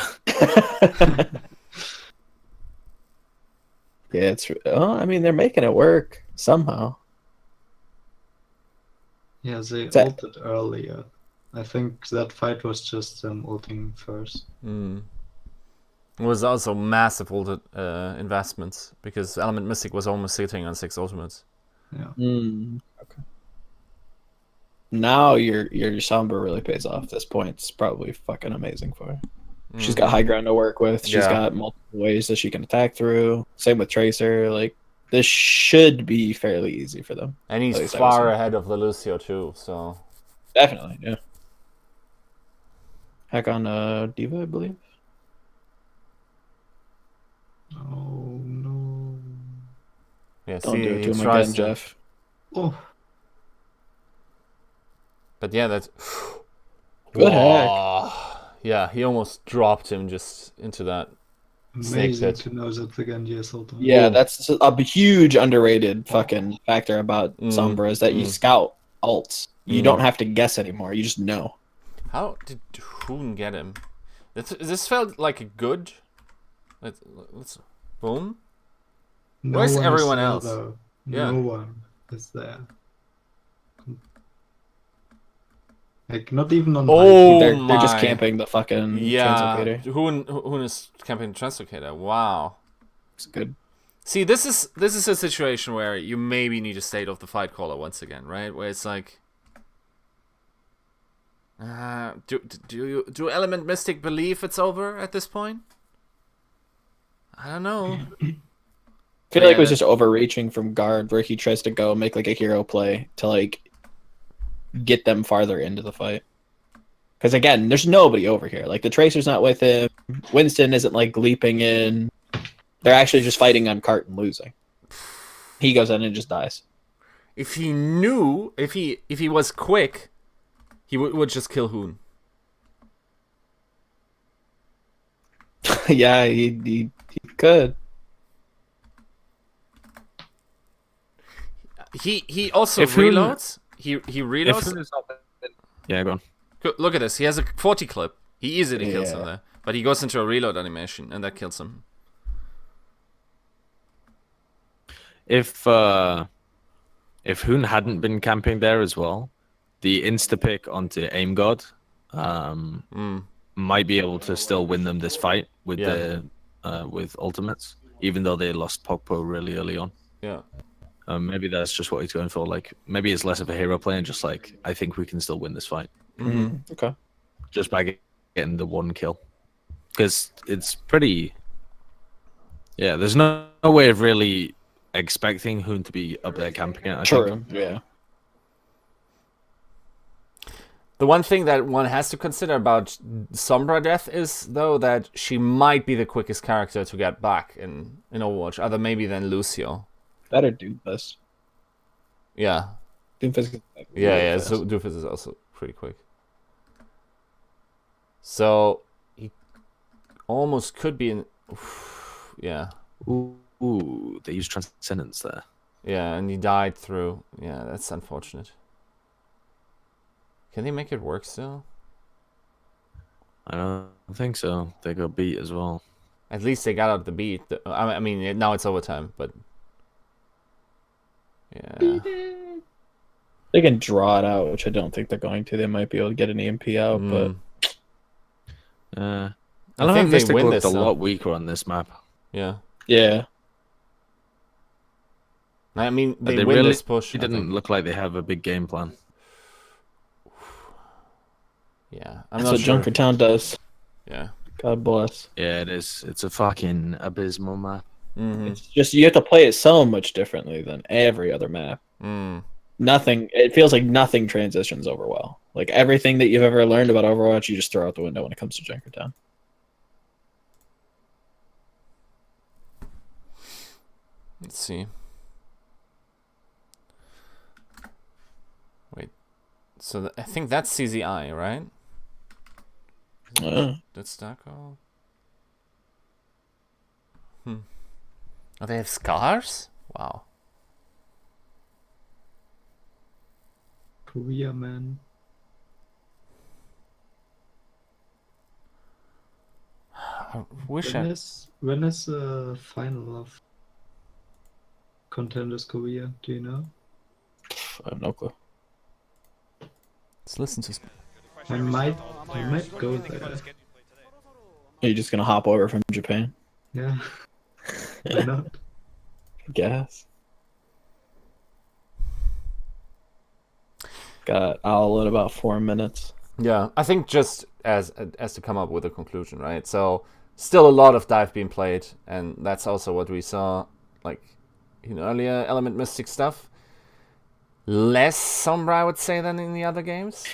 Yeah, it's. Oh, I mean, they're making it work somehow. Yeah, they That- ulted earlier. I think that fight was just ulting first. Mm. It was also massive investments because Element Mystic was almost sitting on 6 ultimates. Yeah. Okay. Now your Sombra really pays off. This point's probably fucking amazing for her. She's got high ground to work with. She's Yeah. got multiple ways that she can attack through. Same with Tracer. Like, this should be fairly easy for them. And he's At least I far was- ahead of the Lucio too, so... Definitely, yeah. Hack on Diva, I believe. Oh no. Yeah, Don't see, do it he to him tries again, to. Jeff. Oh, But yeah, that's Good hack. Whoa. Yeah, he almost dropped him just into that snake amazing pit. to know that the Gandier Sultan. Yeah, Boom. that's a huge underrated fucking factor about Sombra is that you scout ults. You don't have to guess anymore. You just know. How did Hoon get him? This felt like a good. Let's boom. No Where's one everyone is there, else? Though. Yeah. No one is there. Like, not even on Oh They're just my. camping the fucking Yeah, translocator. Hoon is camping the translocator. Wow. It's good. See, this is a situation where you maybe need a state of the fight caller once again, right? Where it's like, do Element Mystic believe it's over at this point? I don't know. I feel like it was just overreaching from guard where he tries to go make like a hero play to like get them farther into the fight. Because again, there's nobody over here. Like the Tracer's not with him. Winston isn't like leaping in. They're actually just fighting on cart and losing. He goes in and just dies. If he knew, if he was quick, he would just kill Hoon. Yeah, he could. He also If Hoon- reloads. He reloads. Yeah, go on. Look at this. He has a 40 clip. He easily kills him Yeah. there. But he goes into a reload animation, and that kills him. If Hoon hadn't been camping there as well, the insta pick onto Aim God might be able to still win them this fight with with ultimates, even though they lost Pogpo really early on. Yeah. Maybe that's just what he's going for. Like maybe it's less of a hero play and just like I think we can still win this fight Okay. just by getting the one kill, because it's pretty. Yeah, there's no way of really expecting Hoon to be up there camping it. I think. True. Yeah. The one thing that one has to consider about Sombra death is, though, that she might be the quickest character to get back in Overwatch, other maybe than Lucio. Better Doomfist. Yeah. Doomfist. Yeah. So Doofus is also pretty quick. So he almost could be in. Yeah. Ooh, they use Transcendence there. Yeah, and he died through. Yeah, that's unfortunate. Can they make it work still? I don't think so. They got beat as well. At least they got out the beat. I mean, now it's overtime, but yeah. They can draw it out, which I don't think they're going to. They might be able to get an EMP out, but I I think think they Mystic win looked this, a though. lot weaker on this map. Yeah. yeah. I mean, they They win really this push. It I didn't think. look like they have a big game plan. Yeah, I'm That's not what sure. Junkertown does. Yeah. God bless. Yeah, it is. It's a fucking abysmal map. Mm-hmm. It's just you have to play it so much differently than every other map. Nothing. It feels like nothing transitions over well. Like everything that you've ever learned about Overwatch, you just throw out the window when it comes to Junkertown. Let's see. Wait. So I think that's CZI, right? That's Darko. Oh, they have scars? Wow. Korea, man. I wish When is the final of Contenders Korea? Do you know? I have no clue. Let's listen to. I might go there. Are you just gonna hop over from Japan? Yeah. Why not? I guess. Got Owl in about 4 minutes. Yeah, I think just as to come up with a conclusion, right? So still a lot of dive being played, and that's also what we saw, like in earlier Element Mystic stuff. Less Sombra, I would say, than in the other games.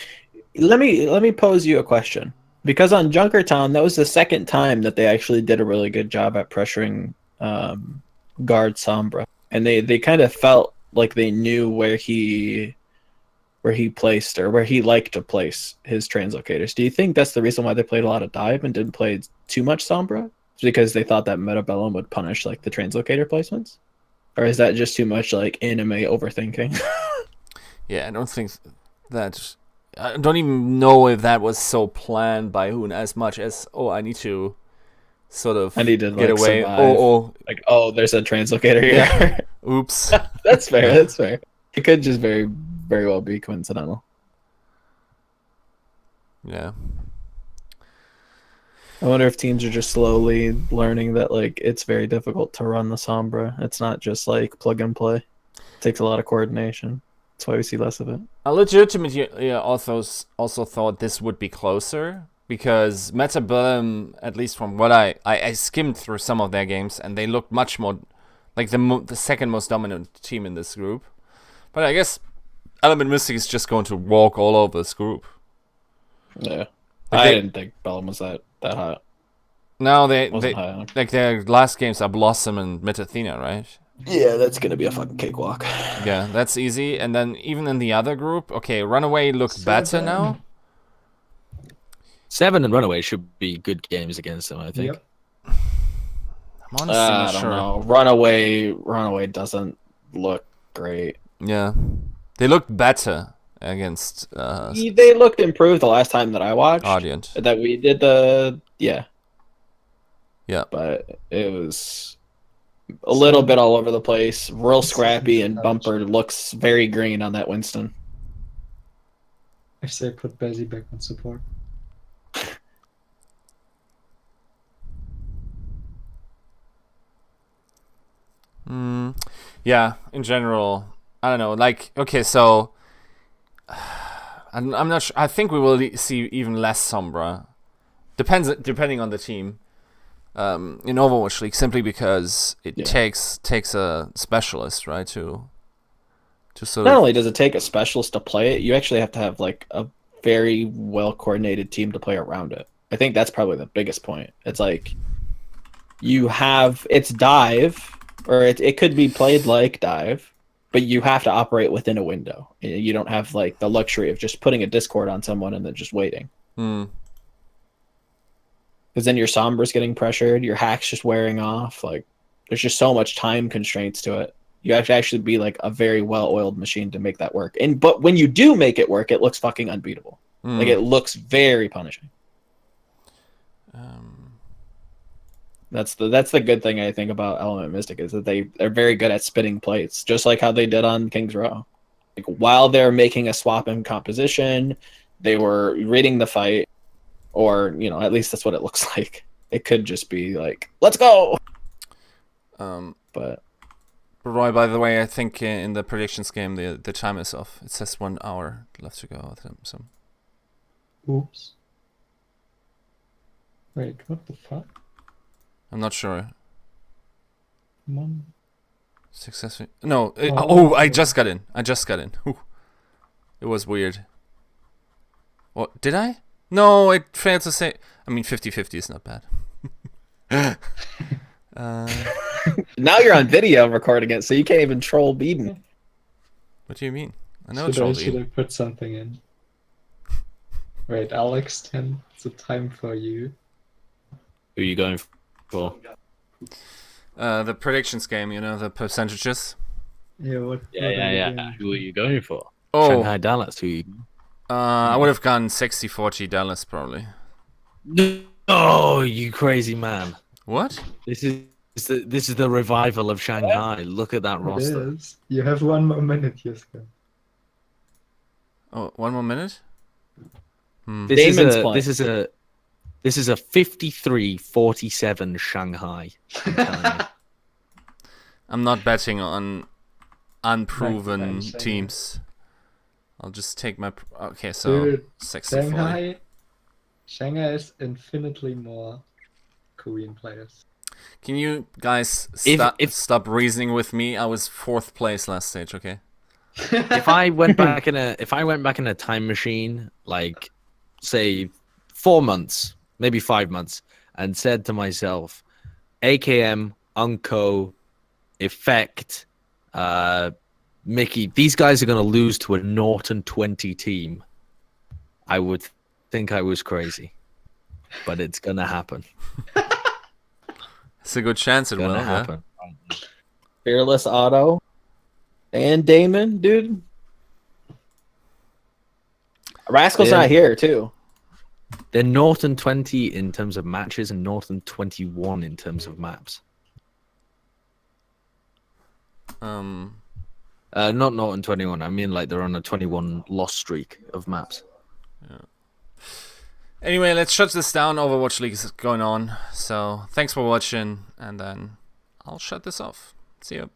Let me pose you a question. Because on Junkertown, that was the second time that they actually did a really good job at pressuring guard Sombra. and they kind of felt like they knew where he placed or where he liked to place his translocators. Do you think that's the reason why they played a lot of dive and didn't play too much Sombra? Because they thought that Meta Bellum would punish like the translocator placements? Or is that just too much like anime overthinking? Yeah, I don't think that. I don't even know if that was so planned by Hoon as much as I need to sort of I need to get like, away. Survive. Like there's a translocator here. Yeah. Oops. That's fair. That's fair. It could just very well be coincidental. Yeah. I wonder if teams are just slowly learning that like it's very difficult to run the Sombra. It's not just like plug and play. It takes a lot of coordination. That's why we see less of it. I legitimately also thought this would be closer because Meta Bellum, at least from what I skimmed through some of their games, and they looked much more like the second most dominant team in this group. But I guess Element Mystic is just going to walk all over this group. Yeah, I didn't think Bellum was that hot. No, they high. like their last games are Blossom and Mid Athena, right? Yeah, that's gonna be a fucking cakewalk. Yeah, that's easy. And then even in the other group, okay, Runaway looks better now. 7 and Runaway should be good games against them, I think. Yep. I'm honestly not I don't sure. know. Runaway doesn't look great. Yeah, they look better against They looked improved the last time that I watched. Audience. That we did yeah, but it was a little bit all over the place, real scrappy, and Bumper looks very green on that Winston. If they put Bezzy back on support. Yeah, in general, I don't know. Like, okay, so I'm not sure. I think we will see even less Sombra. Depending on the team. In Overwatch League, simply because it takes a specialist, right, to sort Not of. only does it take a specialist to play it, you actually have to have like a very well coordinated team to play around it. I think that's probably the biggest point. It's like it's dive, or it could be played like dive, but you have to operate within a window. You don't have like the luxury of just putting a Discord on someone and then just waiting. Because then your Sombra's getting pressured, your hack's just wearing off. Like, there's just so much time constraints to it. You have to actually be like a very well-oiled machine to make that work. But when you do make it work, it looks fucking unbeatable. Like, it looks very punishing. That's the good thing I think about Element Mystic is that they're very good at spitting plates, just like how they did on King's Row. Like, while they're making a swap in composition, they were reading the fight. Or, at least that's what it looks like. It could just be like, let's go! But Roy, by the way, I think in the predictions game, the time is off. It says 1 hour left to go. So. Oops. Wait, what the fuck? I'm not sure. Come on. Successfully. No. I just got in. Whew. It was weird. What? Did I? No, I failed to say. I mean, 50-50 is not bad. now you're on video recording it, so you can't even troll Beeden. What do you mean? I know Should I put something in? Wait, I'll extend the time for you. Who are you going for? The predictions game, the percentages. Yeah, what? Yeah. Who are you going for? Oh. Shanghai Dallas. Who are you? I would have gone 60-40 Dallas probably. Oh, you crazy man! What? This is the revival of Shanghai. Look at that roster. It is. You have 1 more minute, Jiska. Oh, 1 more minute? This is a 53-47 Shanghai. I'm not betting on unproven teams. I'll just take my... Okay, so... Dude, 60-40. Shanghai is infinitely more Korean players. Can you guys stop reasoning with me? I was 4th place last stage, okay? If I went back in a time machine, like, say, 4 months, maybe 5 months, and said to myself, AKM, Unco, Effect, Mickey, these guys are going to lose to a Norton 20 team. I would think I was crazy, but it's going to happen. It's a good chance it will happen. Yeah. Fearless Auto and Damon, dude. Rascal's not here, too. They're Norton 20 in terms of matches and Norton 21 in terms of maps. Not Norton 21. I mean, like, they're on a 21 loss streak of maps. Yeah. Anyway, let's shut this down. Overwatch League is going on. So, thanks for watching, and then I'll shut this off. See you.